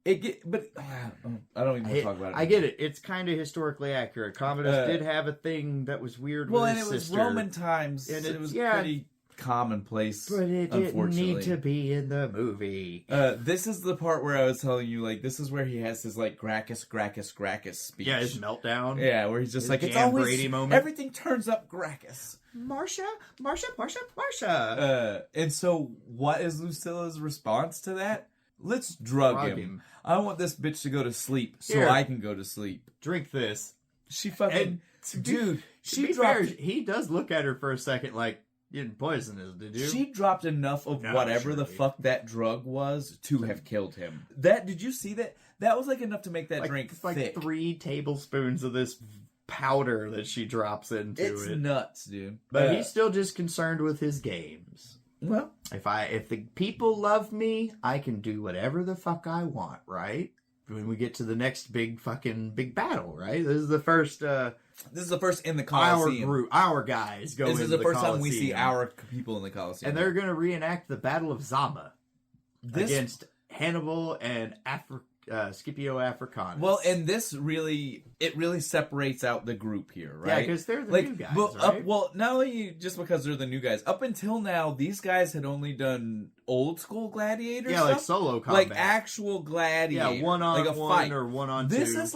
don't even want to talk about it. I get it. It's kind of historically accurate. Commodus did have a thing that was weird with his sister. Well, and it was Roman times. And it was pretty commonplace, but it didn't need to be in the movie. This is the part where I was telling you, this is where he has his Gracchus speech. Yeah, his meltdown. Yeah, where he's just it's always Brady moment. Everything turns up Gracchus. Marsha. And so, what is Lucilla's response to that? Let's drug him. I want this bitch to go to sleep so I can go to sleep. Drink this. She fucking dude. He does look at her for a second you didn't poison this, did you? She dropped enough of whatever the fuck that drug was to have killed him. Did you see that? That was enough to make that drink thick. 3 tablespoons of this powder that she drops into it. It's nuts, dude. But he's still just concerned with his games. Well, if the people love me, I can do whatever the fuck I want, right? When we get to the next big battle, right? This is the first in the Colosseum. Our guys go. This is the first time we see our people in the Colosseum, and they're going to reenact the Battle of Zama against Hannibal and Scipio Africanus. Well, and this really separates out the group here, right? Yeah, because they're the new guys, right? Not only just because they're the new guys. Up until now, these guys had only done old school gladiator stuff. Like solo combat. Actual gladiator. Yeah, one-on-one or one-on-two. This is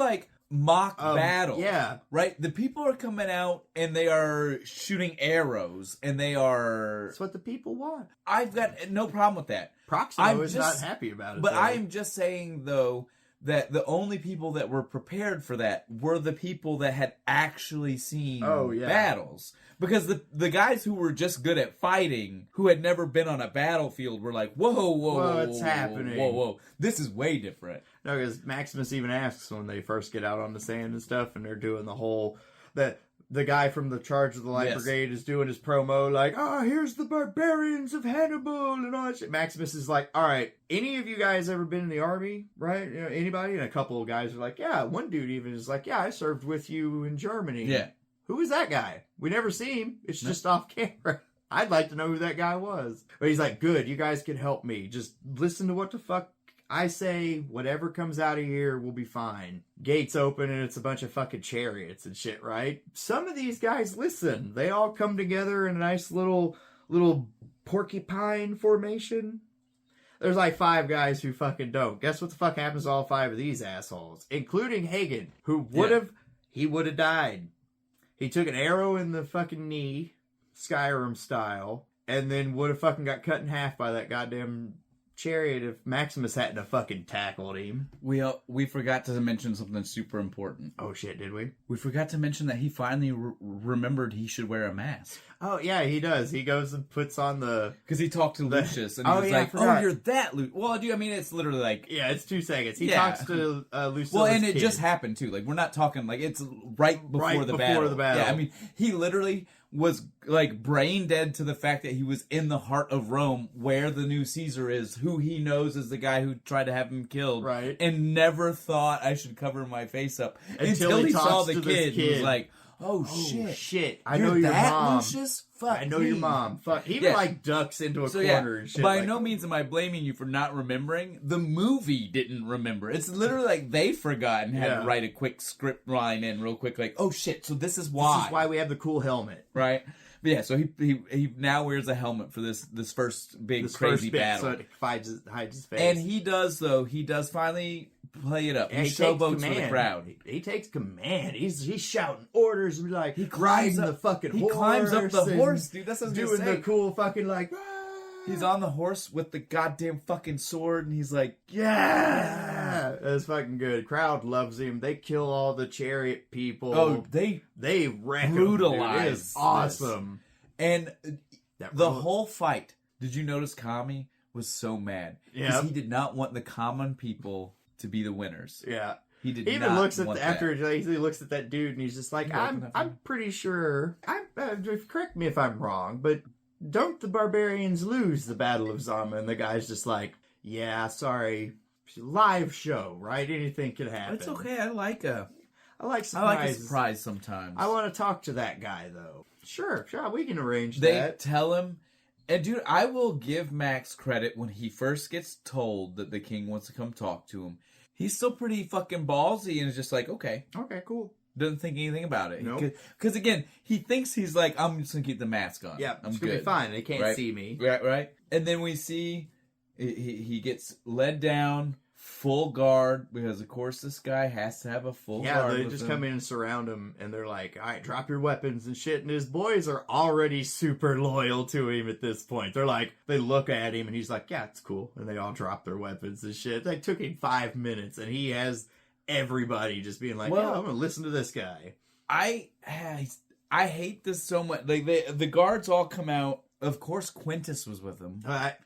mock battle. Yeah. Right? The people are coming out and they are shooting arrows and they are... That's what the people want. I've got no problem with that. Proximo is not happy about it. But I'm just saying, though, that the only people that were prepared for that were the people that had actually seen battles. Because the guys who were just good at fighting, who had never been on a battlefield, were like, whoa, what's happening? Whoa, this is way different. No, because Maximus even asks when they first get out on the sand and stuff, and they're doing the whole... The guy from the Charge of the Light Brigade is doing his promo like, here's the barbarians of Hannibal and all that shit. Maximus is like, all right, any of you guys ever been in the army, right? You know, anybody? And a couple of guys are like, yeah. One dude even is like, yeah, I served with you in Germany. Yeah. Who is that guy? We never see him. It's just off camera. I'd like to know who that guy was. But he's like, good, you guys can help me. Just listen to what the fuck I say, whatever comes out of here will be fine. Gates open and it's a bunch of fucking chariots and shit, right? Some of these guys listen. They all come together in a nice little porcupine formation. There's like 5 guys who fucking don't. Guess what the fuck happens to all 5 of these assholes? Including Hagen, who would have died. He took an arrow in the fucking knee, Skyrim style, and then would have fucking got cut in half by that goddamn chariot if Maximus hadn't have fucking tackled him. We forgot to mention something super important. Oh shit, did we? We forgot to mention that he finally remembered he should wear a mask. Oh yeah, he does. He goes and puts on the... Because he talked to Lucius and he was like, oh, you're that Lucius. Well, dude, I mean, it's literally like... Yeah, it's 2 seconds. He talks to Lucius. Well, and it just happened too. Like, we're not talking, like, it's right before the battle. Yeah, I mean, he literally was like brain dead to the fact that he was in the heart of Rome, where the new Caesar is, who he knows is the guy who tried to have him killed, right? And never thought I should cover my face up until he saw the kid. He was like, "Oh shit! I know your mom. Lucius? Fuck, I know your mom. Fuck." He like ducks into a corner and shit. By no means am I blaming you for not remembering. The movie didn't remember. It's literally like they forgot and had to write a quick script line in real quick, like, "Oh shit! So this is why. This is why we have the cool helmet, right?" But yeah, so he now wears a helmet for this first crazy battle. So it hides his face. And he does finally play it up. He showboats for the crowd. He takes command. He's shouting orders and like he climbs the fucking horse. He climbs up the horse, dude. That's what I was doing saying. The cool fucking like. He's on the horse with the goddamn fucking sword, and he's like, yeah, that's fucking good. Crowd loves him. They kill all the chariot people. Oh, they wreck brutalize. It is awesome. And the whole fight. Did you notice Kami was so mad? Yeah, he did not want the common people to be the winners. Yeah. He did. He even not looks at want after he looks at that dude and he's just like, I'm pretty sure. Correct me if I'm wrong, but don't the barbarians lose the Battle of Zama? And the guy's just like, yeah, sorry, live show, right? Anything could happen. It's okay. I like a surprise sometimes. I want to talk to that guy though. Sure, we can arrange They that. tell him. And dude, I will give Max credit when he first gets told that the king wants to come talk to him. He's still pretty fucking ballsy and is just like, okay, cool. Doesn't think anything about it. Nope. Because again, he thinks he's like, I'm just gonna keep the mask on. Yeah, I'm it's gonna be fine. They can't see me. Right. And then we see he gets led down, full guard, because of course this guy has to have a full guard. Yeah, they just come in and surround him, and they're like, all right, drop your weapons and shit. And his boys are already super loyal to him at this point. They're like, they look at him, and he's like, yeah, it's cool. And they all drop their weapons and shit. They took him 5 minutes, and he has everybody just being like, well, I'm gonna listen to this guy. I hate this so much. Like the guards all come out. Of course, Quintus was with him.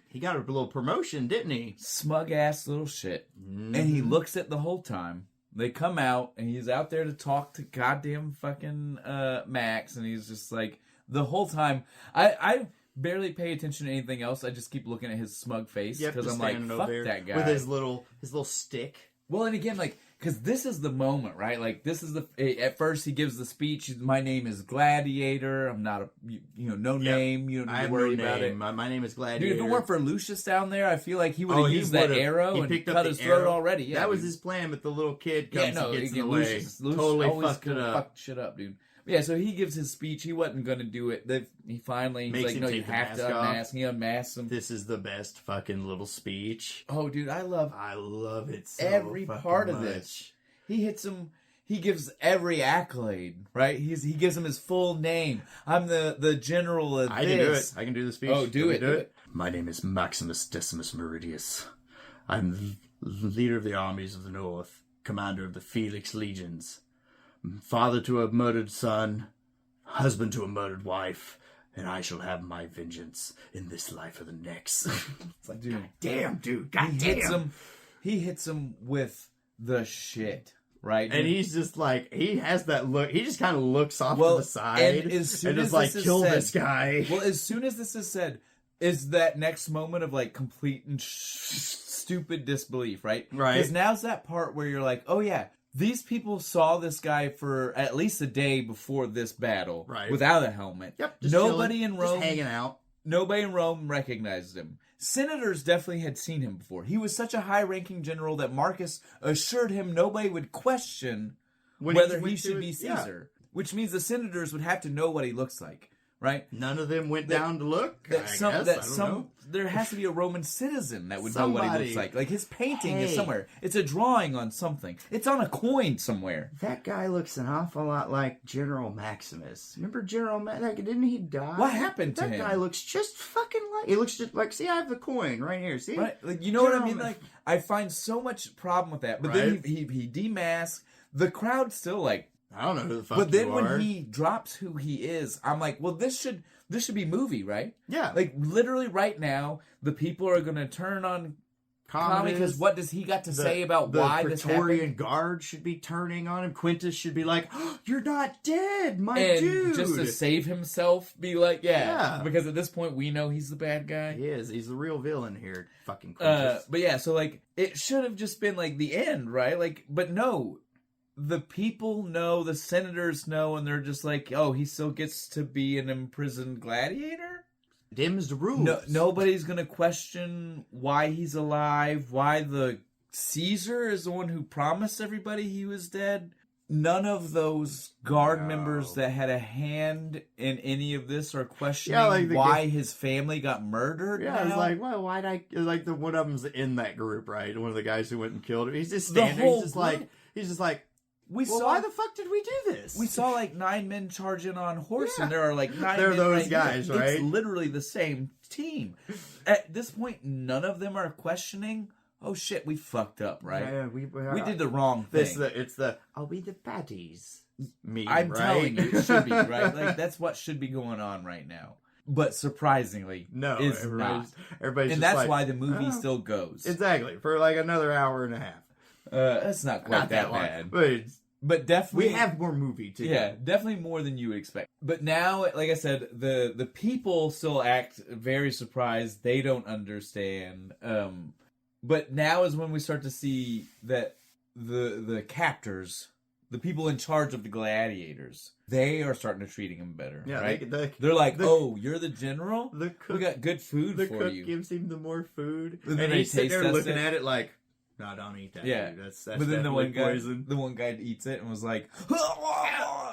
He got a little promotion, didn't he? Smug ass little shit. Mm-hmm. And he looks at the whole time. They come out, and he's out there to talk to goddamn fucking Max, and he's just like the whole time. I barely pay attention to anything else. I just keep looking at his smug face because I'm like, fuck that guy with his little stick. Well, and again, like, because this is the moment, right? Like, this is at first he gives the speech, my name is Gladiator, I'm not name, you don't need to worry about it. My name is Gladiator. Dude, if it weren't for Lucius down there, I feel like he would have used that arrow and cut his throat already. Yeah, that was his plan, but the little kid comes and gets in the way. Lucius totally fucked it up. Fucked shit up, dude. Yeah, so he gives his speech. He wasn't going to do it. He's like, no, you have to unmask. He unmasks him. This is the best fucking little speech. Oh, dude, I love it so every part of much. this. He hits him. He gives every accolade, right? He gives him his full name. I'm the general of this. I can do it. I can do the speech. Oh, do it. My name is Maximus Decimus Meridius. I'm leader of the armies of the north, commander of the Felix legions, father to a murdered son, husband to a murdered wife, and I shall have my vengeance in this life or the next. It's like, dude, God damn, dude, God damn. He hits him with the shit, right? And he's just like, he has that look. He just kind of looks off to the side and just like, kill this guy. Well, as soon as this is said, is that next moment of like complete and stupid disbelief, right? Right. Because now's that part where you're like, oh yeah, these people saw this guy for at least a day before this battle, right, without a helmet. Yep. Nobody in Rome, just hanging out. Nobody in Rome recognized him. Senators definitely had seen him before. He was such a high-ranking general that Marcus assured him nobody would question whether he should be Caesar. Yeah. Which means the senators would have to know what he looks like, right? None of them went down to look. There has to be a Roman citizen that would know what he looks like. Like his painting is somewhere. It's a drawing on something. It's on a coin somewhere. That guy looks an awful lot like General Maximus. Remember General Maximus? Didn't he die? What happened to him? That guy looks just fucking like. He looks just like. See, I have the coin right here. See, right? Like, you know what I mean? Like, I find so much problem with that. But then he demasked. The crowd still like. I don't know who the fuck But then when he drops who he is, I'm like, well, this should be movie, right? Yeah. Like, literally right now, the people are going to turn on Commodus, because what does he got to say about why this happened? The Praetorian Guard should be turning on him. Quintus should be like, oh, you're not dead, my dude. And just to save himself, be like, yeah. Because at this point, we know he's the bad guy. He is. He's the real villain here, fucking Quintus. But yeah, so like, it should have just been like the end, right? Like, but no. The people know, the senators know, and they're just like, oh, he still gets to be an imprisoned gladiator? Dims the rules. Nobody's going to question why he's alive, why the Caesar is the one who promised everybody he was dead. None of those guard members that had a hand in any of this are questioning why his family got murdered. Yeah, it's like, well, why'd I... Like, one of them's in that group, right? One of the guys who went and killed him. He's just standing there. He's just like... why the fuck did we do this? We saw like 9 men charging on horse, and there are like 9 men. They're those guys, right? It's literally the same team. At this point, none of them are questioning, oh shit, we fucked up, right? Yeah, we did the wrong thing. It's the, are we the baddies? I'm telling you, it should be, right? Like, that's what should be going on right now. But surprisingly, no, it's not. Everybody's and just that's why the movie still goes. Exactly. For like another hour and a half. That's not quite that bad. But definitely... We have more movie, too. Yeah, definitely more than you would expect. But now, like I said, the people still act very surprised. They don't understand. But now is when we start to see that the captors, the people in charge of the gladiators, they are starting to treating him better. Yeah, right? They're like, oh, you're the general? We got good food for you. The cook gives him the more food. And he's sitting there looking at it like... No, don't eat that. Yeah, dude. That's but then the one guy eats it and was like,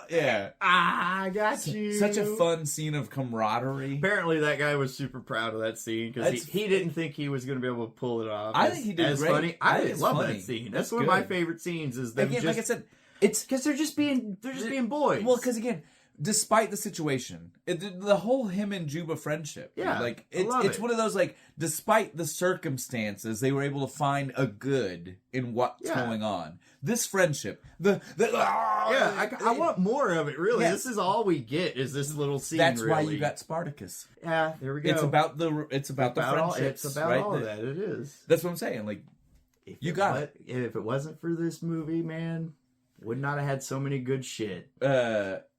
yeah, I got you. Such a fun scene of camaraderie. Apparently, that guy was super proud of that scene because he didn't think he was going to be able to pull it off. I think he did great. Funny. I love that scene. That's one of my favorite scenes. Is them like I said, it's because they're just being boys. Well, because again. Despite the situation, the whole him and Juba friendship, like it's one of those like, despite the circumstances, they were able to find a good in what's going on. This friendship, I want more of it. Really, this is all we get is this little scene. That's why you got Spartacus. Yeah, there we go. It's about the friendships. It's about all that. It is. That's what I'm saying. Like, you got it. If it wasn't for this movie, man. Would not have had so many good shit.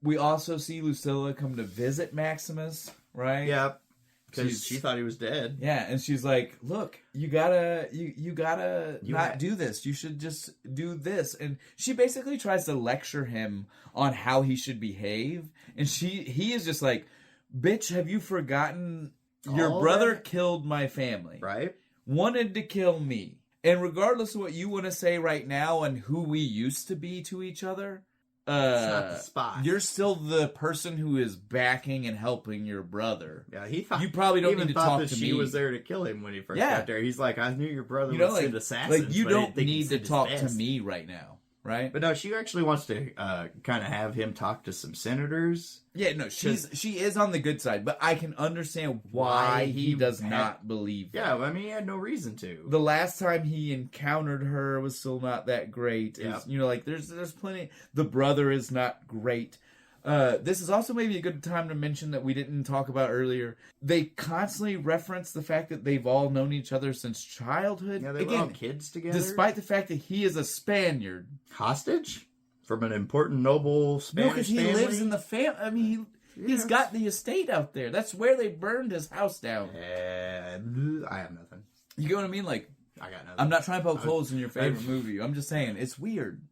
We also see Lucilla come to visit Maximus, right? Yep. Because she thought he was dead. Yeah, and she's like, "Look, you gotta not do this. You should just do this." And she basically tries to lecture him on how he should behave, and he is just like, "Bitch, have you forgotten your brother killed my family? Right? Wanted to kill me." And regardless of what you want to say right now and who we used to be to each other, it's not the spot. You're still the person who is backing and helping your brother. Yeah, he thought you probably don't need to talk to me. She was there to kill him when he first got there. He's like, I knew your brother would send assassins. Like, you don't need to talk to me right now. right? But no, she actually wants to kind of have him talk to some senators. Yeah, no, she is on the good side, but I can understand why he does not believe that. Yeah, I mean, he had no reason to. The last time he encountered her was still not that great. Yeah. You know, like there's plenty. The brother is not great. This is also maybe a good time to mention that we didn't talk about earlier. They constantly reference the fact that they've all known each other since childhood. Yeah, they were all kids together. Despite the fact that he is a Spaniard. Hostage? From an important noble Spanish family? No, because he lives in the family. I mean, he's got the estate out there. That's where they burned his house down. I have nothing. You get what I mean? Like, I got nothing. I'm not trying to poke holes in your favorite movie. I'm just saying, it's weird.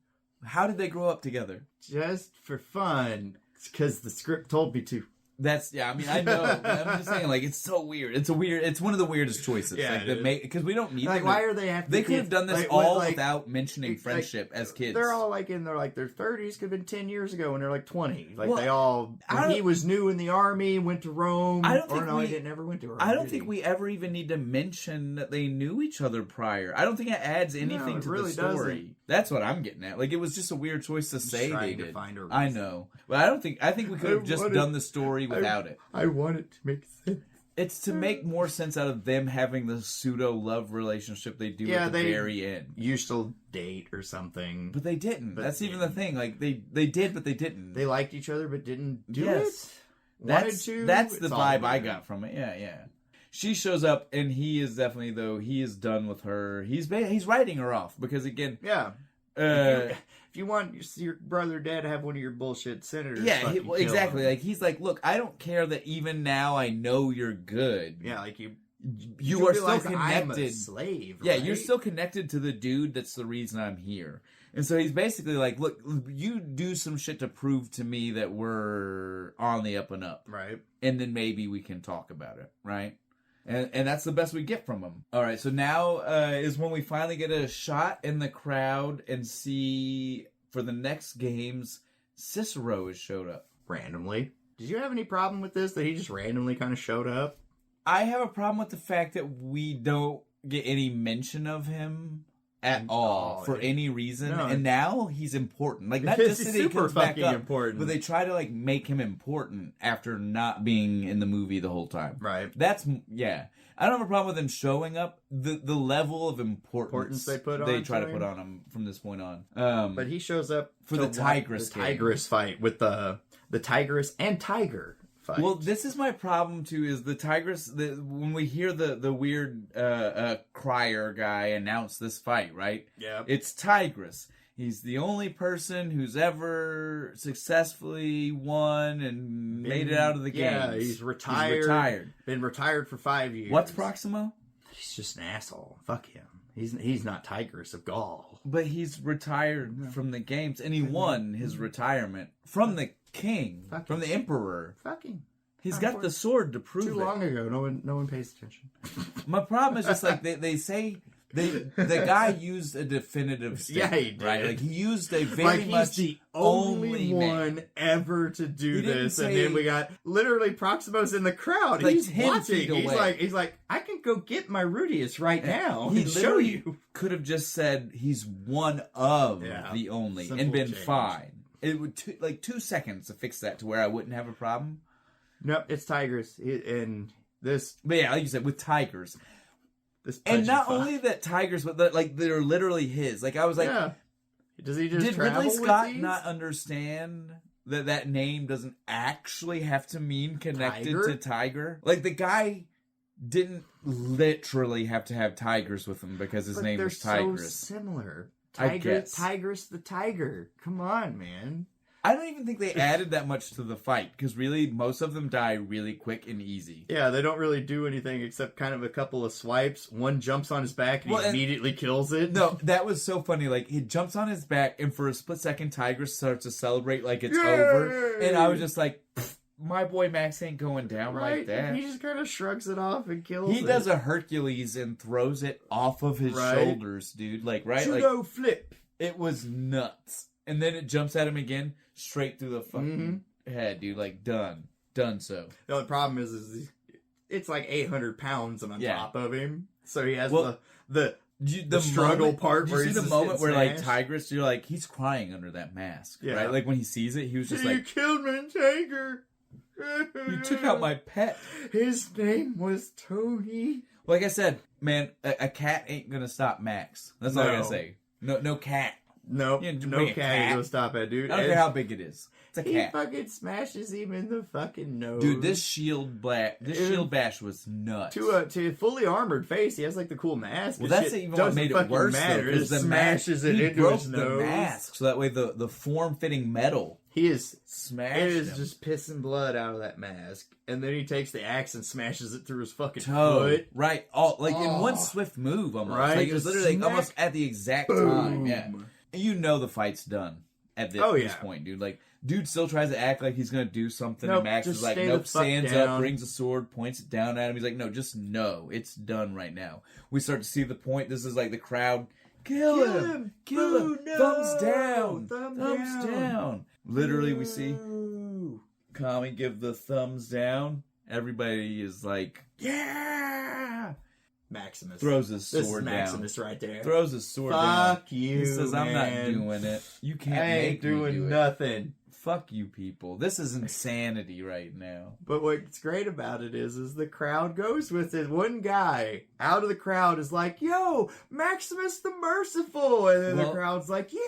How did they grow up together? Just for fun. Because the script told me to. I mean, I know. But I'm just saying, like, it's so weird. It's one of the weirdest choices. Yeah, like, because we don't need like, why are they have They could have done this without mentioning like, friendship as kids. They're all like in their 30s, could have been 10 years ago when they're like 20. Like, well, they all, when he was new in the army, went to Rome. I don't think he never went to Rome. I don't think we ever even need to mention that they knew each other prior. I don't think it adds anything to the story. Doesn't. That's what I'm getting at. Like, it was just a weird choice to say they did. Find a I know. But I think we could have just done the story without it. I want it to make sense. It's to make more sense out of them having the pseudo-love relationship they do at the very end. Used to date or something. But they didn't. That's even the thing. Like, they did, but they didn't. They liked each other, but didn't do it? That's the vibe I got from it. Yeah. She shows up, and he is definitely, though, he is done with her. He's writing her off, because, again... Yeah. If you want your brother dead, have one of your bullshit senators. Yeah, exactly. Like, he's like, look, I don't care that even now I know you're good. Yeah, like you are still connected. I'm a slave. Yeah, right? you're still connected to the dude. That's the reason I'm here. And so he's basically like, look, you do some shit to prove to me that we're on the up and up, right? And then maybe we can talk about it, right? And that's the best we get from him. All right, so now is when we finally get a shot in the crowd and see, for the next games, Cicero has showed up. Randomly. Did you have any problem with this, that he just randomly kind of showed up? I have a problem with the fact that we don't get any mention of him at all for any reason. No. And now he's important. Like, not just that he comes back up, important. But they try to, like, make him important after not being in the movie the whole time. Right. That's, yeah. I don't have a problem with him showing up. The level of importance they try to put on him from this point on. But he shows up for the Tigress game. The Tigress fight with the Tigress and Tiger fight. Well, this is my problem too. Is the Tigress? When we hear the weird crier guy announce this fight, right? Yeah. It's Tigress. He's the only person who's ever successfully won and made it out of the game. Yeah, he's retired. Been retired for 5 years. What's Proximo? He's just an asshole. Fuck him. He's not Tigress of Gaul. But he's retired from the games, and he won his retirement from the king, from the emperor. Fucking. He's got the sword to prove it. Too long ago. No one pays attention. My problem is just like they say. The guy used a definitive statement, yeah, he did. Right? Like, he used a very much the only one ever to do this, and then we got literally Proximo's in the crowd. Like, he's watching. He's like, I can go get my Rudius right now. He literally could have just said he's one of the only and been fine. It would like 2 seconds to fix that to where I wouldn't have a problem. Nope, it's Tigers and this. But yeah, like you said, with Tigers. And not only that Tigers, but like they're literally his. Like, I was like, does he just did travel Ridley Scott with these? not understand that name doesn't actually have to mean connected to Tiger? Like, the guy didn't literally have to have Tigers with him because his name was Tigress. They're so similar. Tigress the Tiger. Come on, man. I don't even think they added that much to the fight, because really, most of them die really quick and easy. Yeah, they don't really do anything except kind of a couple of swipes. One jumps on his back and he immediately kills it. No, that was so funny. Like, he jumps on his back, and for a split second, Tigress starts to celebrate like it's over. And I was just like, my boy Max ain't going down like that. He just kind of shrugs it off and kills it. He does a Hercules and throws it off of his shoulders, dude. Like, right? Judo flip. It was nuts. And then it jumps at him again, straight through the fucking head, dude. Like, done. Done so. The only problem is it's like 800 pounds on top of him. So he has the the struggle part. Did you see the moment where like Tigress, you're like, he's crying under that mask, right? Like when he sees it, he was just like, "You killed my tiger. You took out my pet. His name was Tony." Like I said, man, a cat ain't gonna stop Max. That's all I gotta say. No cat. Nope. No cat ain't gonna stop that dude. I don't care how big it is. It's a cat. He fucking smashes him in the fucking nose. Dude, this shield bash was nuts. To a fully armored face, he has like the cool mask. Well, that's even what made it worse, though, because the smashes it into his nose. The mask, so that way the form-fitting metal smashed. It is just pissing blood out of that mask, and then he takes the axe and smashes it through his fucking foot. Right, in one swift move, almost. Right, like it was literally almost at the exact time. Yeah, and you know the fight's done at this point, dude. Like, dude still tries to act like he's gonna do something, and Max is like, nope, stands up, brings a sword, points it down at him. He's like, no, just no, it's done right now. We start to see the point. This is like the crowd. Kill him! No. Thumbs down! Thumbs down! Literally, we see Kami give the thumbs down. Everybody is like, yeah! Maximus throws his sword down. Maximus right there. Throws his sword down. Fuck you, He says, I'm not doing it. You can't make me do it. I ain't doing nothing. Fuck you people. This is insanity right now. But what's great about it is the crowd goes with it. One guy out of the crowd is like, yo, Maximus the Merciful. And then the crowd's like, yeah.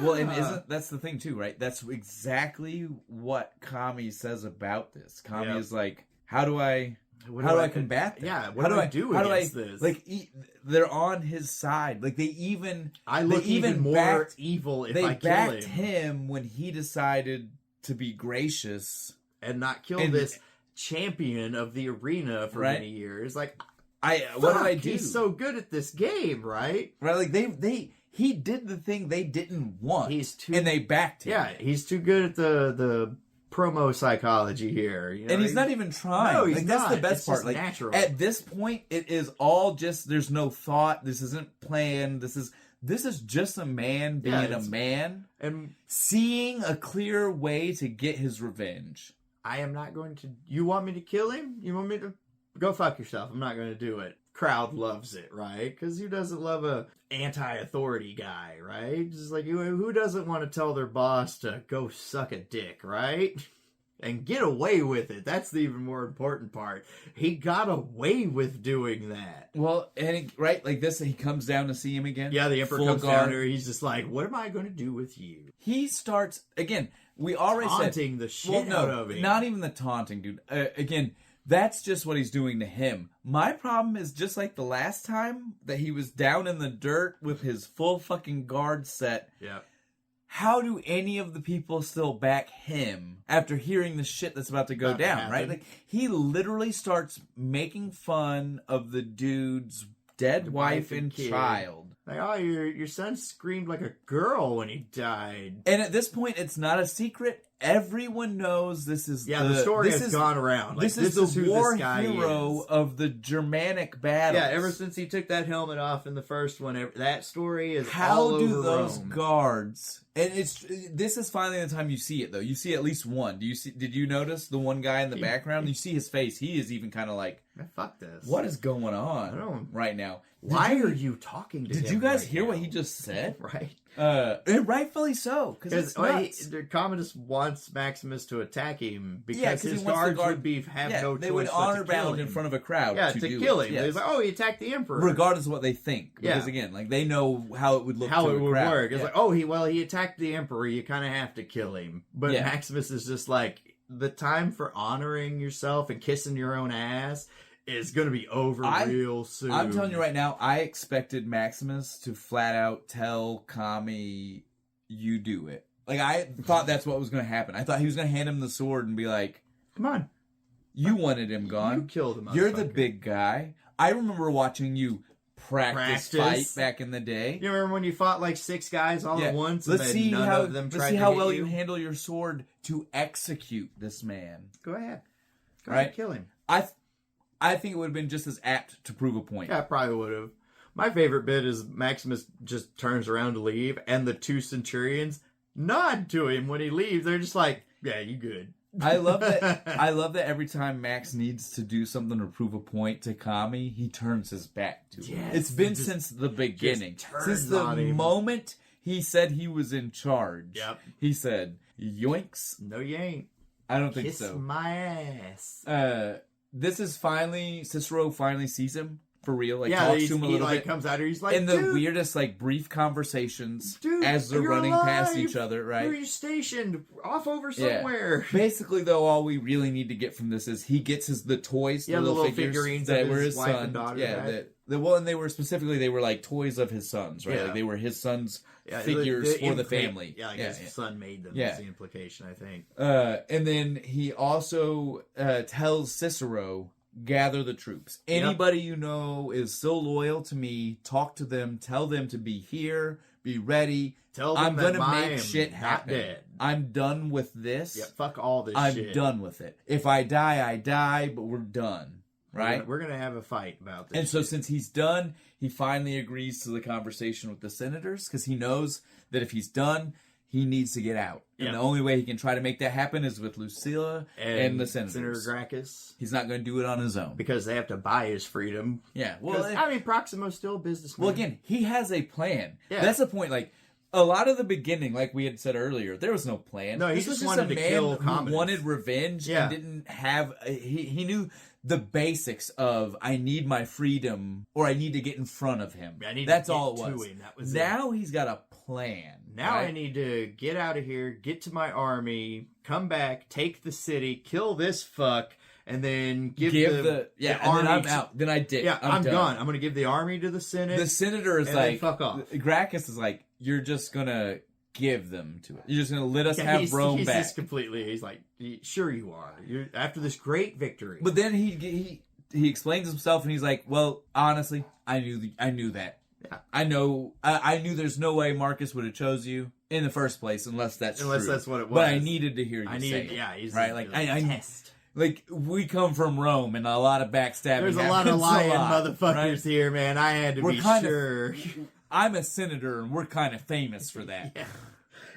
Well, and that's the thing too, right? That's exactly what Kami says about this. Kami is like, how do I combat that? Yeah, what do I do against this? Like, they're on his side. Like, I look even more evil if I kill him. They backed him when he decided to be gracious. And not kill this champion of the arena for many years. Like, what do I do? He's so good at this game, right? Right, like, he did the thing they didn't want. And they backed him. Yeah, he's too good at the promo psychology here, you know? And he's not even trying. No, he's that's not. The best it's part. Just like natural. At this point, it is all just. There's no thought. This isn't planned. This is just a man being a man and seeing a clear way to get his revenge. I am not going to. You want me to kill him? You want me to go fuck yourself? I'm not going to do it. Crowd loves it, right? Because who doesn't love a anti-authority guy, right? Just like who doesn't want to tell their boss to go suck a dick, right? And get away with it. That's the even more important part. He got away with doing that. Well, and like this, he comes down to see him again. Yeah, the Emperor comes down here. He's just like, what am I going to do with you? He starts, again, we already said. Taunting the shit out of him. Not even the taunting, dude. Again, that's just what he's doing to him. My problem is just like the last time that he was down in the dirt with his full fucking guard set. Yeah. How do any of the people still back him after hearing the shit that's about to go down, right? Like, he literally starts making fun of the dude's dead wife and child. Like, oh, your son screamed like a girl when he died. And at this point, it's not a secret. Everyone knows this is the story has gone around. Like, this is the war hero of the Germanic battles. Yeah, ever since he took that helmet off in the first one, that story is how all over do those Rome. Guards? And this is finally the time you see it though. You see at least one. Did you notice the one guy in the background? You see his face. He is even kind of like, fuck this. What is going on right now? Why are you talking to him? Did you guys right hear now? what he just said? Right. And rightfully so, because Commodus wants Maximus to attack him because his guards would have no choice. They would honor bound in front of a crowd. Yeah, to kill him. Yes. He's like, oh, he attacked the emperor, regardless of what they think. Because again, like they know how it would look. How to it would crowd. work. It's like, oh, he attacked the emperor. You kind of have to kill him. But Maximus is just like, the time for honoring yourself and kissing your own ass is going to be over real soon. I'm telling you right now, I expected Maximus to flat out tell Kami, you do it. Like, I thought that's what was going to happen. I thought he was going to hand him the sword and be like, come on. You wanted him gone. You killed him. You're the big guy. I remember watching you practice fight back in the day. You remember when you fought like 6 guys all at once? Let's see how well you handle your sword to execute this man. Go ahead. Go ahead, kill him. I think it would have been just as apt to prove a point. Yeah, probably would have. My favorite bit is Maximus just turns around to leave, and the 2 centurions nod to him when he leaves. They're just like, yeah, you good. I love that. I love that every time Max needs to do something to prove a point to Kami, he turns his back to him. It's been since the beginning, since the moment he said he was in charge. Yep. He said, "Yoinks." No, you ain't. I don't think Kiss so. my ass. This is Cicero finally sees him. For real, like talks to him a little bit. Comes out here, he's like, in the weirdest, like brief conversations as they're running past each other, right? Where are you stationed? Off over somewhere. Yeah. Basically, though, all we really need to get from this is he gets the toys, the little figurines that were his son. Daughter, right? And they were like toys of his sons, right? Yeah. Like they were his sons' figures for the family. Yeah, his son made them. Yeah. Is the implication, I think. And then he also tells Cicero, gather the troops. Anybody you know is so loyal to me, talk to them, tell them to be here, be ready. Tell them I'm that gonna make shit happen. Dead. I'm done with this. Yeah, fuck all this shit. I'm done with it. If I die, I die, but we're done. Right? We're gonna have a fight about this. And so since he's done, he finally agrees to the conversation with the senators, because he knows that if he's done, he needs to get out. And the only way he can try to make that happen is with Lucilla and the senators. Senator Gracchus. He's not going to do it on his own. Because they have to buy his freedom. Yeah. Well, Proximo's still a businessman. Well, again, he has a plan. Yeah. That's the point. Like, a lot of the beginning, like we had said earlier, there was no plan. No, he this just was wanted a to man kill who Commodus. wanted revenge and didn't have... He knew the basics of, I need my freedom, or I need to get in front of him. That's all it was. Now he's got a plan. Now I need to get out of here, get to my army, come back, take the city, kill this fuck, and then give the army. Then I'm out. Then I did. Yeah, I'm done. gone. I'm going to give the army to the Senate. The senator is like, fuck off. Gracchus is like, you're just going to give them to it. You're just going to let us have Rome back. He's like, sure you are. You're after this great victory. But then he explains himself and he's like, well, honestly, I knew that. Yeah. I knew there's no way Marcus would have chose you in the first place unless that's true. That's what it was. But I needed to hear you say it. Yeah, he's right. Like I test. Like we come from Rome and a lot of backstabbing. There's a lot of lying motherfuckers here, man. I had to be sure. I'm a senator and we're kind of famous for that. Yeah.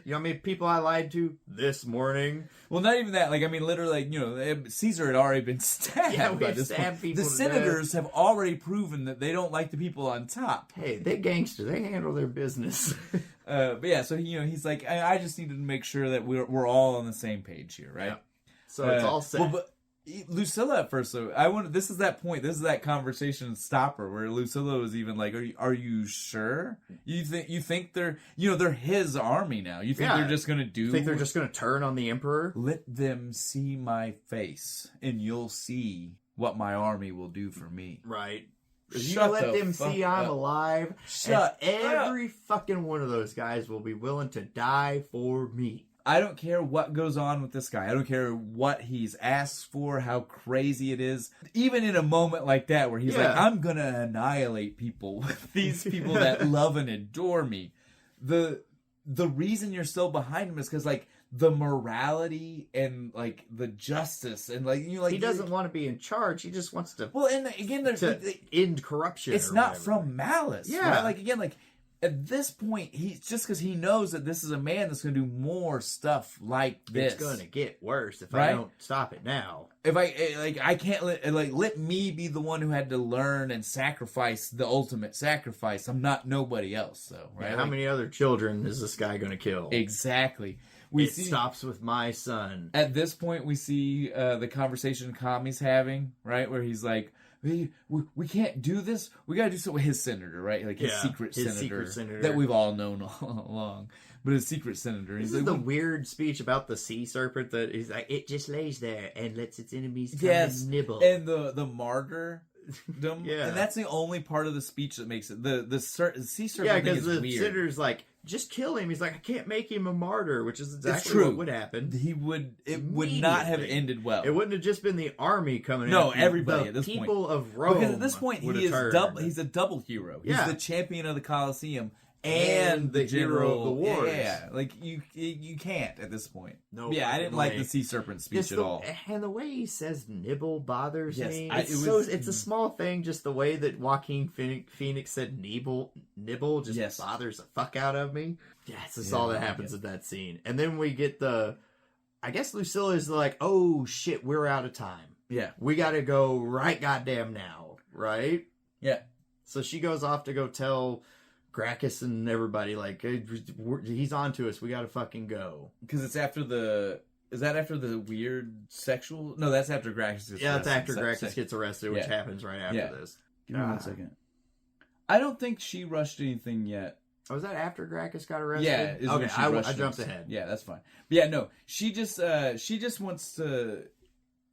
You know how many people I lied to this morning? Well, not even that. Like, I mean, literally, like, you know, Caesar had already been stabbed. Yeah, we stabbed people. The senators have already proven that they don't like the people on top. Hey, they gangster. They handle their business. But yeah, so he's like, I just needed to make sure that we're all on the same page here, right? Yeah. So it's all set. Well, but Lucilla at first, so this is that point. This is that conversation stopper where Lucilla was even like, "Are you sure? You think they're they're his army now? You think they're just gonna do? You think they're just gonna turn on the emperor? Let them see my face, and you'll see what my army will do for me." Right. If you let them see I'm alive, every fucking one of those guys will be willing to die for me. I don't care what goes on with this guy. I don't care what he's asked for, how crazy it is. Even in a moment like that where he's like, I'm going to annihilate people, these people that love and adore me. The reason you're still behind him is because, like, the morality and, like, the justice and, like, he doesn't want to be in charge. He just wants to... Well, and again, there's... end corruption. It's not from malice. Yeah. Right? Like, again, like... At this point, he's just because he knows that this is a man that's going to do more stuff like this. It's going to get worse if I don't stop it now. If I can't let me be the one who had to learn and sacrifice the ultimate sacrifice. I'm not nobody else, though, right? Yeah, how many other children is this guy going to kill? Exactly. It stops with my son. At this point, we see the conversation Kami's having, right, where he's like, we can't do this. We got to do something with his senator, right? Like his secret senator that we've all known all along. But his secret senator. This is the weird speech about the sea serpent that he's like, it just lays there and lets its enemies come and nibble. And the martyr. And that's the only part of the speech that makes it the sea serpent. Yeah, because the senator's like, just kill him. He's like, I can't make him a martyr, which is exactly what would happen. It would not have ended well. It wouldn't have just been the army coming. No, everybody at this point. People of Rome. Because at this point, he's a double hero. He's the champion of the Colosseum and the general of the wars. Yeah, like you can't at this point. No. Yeah, I didn't like the sea serpent speech at all. And the way he says "nibble" bothers me. It's a small thing. Just the way that Joaquin Phoenix said "nibble" just bothers the fuck out of me. Yes, that's all that happens at that scene. And then we get I I guess Lucilla is like, oh shit, we're out of time. Yeah. We got to go right goddamn now, right? Yeah. So she goes off to go tell Gracchus and everybody, like, hey, he's on to us. We got to fucking go. Because it's after the... Is that after the weird sexual... No, that's after Gracchus gets arrested. Yeah, that's after Gracchus gets arrested, which happens right after this. Give me 1 second. I don't think she rushed anything yet. Oh, was that after Gracchus got arrested? Yeah. Okay, I jumped ahead. Yeah, that's fine. But yeah, no. She just wants to...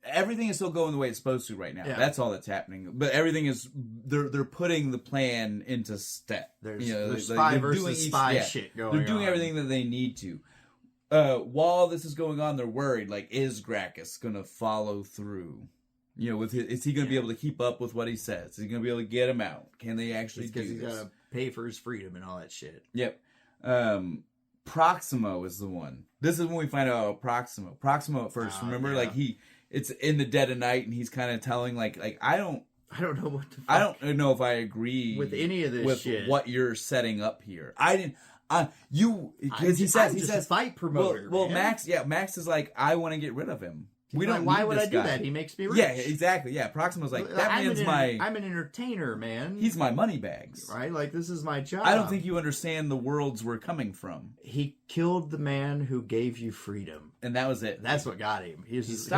Everything is still going the way it's supposed to right now. Yeah. That's all that's happening. But everything is... They're putting the plan into step. There's spy versus spy shit going on. They're doing everything that they need to. While this is going on, they're worried, like, is Gracchus going to follow through? You know, is he going to be able to keep up with what he says? Is he going to be able to get him out? Can they actually do this? Because he's got to pay for his freedom and all that shit. Yep. Proximo is the one. This is when we find out about Proximo. Proximo at first, remember? Yeah. Like, it's in the dead of night, and he's kind of telling, like I don't know what the fuck. I don't know if I agree with any of this with shit. What you're setting up here. I didn't... because he says a fight promoter. Well, Max is like, I want to get rid of him. We don't. Why would I do that? He makes me rich. Yeah, exactly. Yeah, Proximo's like, I'm an entertainer, man. He's my money bags, right? Like, this is my job. I don't think you understand the worlds we're coming from. He killed the man who gave you freedom, and that was it. That's what got him. He was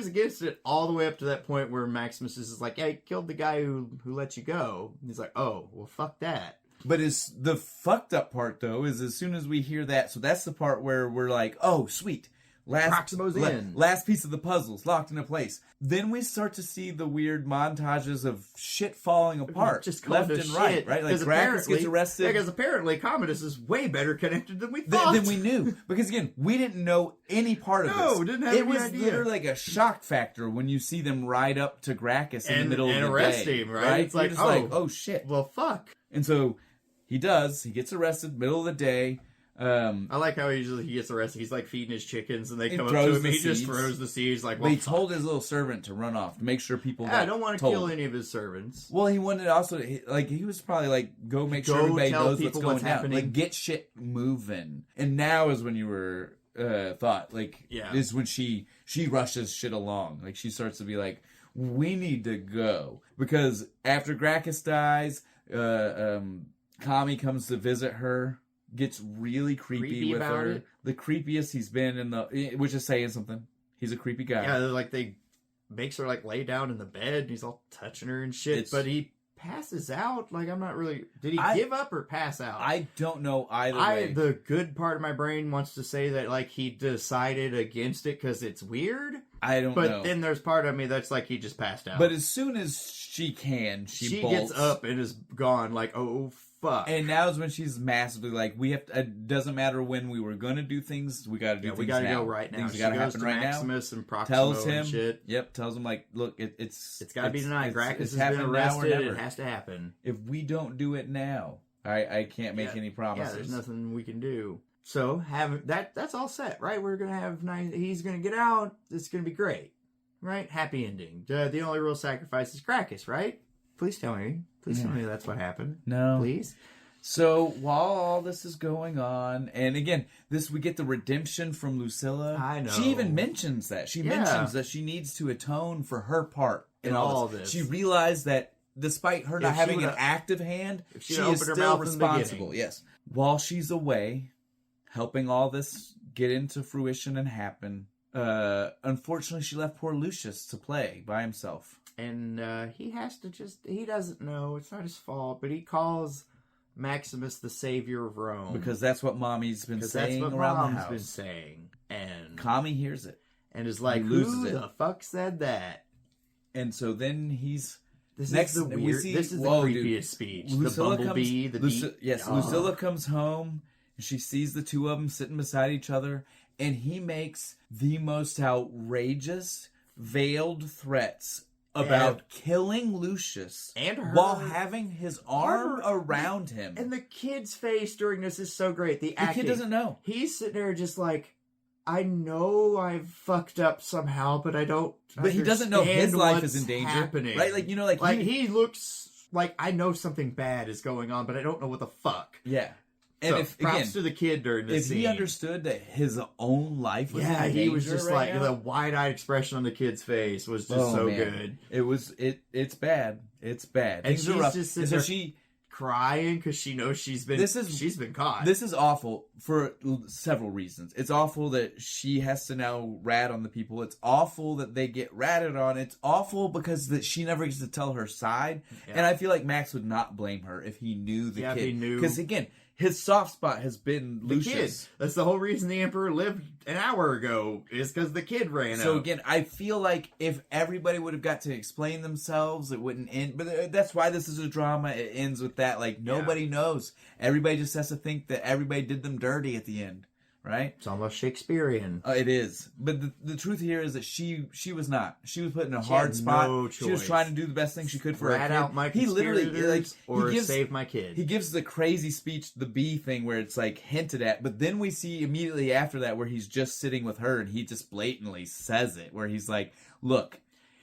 against it all the way up to that point where Maximus is like, "Yeah, he killed the guy who let you go." And he's like, "Oh, well, fuck that." But the fucked up part, though, is as soon as we hear that, so that's the part where we're like, oh, sweet. Proximo's in. Last piece of the puzzle's locked into place. Then we start to see the weird montages of shit falling apart. Just left and right, right? Like, Gracchus gets arrested. Because apparently Commodus is way better connected than we thought. Than we knew. Because, again, we didn't know any part of this. No, didn't have any idea. It was literally like a shock factor when you see them ride up to Gracchus in the middle of the day. And arrest him, right? It's like, oh, shit. Well, fuck. And so... He does. He gets arrested middle of the day. I like how he gets arrested. He's like feeding his chickens, and they come up to him. He just throws the seeds. Like, well, he told his little servant to run off to make sure people. I don't want to kill any of his servants. Well, he wanted also he was probably like go make sure everybody knows what's going down. Like, get shit moving. And now is when you were thought is when she rushes shit along. Like, she starts to be like, we need to go because after Gracchus dies, Kami comes to visit her, gets really creepy with her. It. The creepiest he's been which is saying something. He's a creepy guy. Yeah, like they makes her like lay down in the bed and he's all touching her and shit. But he passes out. Like, I'm not really... Did he give up or pass out? I don't know either way. The good part of my brain wants to say that like he decided against it because it's weird. I don't know. But then there's part of me that's like he just passed out. But as soon as she she bolts. Gets up and is gone. Like, oh, fuck. And now is when she's massively like, we have to, it doesn't matter when we were going to do things, we got to do things now. We got to go right now. Things got to happen right Maximus now. And Proximo tells him, and shit. Yep, tells him like, look, it's got to be tonight. Gracchus has been arrested. It has to happen. If we don't do it now, I can't make any promises. Yeah, there's nothing we can do. So that's all set, right? We're gonna have he's gonna get out. It's gonna be great, right? Happy ending. The only real sacrifice is Gracchus, right? Please tell me. Please tell me that's what happened. No, please. So while all this is going on, and again, we get the redemption from Lucilla. I know. She even mentions that. She mentions that she needs to atone for her part in all this. She realized that despite her not having an active hand, she is still responsible. Yes. While she's away, helping all this get into fruition and happen, unfortunately, she left poor Lucius to play by himself. And he doesn't know. It's not his fault, but he calls Maximus the savior of Rome. Because that's what Mommy's been saying around the house. Been saying. And Kami hears it. And is like, who the fuck said that? And so then he's... This is the creepiest speech. Lucilla the bumblebee, Lucilla comes home, and she sees the two of them sitting beside each other, and he makes the most outrageous, veiled threats about killing Lucius and her, while having his arm around him. And the kid's face during this is so great. The acting. Kid doesn't know. He's sitting there just like, I know I've fucked up somehow, but I don't. But he doesn't know his life is in danger, happening. Right? Like, you know, like he looks like I know something bad is going on, but I don't know what the fuck. Yeah. And so, if props again, to the kid during this if scene. he understood that his own life was in he was danger just right like now, the wide-eyed expression on the kid's face was just so man. good. It's bad. It's bad. And Things she's are rough. just And so she crying because she knows she's been caught. This is awful for several reasons. It's awful that she has to now rat on the people. It's awful that they get ratted on. It's awful because that she never gets to tell her side. Yeah. And I feel like Max would not blame her if he knew the kid. If he knew. Because again, his soft spot has been Lucius. Kid. That's the whole reason the Emperor lived an hour ago, is because the kid ran out. So again, I feel like if everybody would have got to explain themselves, it wouldn't end. But that's why this is a drama. It ends with that. Like, nobody knows. Everybody just has to think that everybody did them dirty at the end. Right? It's almost Shakespearean. It is. But the truth here is that she was not. She was put in a hard spot. No choice. She was trying to do the best thing she could for her kid. Out my he literally save my kid. He gives the crazy speech, the bee thing, where it's like hinted at, but then we see immediately after that where he's just sitting with her and he just blatantly says it, where he's like, look,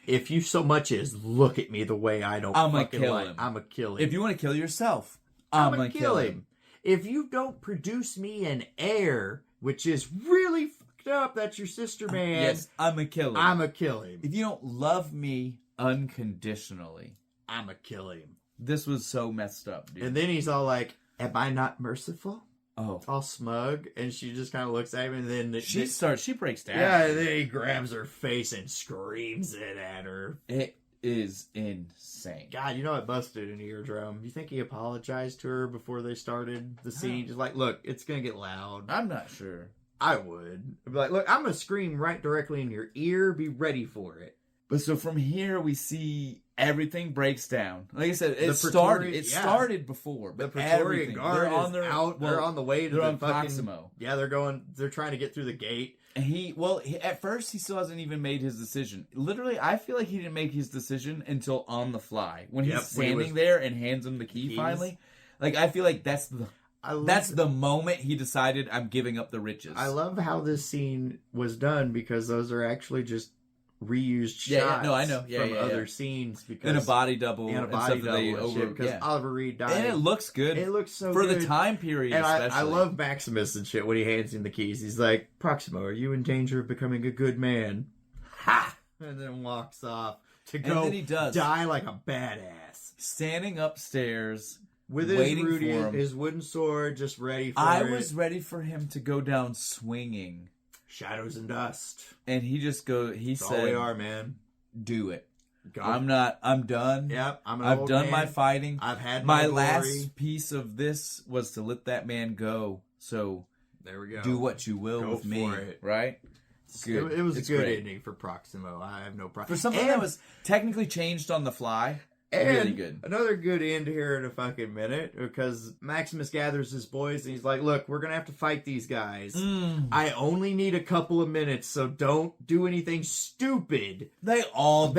if you so much as look at me the way I don't I'm fucking kill like, him. I'm gonna kill him. If you want to kill yourself, I'm gonna kill him. If you don't produce me an heir, which is really fucked up, that's your sister, man. Yes, I'm gonna kill him. I'm gonna kill him. If you don't love me unconditionally, I'm gonna kill him. This was so messed up, dude. And then he's all like, am I not merciful? Oh. All smug, and she just kind of looks at him, and then she breaks down. Yeah, and then he grabs her face and screams it at her. It is insane. God, you know it busted an eardrum. You think he apologized to her before they started the scene? Just like, look, it's gonna get loud. I'm not sure. I would. I'd be like, look, I'm gonna scream right directly in your ear. Be ready for it. But so from here we see everything breaks down. Like I said, it started before. But the Praetorian Guard they're on the way to the Proximo. Yeah, they're trying to get through the gate. And at first he still hasn't even made his decision. Literally, I feel like he didn't make his decision until on the fly. When he's standing there and hands him the key finally. Like, I feel like that's the moment he decided, I'm giving up the riches. I love how this scene was done because those are actually just reused shots I know. from other scenes because in a body double because Oliver Reed died and it looks good. It looks so for good. The time period, and especially. I love Maximus and shit when he hands him the keys. He's like, Proximo, are you in danger of becoming a good man? Ha! And then walks off to go. And then he does die like a badass, standing upstairs with his wooden sword, just ready for I was ready for him to go down swinging. Shadows and dust. And he just he said, all we are, man. Do it. I'm done. Yep. I've done my fighting. I've had my last piece of this was to let that man go. So there we go. Do what you will with me. Right? Good. It was a good ending for Proximo. I have no problem. For something that was technically changed on the fly. And really good. Another good end here in a fucking minute because Maximus gathers his boys and he's like, look, we're going to have to fight these guys. I only need a couple of minutes, so don't do anything stupid. They all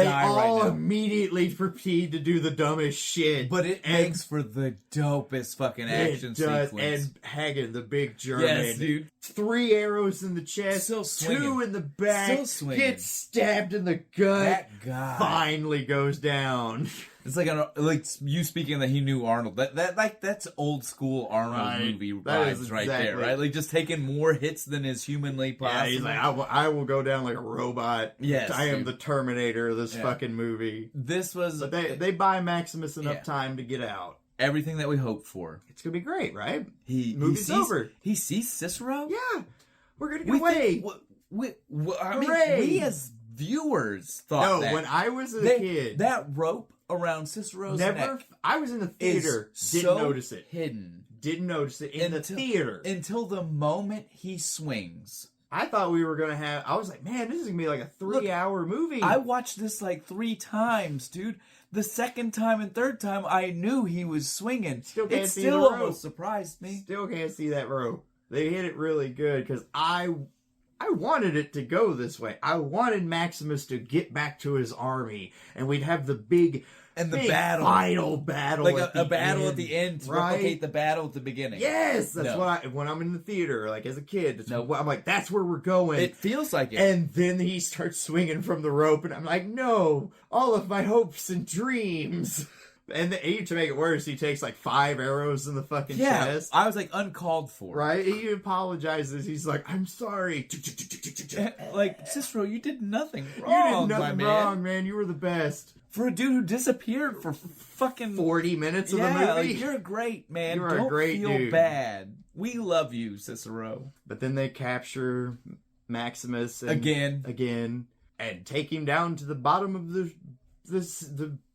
immediately proceed to do the dumbest shit. But it makes for the dopest fucking action sequence. And Hagen, the big German. Yes, dude. 3 arrows in the chest, 2 in the back, gets stabbed in the gut. That guy finally goes down. It's like you speaking that he knew Arnold. That's old school Arnold movie vibes right there, right? Like just taking more hits than is humanly possible. Yeah, he's like, I will go down like a robot. Yes, I am the Terminator of this fucking movie. This was, but they buy Maximus enough time to get out. Everything that we hoped for. It's gonna be great, right? Movie's over. He sees Cicero. Yeah, we're gonna get away. I mean, we as viewers thought that. When I was a kid, that rope around Cicero's neck. I was in the theater. Didn't notice it. Hidden. Didn't notice it in the theater until the moment he swings. I thought we were gonna have. I was like, man, this is gonna be like a 3-hour movie. I watched this like 3 times, dude. The second time and third time, I knew he was swinging. It still almost surprised me. Still can't see that rope. They hit it really good because I wanted it to go this way. I wanted Maximus to get back to his army, and we'd have the big final battle, like a battle at the end to replicate the battle at the beginning. Yes, that's what when I'm in the theater, like as a kid, I'm like, that's where we're going. It feels like it. And then he starts swinging from the rope, and I'm like, no, all of my hopes and dreams. And to make it worse, he takes like 5 arrows in the fucking chest. I was like, uncalled for. Right? He apologizes. He's like, I'm sorry. Like, Cicero, you did nothing You wrong, did nothing wrong, man. You were the best. For a dude who disappeared for fucking 40 minutes of the movie. Like, you're great, man. You're Don't a great feel dude. Bad. We love you, Cicero. But then they capture Maximus again, and take him down to the bottom of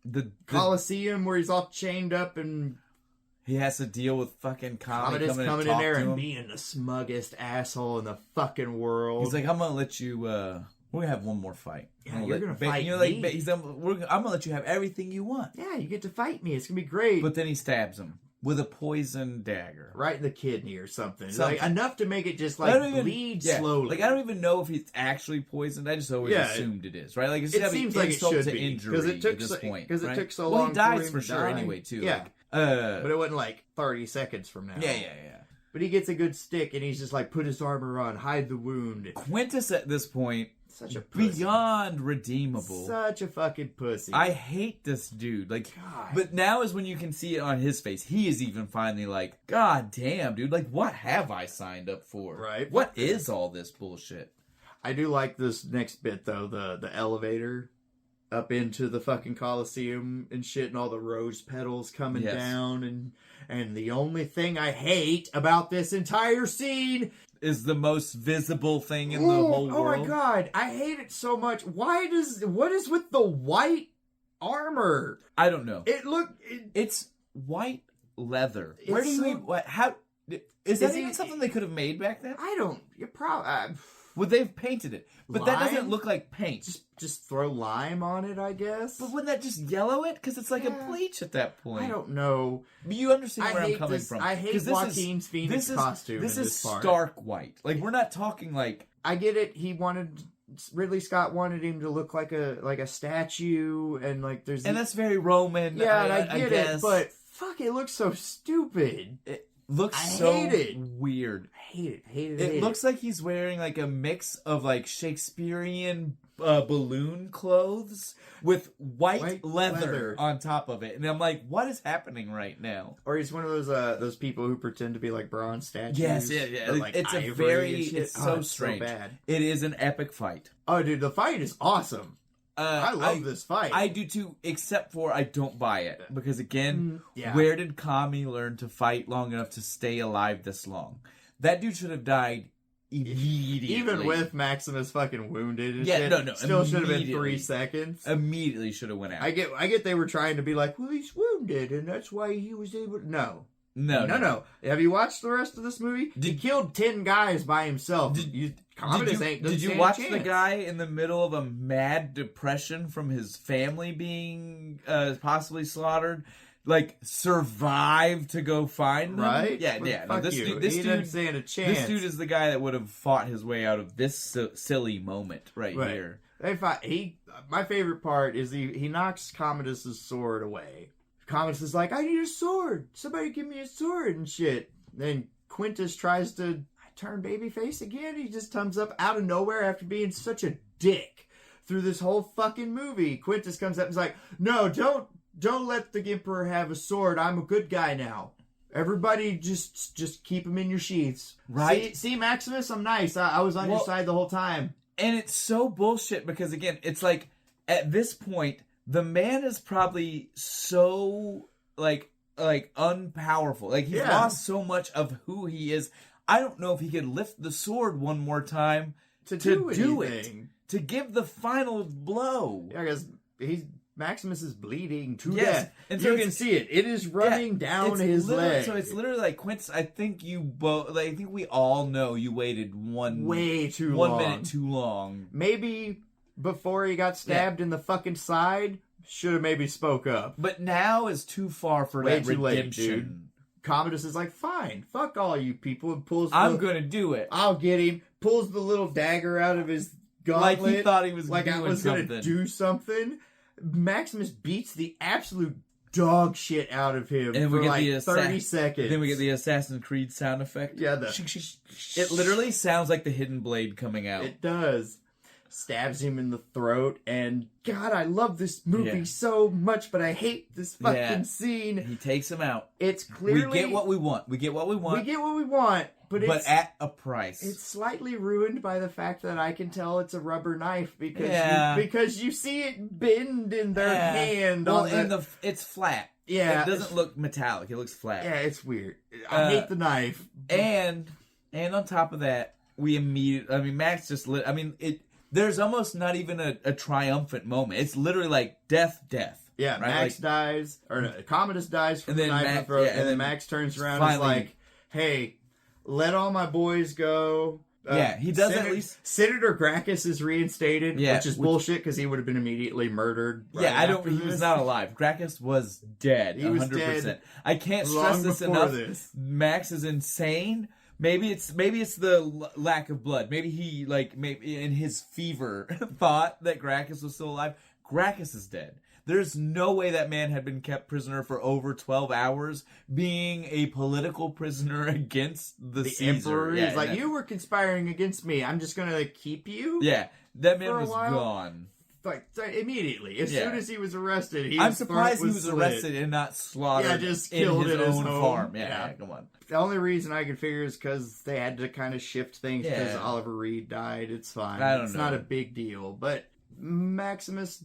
the Colosseum where he's all chained up, and he has to deal with fucking Commodus coming in there and being the smuggest asshole in the fucking world. He's like, I'm gonna let you. We're gonna have one more fight. Yeah, you're gonna fight me. I'm gonna let you have everything you want. Yeah, you get to fight me. It's gonna be great. But then he stabs him with a poison dagger, right in the kidney or something. Like enough to make it just like bleed slowly. Like I don't even know if it's actually poisoned. I just always assumed it is, right? Like it seems like it should be because it took at this point. Because it took so long. He dies for sure anyway too. Yeah, but it wasn't like 30 seconds from now. Yeah. But he gets a good stick and he's just like, put his armor on, hide the wound. Quintus at this point. Such a pussy. Beyond redeemable. Such a fucking pussy. I hate this dude. Like, God. But now is when you can see it on his face. He is even finally like, God damn, dude. Like, what have I signed up for? Right. What is all this bullshit? I do like this next bit though. The elevator up into the fucking Colosseum and shit, and all the rose petals coming down, and the only thing I hate about this entire scene is the most visible thing in the whole world. Oh my god, I hate it so much. What is with the white armor? I don't know. It's white leather. Where do you how is that even something they could have made back then? I don't. You're probably. Would they've painted it? But that doesn't look like paint. Just throw lime on it, I guess. But wouldn't that just yellow it? Because it's like a bleach at that point. I don't know. But you understand where I'm coming from. I hate Joaquin Phoenix costume. This in is part. stark white. Like we're not talking like. I get it. Ridley Scott wanted him to look like a statue, and like there's. And that's very Roman. Yeah, and I get it, but fuck, it looks so stupid. Looks so weird. I hate it. It looks like he's wearing like a mix of like Shakespearean balloon clothes with white leather on top of it, and I'm like, what is happening right now? Or he's one of those people who pretend to be like bronze statues. Yes, yeah. Like it's it's so strange. So bad. It is an epic fight. Oh, dude, the fight is awesome. I love this fight. I do too, except for I don't buy it. Because again, where did Kami learn to fight long enough to stay alive this long? That dude should have died immediately. Even with Maximus fucking wounded and shit. No. Still should have been 3 seconds. Immediately should have went out. I get they were trying to be like, well, he's wounded, and that's why he was able to... No. Have you watched the rest of this movie? He killed 10 guys by himself. Did you watch the guy in the middle of a mad depression from his family being possibly slaughtered, like survive to go find them? Right? Yeah. No, this dude didn't stand a chance. This dude is the guy that would have fought his way out of this silly moment right here. My favorite part is he knocks Commodus' sword away. Commodus is like, I need a sword. Somebody give me a sword and shit. Then Quintus tries to turn babyface again. He just comes up out of nowhere after being such a dick through this whole fucking movie. Quintus comes up and is like, no, don't let the Emperor have a sword. I'm a good guy now. Everybody just keep him in your sheaths. Right? See Maximus? I'm nice. I was on your side the whole time. And it's so bullshit because, again, it's like, at this point, the man is probably so, like unpowerful. Like, he's lost so much of who he is. I don't know if he could lift the sword one more time to do it. To give the final blow. Yeah, because Maximus is bleeding to death. And so you can see it. It is running down his leg. So it's literally like, Quintus, I think we all know you waited 1 minute too long. Maybe before he got stabbed in the fucking side, should have maybe spoke up. But now is too far for that redemption. Late, dude. Commodus is like, fine, fuck all you people, and I'm gonna do it. I'll get him. Pulls the little dagger out of his gauntlet. Like he thought he was gonna do something. Maximus beats the absolute dog shit out of him for like 30 seconds. Then we get the Assassin's Creed sound effect. Yeah, it literally sounds like the hidden blade coming out. It does. stabs him in the throat, and God, I love this movie so much, but I hate this fucking scene. He takes him out. It's clearly... We get what we want. But at a price. It's slightly ruined by the fact that I can tell it's a rubber knife because you see it bend in their hand. Well, it's flat. Yeah. It doesn't look metallic. It looks flat. Yeah, it's weird. I hate the knife. And on top of that, Max just there's almost not even a triumphant moment. It's literally like death. Yeah, right? Max dies, or no, Commodus dies from the knife in the throat, and then Max turns around and is like, hey, let all my boys go. He does at least... Senator Gracchus is reinstated, which is bullshit, because he would have been immediately murdered. He was not alive. Gracchus was dead. He 100%. Was dead. I can't stress this enough. Max is insane. Maybe it's the lack of blood. Maybe he in his fever thought that Gracchus was still alive. Gracchus is dead. There's no way that man had been kept prisoner for over 12 hours, being a political prisoner against the Caesar. Emperor. He's like, you were conspiring against me. I'm just gonna keep you. Yeah, that man was gone. Like immediately, as soon as he was arrested, I'm surprised he was arrested and not slaughtered. Yeah, just killed in his own home. farm. Yeah, come on. The only reason I could figure is because they had to kind of shift things because Oliver Reed died. It's fine. It's not a big deal. But Maximus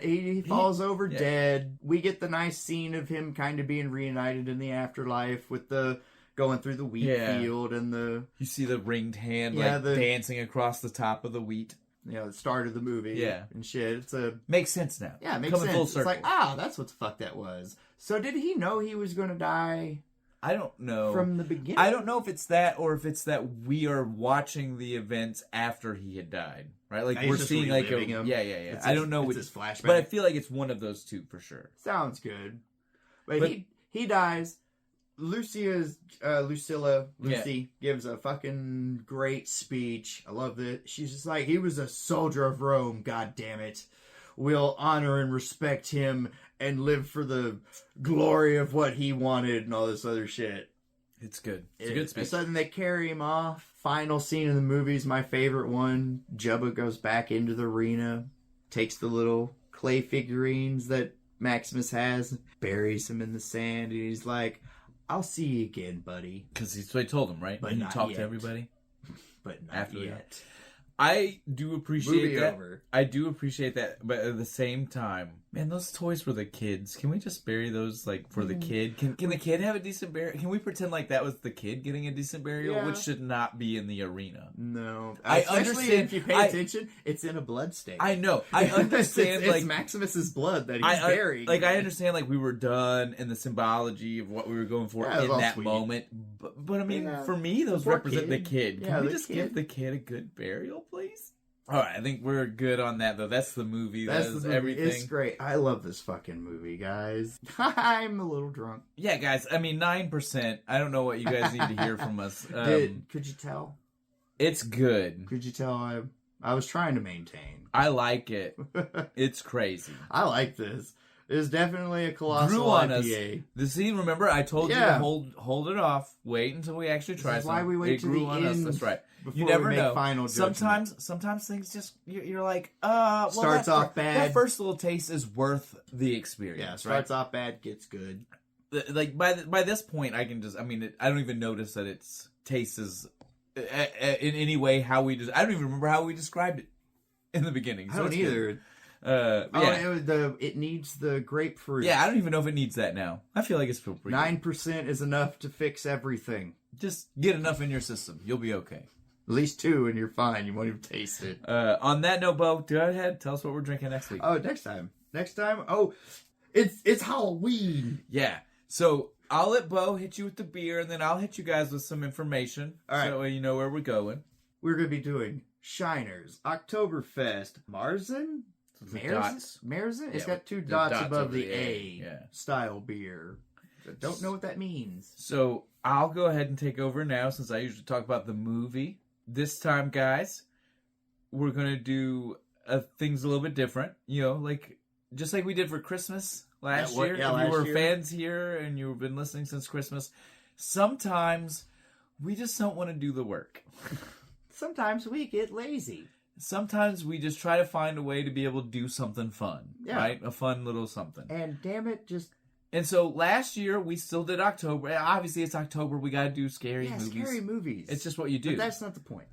he falls over dead. We get the nice scene of him kind of being reunited in the afterlife with the going through the wheat field and you see the ringed hand dancing across the top of the wheat. The start of the movie and shit. Makes sense now. Yeah, it makes sense. Full circle. It's like, that's what the fuck that was. So did he know he was going to die? I don't know. From the beginning? I don't know if it's that or if it's that we are watching the events after he had died. Right? Like, we're seeing like him. Yeah. I don't know. It's his flashback. But I feel like it's one of those two for sure. Sounds good. But he dies. Lucy gives a fucking great speech. I love it. She's just like, he was a soldier of Rome, god damn it. We'll honor and respect him and live for the glory of what he wanted and all this other shit. It's good. It's a good speech. So then they carry him off. Final scene in the movie is my favorite one. Jubba goes back into the arena, takes the little clay figurines that Maximus has, buries them in the sand, and he's like, I'll see you again, buddy. Because that's what he told him, right? But he talked to everybody. But not yet. I do appreciate that. Over. I do appreciate that, but at the same time, man, those toys for the kids. Can we just bury those for the kid? Can the kid have a decent burial? Can we pretend like that was the kid getting a decent burial, which should not be in the arena? No, Especially if you pay attention, it's in a blood state. I know. I understand. it's Maximus's blood that he's burying. I understand. We were done in the symbology of what we were going for in that moment. But I mean, for me, those represent the kid. Can we just give the kid a good burial, please? All right, I think we're good on that, though. That's the movie. That's everything. It's great. I love this fucking movie, guys. I'm a little drunk. Yeah, guys. 9%. I don't know what you guys need to hear from us. Could you tell? It's good. Could you tell I was trying to maintain? I like it. It's crazy. I like this. It's definitely a colossal grew on IPA. Us. The scene, remember, I told you to hold it off. Wait until we actually try something. Why we wait to the end. That's right. You never know. Final sometimes things just you're like, starts off bad. That first little taste is worth the experience. Yeah, starts off bad, gets good. Like by this point, I can just I don't even notice that its taste is in any way how we just. I don't even remember how we described it in the beginning. I don't either. It needs the grapefruit. Yeah, I don't even know if it needs that now. I feel like it's pretty 9% is enough to fix everything. Just get enough in your system. You'll be okay. At least 2 and you're fine. You won't even taste it. On that note, Bo, go ahead. Tell us what we're drinking next week. Oh, next time. Oh, it's Halloween. Yeah. So I'll let Bo hit you with the beer, and then I'll hit you guys with some information. All right. So you know where we're going. We're going to be doing Shiners, Oktoberfest, Marzen? Marzen? It's got 2 dots above the A. Style beer. I don't know what that means. So I'll go ahead and take over now since I usually talk about the movie. This time, guys, we're going to do things a little bit different. Just like we did for Christmas last year. If you were fans here and you've been listening since Christmas, sometimes we just don't want to do the work. Sometimes we get lazy. sometimes we just try to find a way to be able to do something fun, right? A fun little something. And damn it, And so last year we still did October. Obviously it's October. We got to do scary movies. Scary movies. It's just what you do. But that's not the point.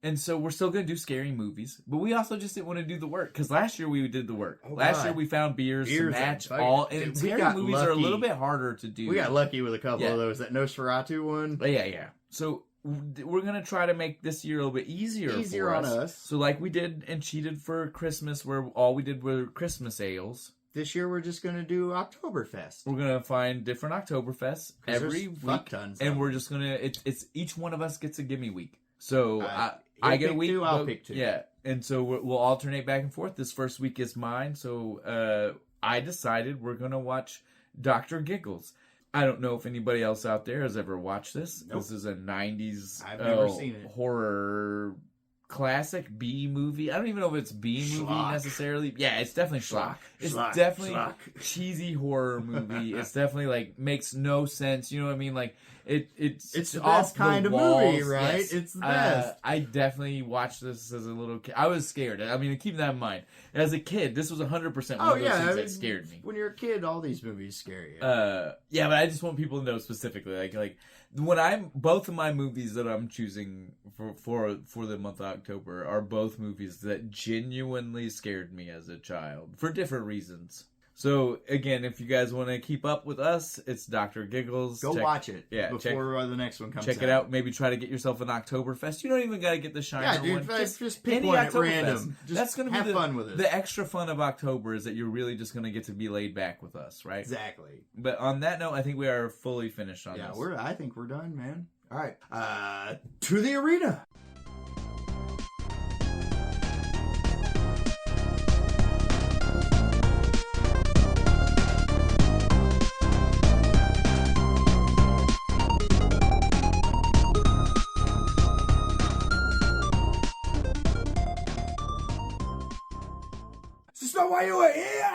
And so we're still going to do scary movies, but we also just didn't want to do the work because last year we did the work. Last year we found beers to match all, and scary movies are a little bit harder to do. We got lucky with a couple of those. That Nosferatu one. Yeah. So we're going to try to make this year a little bit easier for on us. So like we did and cheated for Christmas, where all we did were Christmas ales. This year we're just going to do Oktoberfest. We're going to find different Oktoberfests every week, and we're just going to. It's each one of us gets a gimme week. So I get a week. I'll pick two. Yeah, and so we'll alternate back and forth. This first week is mine. So I decided we're going to watch Dr. Giggles. I don't know if anybody else out there has ever watched this. Nope. This is a 90s I've never seen it. Horror classic B movie. I don't even know if it's B movie necessarily. Yeah, it's definitely schlock. It's definitely cheesy horror movie. It's definitely like makes no sense. You know what I mean? Like it's the best kind of movie, right? Yes. It's the best. I definitely watched this as a little kid. I was scared. I mean, keep that in mind. As a kid, this was 100% one of those things that scared me. When you're a kid, all these movies scare you. Yeah, but I just want people to know specifically, like when both of my movies that I'm choosing for the month of October are both movies that genuinely scared me as a child for different reasons. So, again, if you guys want to keep up with us, it's Dr. Giggles. Go watch it before the next one comes out. Check it out. Maybe try to get yourself an Oktoberfest. You don't even got to get the Shiner one. Just pick one at random. That's going to be fun with it. The extra fun of October is that you're really just going to get to be laid back with us, right? Exactly. But on that note, I think we are fully finished on this. Yeah, I think we're done, man. All right. To the arena.